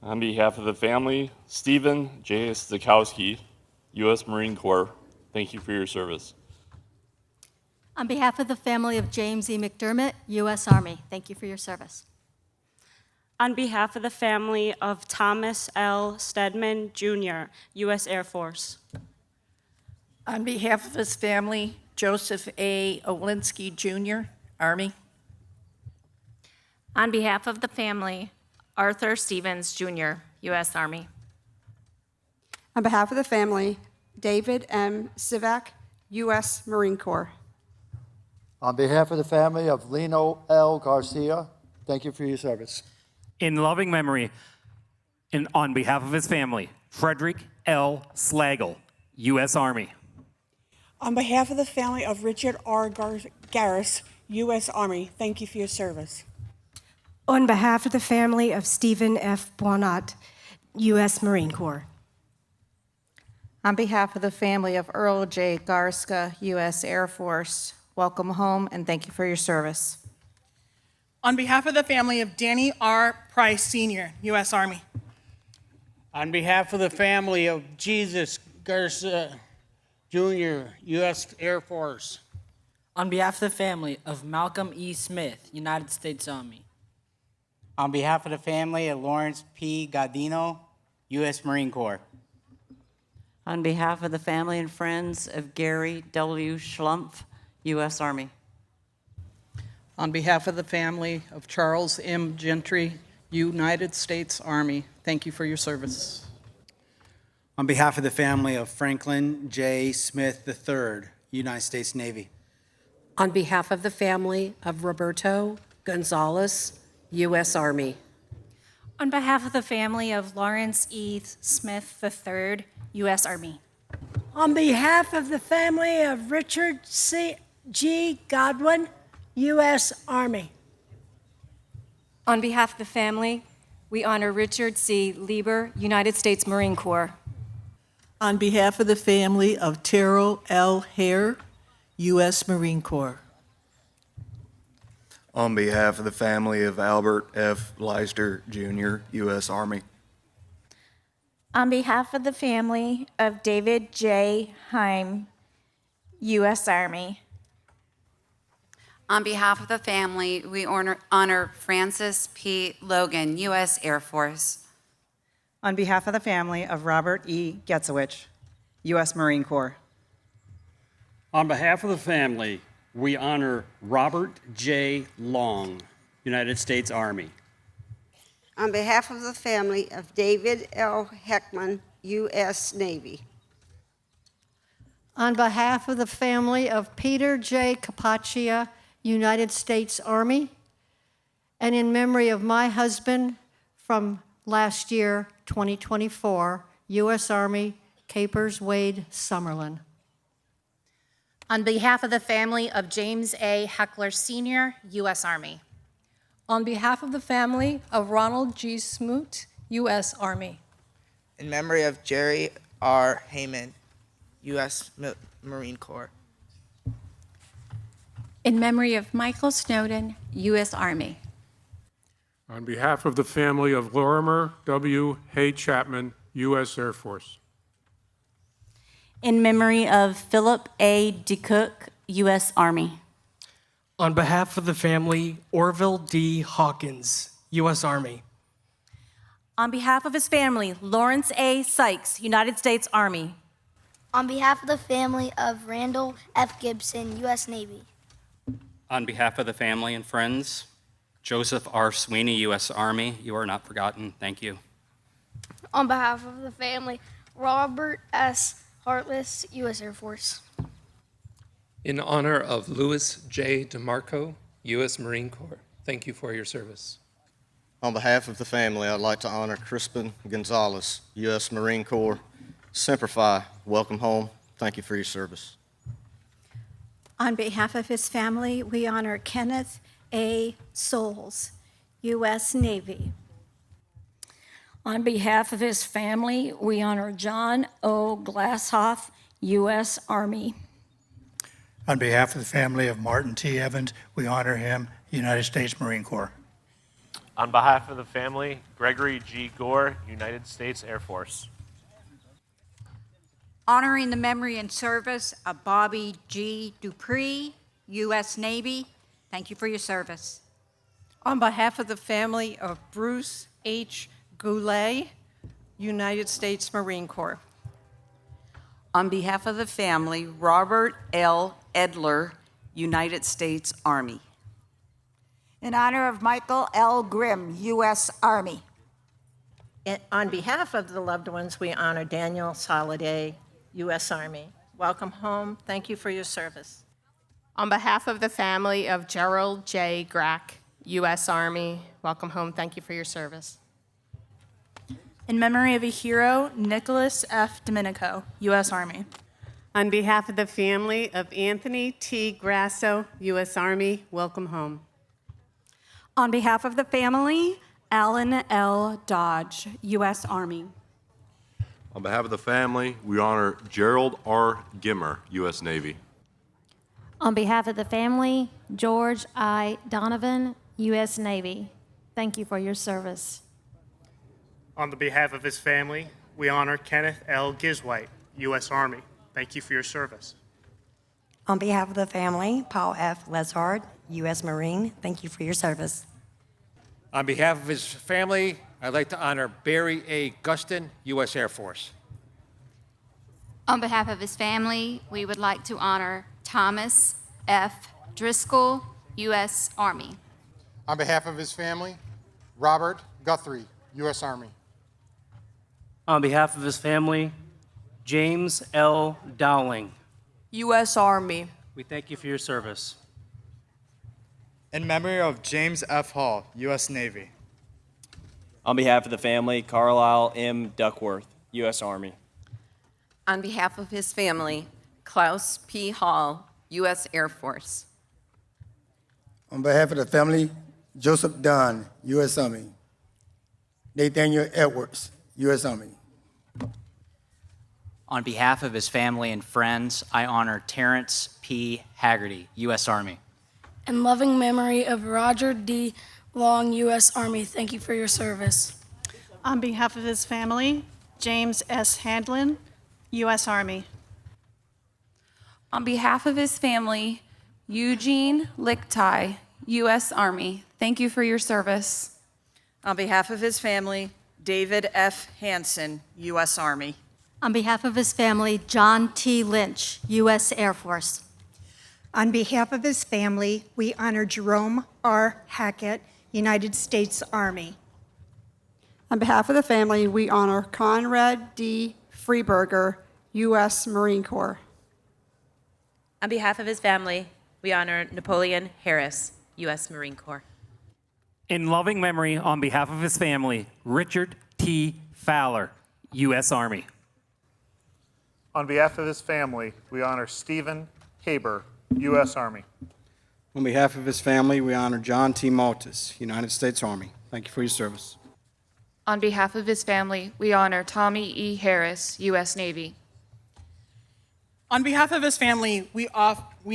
On behalf of the family, Stephen J. Stokowski, U.S. Marine Corps. Thank you for your service. On behalf of the family of James E. McDermott, U.S. Army, thank you for your service. On behalf of the family of Thomas L. Stedman, Jr., U.S. Air Force. On behalf of his family, Joseph A. Olinsky, Jr., Army. On behalf of the family, Arthur Stevens, Jr., U.S. Army. On behalf of the family, David M. Sivak, U.S. Marine Corps. On behalf of the family of Lino L. Garcia, thank you for your service. In loving memory, and on behalf of his family, Frederick L. Slagle, U.S. Army. On behalf of the family of Richard R. Garris, U.S. Army, thank you for your service. On behalf of the family of Stephen F. Buonat, U.S. Marine Corps. On behalf of the family of Earl J. Garska, U.S. Air Force, welcome home and thank you for your service. On behalf of the family of Danny R. Price, Sr., U.S. Army. On behalf of the family of Jesus Garza, Jr., U.S. Air Force. On behalf of the family of Malcolm E. Smith, United States Army. On behalf of the family of Lawrence P. Gaudino, U.S. Marine Corps. On behalf of the family and friends of Gary W. Schlumpf, U.S. Army. On behalf of the family of Charles M. Gentry, United States Army, thank you for your service. On behalf of the family of Franklin J. Smith III, United States Navy. On behalf of the family of Roberto Gonzalez, U.S. Army. On behalf of the family of Lawrence E. Smith III, U.S. Army. On behalf of the family of Richard G. Godwin, U.S. Army. On behalf of the family, we honor Richard C. Lieber, United States Marine Corps. On behalf of the family of Terrell L. Hare, U.S. Marine Corps. On behalf of the family of Albert F. Leister, Jr., U.S. Army. On behalf of the family of David J. Heim, U.S. Army. On behalf of the family, we honor Francis P. Logan, U.S. Air Force. On behalf of the family of Robert E. Getzowich, U.S. Marine Corps. On behalf of the family, we honor Robert J. Long, United States Army. On behalf of the family of David L. Heckman, U.S. Navy. On behalf of the family of Peter J. Capaccia, United States Army, and in memory of my husband from last year, 2024, U.S. Army, Capers Wade Summerlin. On behalf of the family of James A. Heckler Sr., U.S. Army. On behalf of the family of Ronald G. Smoot, U.S. Army. In memory of Jerry R. Heyman, U.S. Marine Corps. In memory of Michael Snowden, U.S. Army. On behalf of the family of Lorimer W. Hay Chapman, U.S. Air Force. In memory of Philip A. DeCook, U.S. Army. On behalf of the family, Orville D. Hawkins, U.S. Army. On behalf of his family, Lawrence A. Sykes, United States Army. On behalf of the family of Randall F. Gibson, U.S. Navy. On behalf of the family and friends, Joseph R. Sweeney, U.S. Army, you are not forgotten. Thank you. On behalf of the family, Robert S. Hartless, U.S. Air Force. In honor of Louis J. DeMarco, U.S. Marine Corps, thank you for your service. On behalf of the family, I'd like to honor Crispin Gonzalez, U.S. Marine Corps. Semper Fi, welcome home. Thank you for your service. On behalf of his family, we honor Kenneth A. Souls, U.S. Navy. On behalf of his family, we honor John O. Glasshoff, U.S. Army. On behalf of the family of Martin T. Evans, we honor him, United States Marine Corps. On behalf of the family, Gregory G. Gore, United States Air Force. Honoring the memory and service of Bobby G. Dupree, U.S. Navy. Thank you for your service. On behalf of the family of Bruce H. Goulet, United States Marine Corps. On behalf of the family, Robert L. Edler, United States Army. In honor of Michael L. Grimm, U.S. Army. On behalf of the loved ones, we honor Daniel Soliday, U.S. Army. Welcome home. Thank you for your service. On behalf of the family of Gerald J. Grack, U.S. Army, welcome home. Thank you for your service. In memory of a hero, Nicholas F. Domenico, U.S. Army. On behalf of the family of Anthony T. Grasso, U.S. Army, welcome home. On behalf of the family, Alan L. Dodge, U.S. Army. On behalf of the family, we honor Gerald R. Gimmer, U.S. Navy. On behalf of the family, George I. Donovan, U.S. Navy. Thank you for your service. On the behalf of his family, we honor Kenneth L. Giswhite, U.S. Army. Thank you for your service. On behalf of the family, Paul F. Leshard, U.S. Marine. Thank you for your service. On behalf of his family, I'd like to honor Barry A. Gustin, U.S. Air Force. On behalf of his family, we would like to honor Thomas F. Driscoll, U.S. Army. On behalf of his family, Robert Guthrie, U.S. Army. On behalf of his family, James L. Dowling, U.S. Army. we thank you for your service. In memory of James F. Hall, U.S. Navy. On behalf of the family, Carlisle M. Duckworth, U.S. Army. On behalf of his family, Klaus P. Hall, U.S. Air Force. On behalf of the family, Joseph Dunn, U.S. Army. Nathaniel Edwards, U.S. Army. On behalf of his family and friends, I honor Terrence P. Haggerty, U.S. Army. In loving memory of Roger D. Long, U.S. Army. Thank you for your service. On behalf of his family, James S. Handlin, U.S. Army. On behalf of his family, Eugene Lichtai, U.S. Army. Thank you for your service. On behalf of his family, David F. Hansen, U.S. Army. On behalf of his family, John T. Lynch, U.S. Air Force. On behalf of his family, we honor Jerome R. Hackett, United States Army. On behalf of the family, we honor Conrad D. Freeberger, U.S. Marine Corps. On behalf of his family, we honor Napoleon Harris, U.S. Marine Corps. In loving memory, on behalf of his family, Richard T. Fowler, U.S. Army. On behalf of his family, we honor Stephen Haber, U.S. Army. On behalf of his family, we honor John T. Maltus, United States Army. Thank you for your service. On behalf of his family, we honor Tommy E. Harris, U.S. Navy. On behalf of his family, we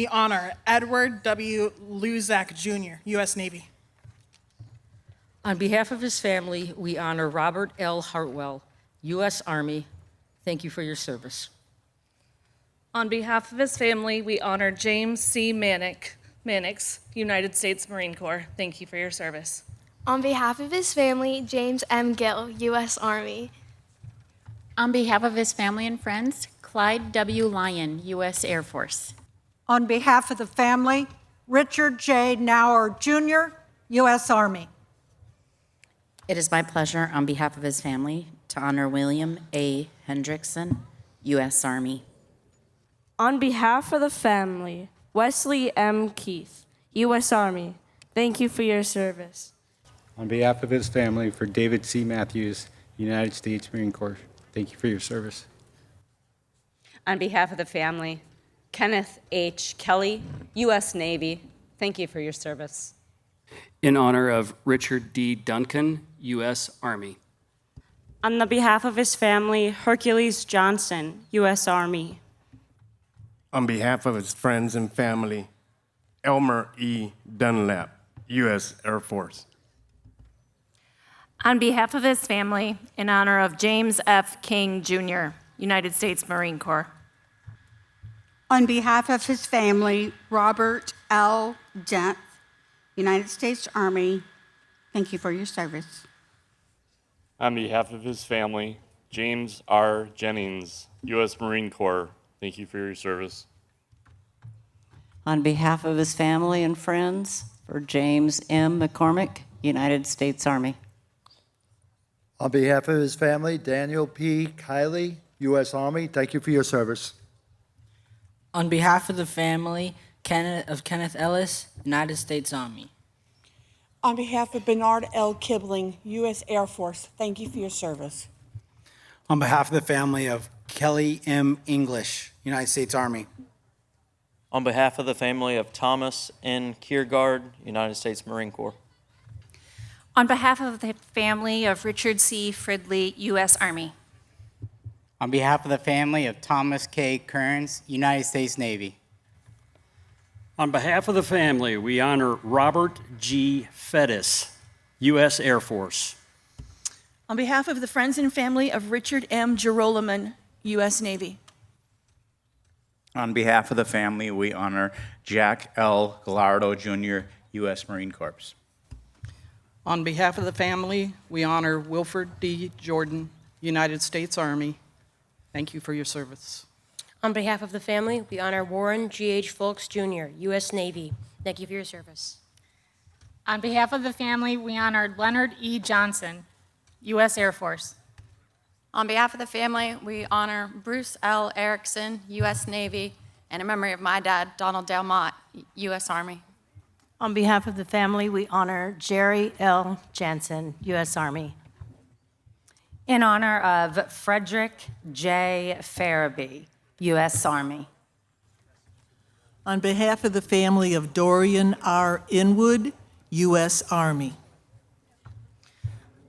honor Edward W. Luzak, Jr., U.S. Navy. On behalf of his family, we honor Robert L. Hartwell, U.S. Army. Thank you for your service. On behalf of his family, we honor James C. Mannix, United States Marine Corps. Thank you for your service. On behalf of his family, James M. Gill, U.S. Army. On behalf of his family and friends, Clyde W. Lyon, U.S. Air Force. On behalf of the family, Richard J. Nauer, Jr., U.S. Army. It is my pleasure, on behalf of his family, to honor William A. Hendrickson, U.S. Army. On behalf of the family, Wesley M. Keith, U.S. Army, thank you for your service. On behalf of his family, for David C. Matthews, United States Marine Corps, thank you for your service. On behalf of the family, Kenneth H. Kelly, U.S. Navy, thank you for your service. In honor of Richard D. Duncan, U.S. Army. On the behalf of his family, Hercules Johnson, U.S. Army. On behalf of his friends and family, Elmer E. Dunlap, U.S. Air Force. On behalf of his family, in honor of James F. King, Jr., United States Marine Corps. On behalf of his family, Robert L. Dent, United States Army, thank you for your service. On behalf of his family, James R. Jennings, U.S. Marine Corps, thank you for your service. On behalf of his family and friends, for James M. McCormick, United States Army. On behalf of his family, Daniel P. Kiley, U.S. Army, thank you for your service. On behalf of the family, Kenneth Ellis, United States Army. On behalf of Bernard L. Kibling, U.S. Air Force, thank you for your service. On behalf of the family of Kelly M. English, United States Army. On behalf of the family of Thomas N. Kiergaard, United States Marine Corps. On behalf of the family of Richard C. Fridley, U.S. Army. On behalf of the family of Thomas K. Kearns, United States Navy. On behalf of the family, we honor Robert G. Fettis, U.S. Air Force. On behalf of the friends and family of Richard M. Girolaman, U.S. Navy. On behalf of the family, we honor Jack L. Gallardo, Jr., U.S. Marine Corps. On behalf of the family, we honor Wilford D. Jordan, United States Army. Thank you for your service. On behalf of the family, we honor Warren G.H. Folks, Jr., U.S. Navy. Thank you for your service. On behalf of the family, we honor Leonard E. Johnson, U.S. Air Force. On behalf of the family, we honor Bruce L. Erickson, U.S. Navy, and in memory of my dad, Donald Delmont, U.S. Army. On behalf of the family, we honor Jerry L. Jansen, U.S. Army. In honor of Frederick J. Farabee, U.S. Army. On behalf of the family of Dorian R. Inwood, U.S. Army.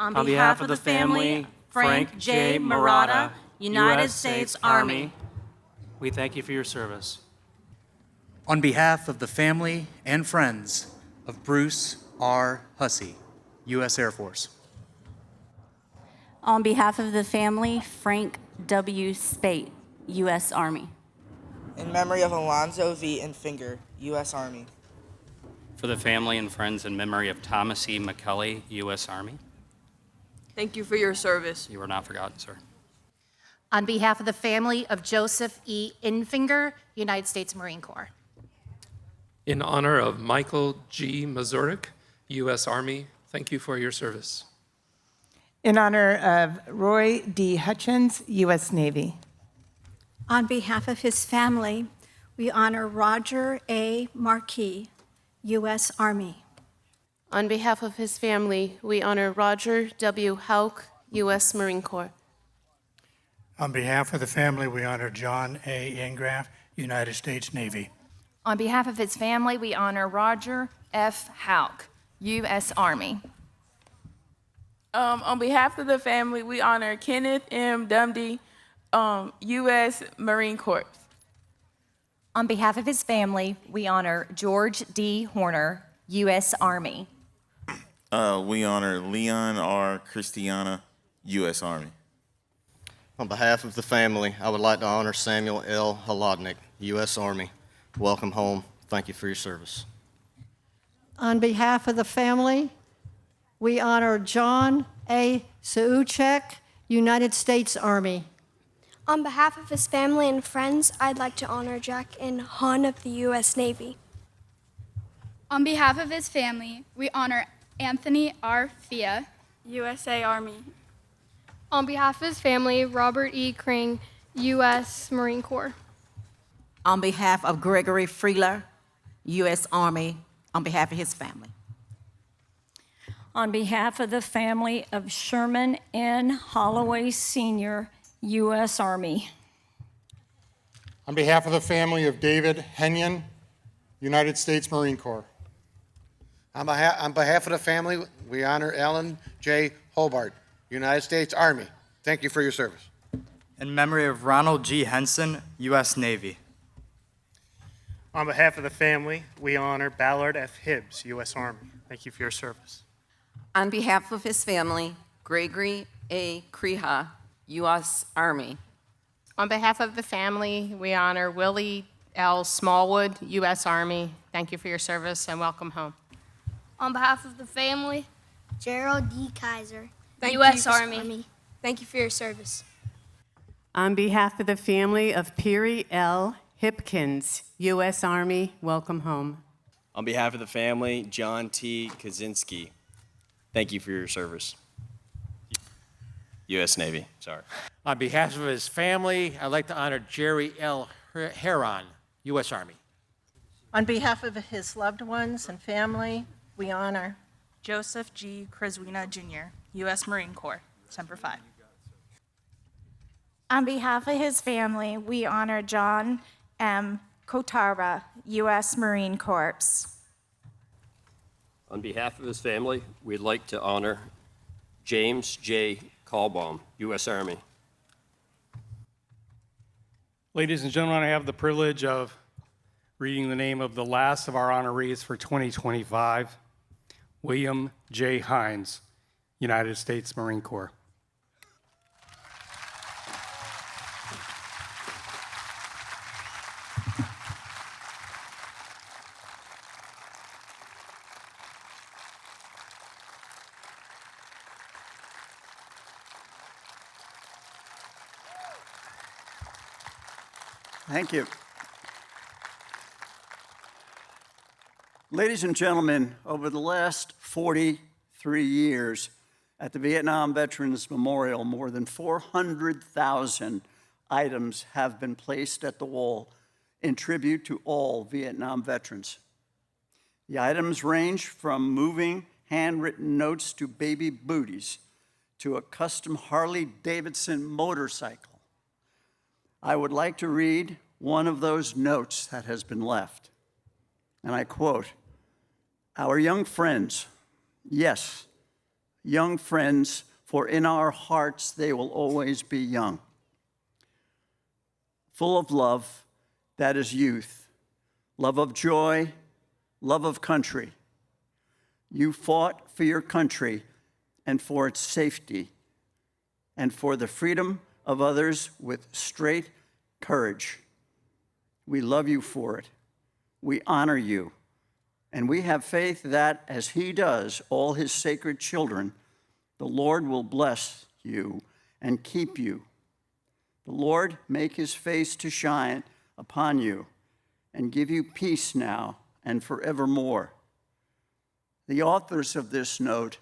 On behalf of the family, Frank J. Murata, United States Army. We thank you for your service. On behalf of the family and friends of Bruce R. Hussey, U.S. Air Force. On behalf of the family, Frank W. Spate, U.S. Army. In memory of Alonzo V. Infinger, U.S. Army. For the family and friends in memory of Thomas E. McCully, U.S. Army. Thank you for your service. You were not forgotten, sir. On behalf of the family of Joseph E. Infinger, United States Marine Corps. In honor of Michael G. Mazurik, U.S. Army, thank you for your service. In honor of Roy D. Hutchins, U.S. Navy. On behalf of his family, we honor Roger A. Marquis, U.S. Army. On behalf of his family, we honor Roger W. Hauk, U.S. Marine Corps. On behalf of the family, we honor John A. Ingraff, United States Navy. On behalf of his family, we honor Roger F. Hauk, U.S. Army. On behalf of the family, we honor Kenneth M. Dumdy, U.S. Marine Corps. On behalf of his family, we honor George D. Horner, U.S. Army. We honor Leon R. Christiana, U.S. Army. On behalf of the family, I would like to honor Samuel L. Holodnik, U.S. Army. Welcome home. Thank you for your service. On behalf of the family, we honor John A. Suchek, United States Army. On behalf of his family and friends, I'd like to honor Jack N. Hun of the U.S. Navy. On behalf of his family, we honor Anthony R. Fia, USA Army. On behalf of his family, Robert E. Kring, U.S. Marine Corps. On behalf of Gregory Freeler, U.S. Army, on behalf of his family. On behalf of the family of Sherman N. Holloway Sr., U.S. Army. On behalf of the family of David Henyon, United States Marine Corps. On behalf of the family, we honor Alan J. Hobart, United States Army. Thank you for your service. In memory of Ronald G. Henson, U.S. Navy. On behalf of the family, we honor Ballard F. Hibbs, U.S. Army. Thank you for your service. On behalf of his family, Gregory A. Creha, U.S. Army. On behalf of the family, we honor Willie L. Smallwood, U.S. Army. Thank you for your service and welcome home. On behalf of the family, Gerald D. Kaiser, U.S. Army. Thank you for your service. On behalf of the family of Peary L. Hipkins, U.S. Army, welcome home. On behalf of the family, John T. Kaczynski, thank you for your service. U.S. Navy, sorry. On behalf of his family, I'd like to honor Jerry L. Heron, U.S. Army. On behalf of his loved ones and family, we honor Joseph G. Kraswina, Jr., U.S. Marine Corps, Semper Fi. On behalf of his family, we honor John M. Kotara, U.S. Marine Corps. On behalf of his family, we'd like to honor James J. Callbaum, U.S. Army. Ladies and gentlemen, I have the privilege of reading the name of the last of our honorees for 2025, William J. Hines, United States Marine Corps. Thank you. Ladies and gentlemen, over the last 43 years at the Vietnam Veterans Memorial, more than 400,000 items have been placed at the wall in tribute to all Vietnam veterans. The items range from moving handwritten notes to baby booties to a custom Harley-Davidson motorcycle. I would like to read one of those notes that has been left. And I quote, "Our young friends, yes, young friends, for in our hearts they will always be young. Full of love, that is youth, love of joy, love of country. You fought for your country and for its safety and for the freedom of others with straight courage. We love you for it. We honor you. And we have faith that, as he does all his sacred children, the Lord will bless you and keep you. The Lord make his face to shine upon you and give you peace now and forevermore." The authors of this note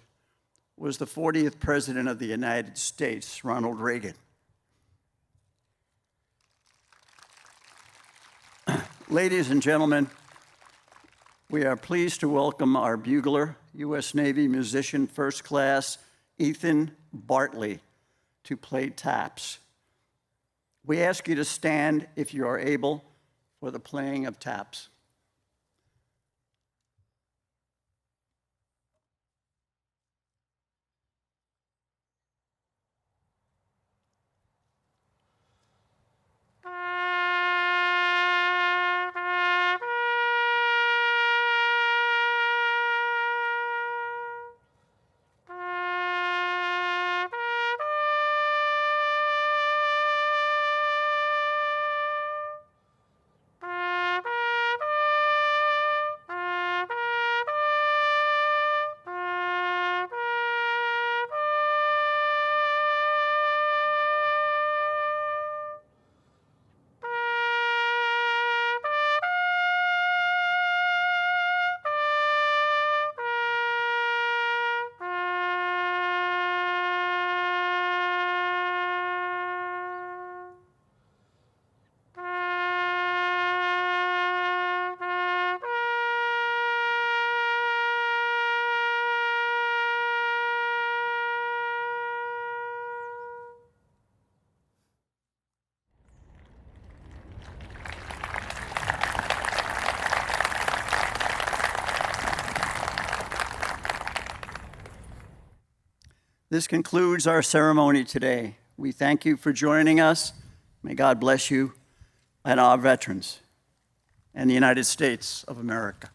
was the 40th President of the United States, Ronald Reagan. Ladies and gentlemen, we are pleased to welcome our bugler, U.S. Navy musician First Class Ethan Bartley, to play taps. We ask you to stand if you are able for the playing of taps. This concludes our ceremony today. We thank you for joining us. May God bless you and our veterans and the United States of America.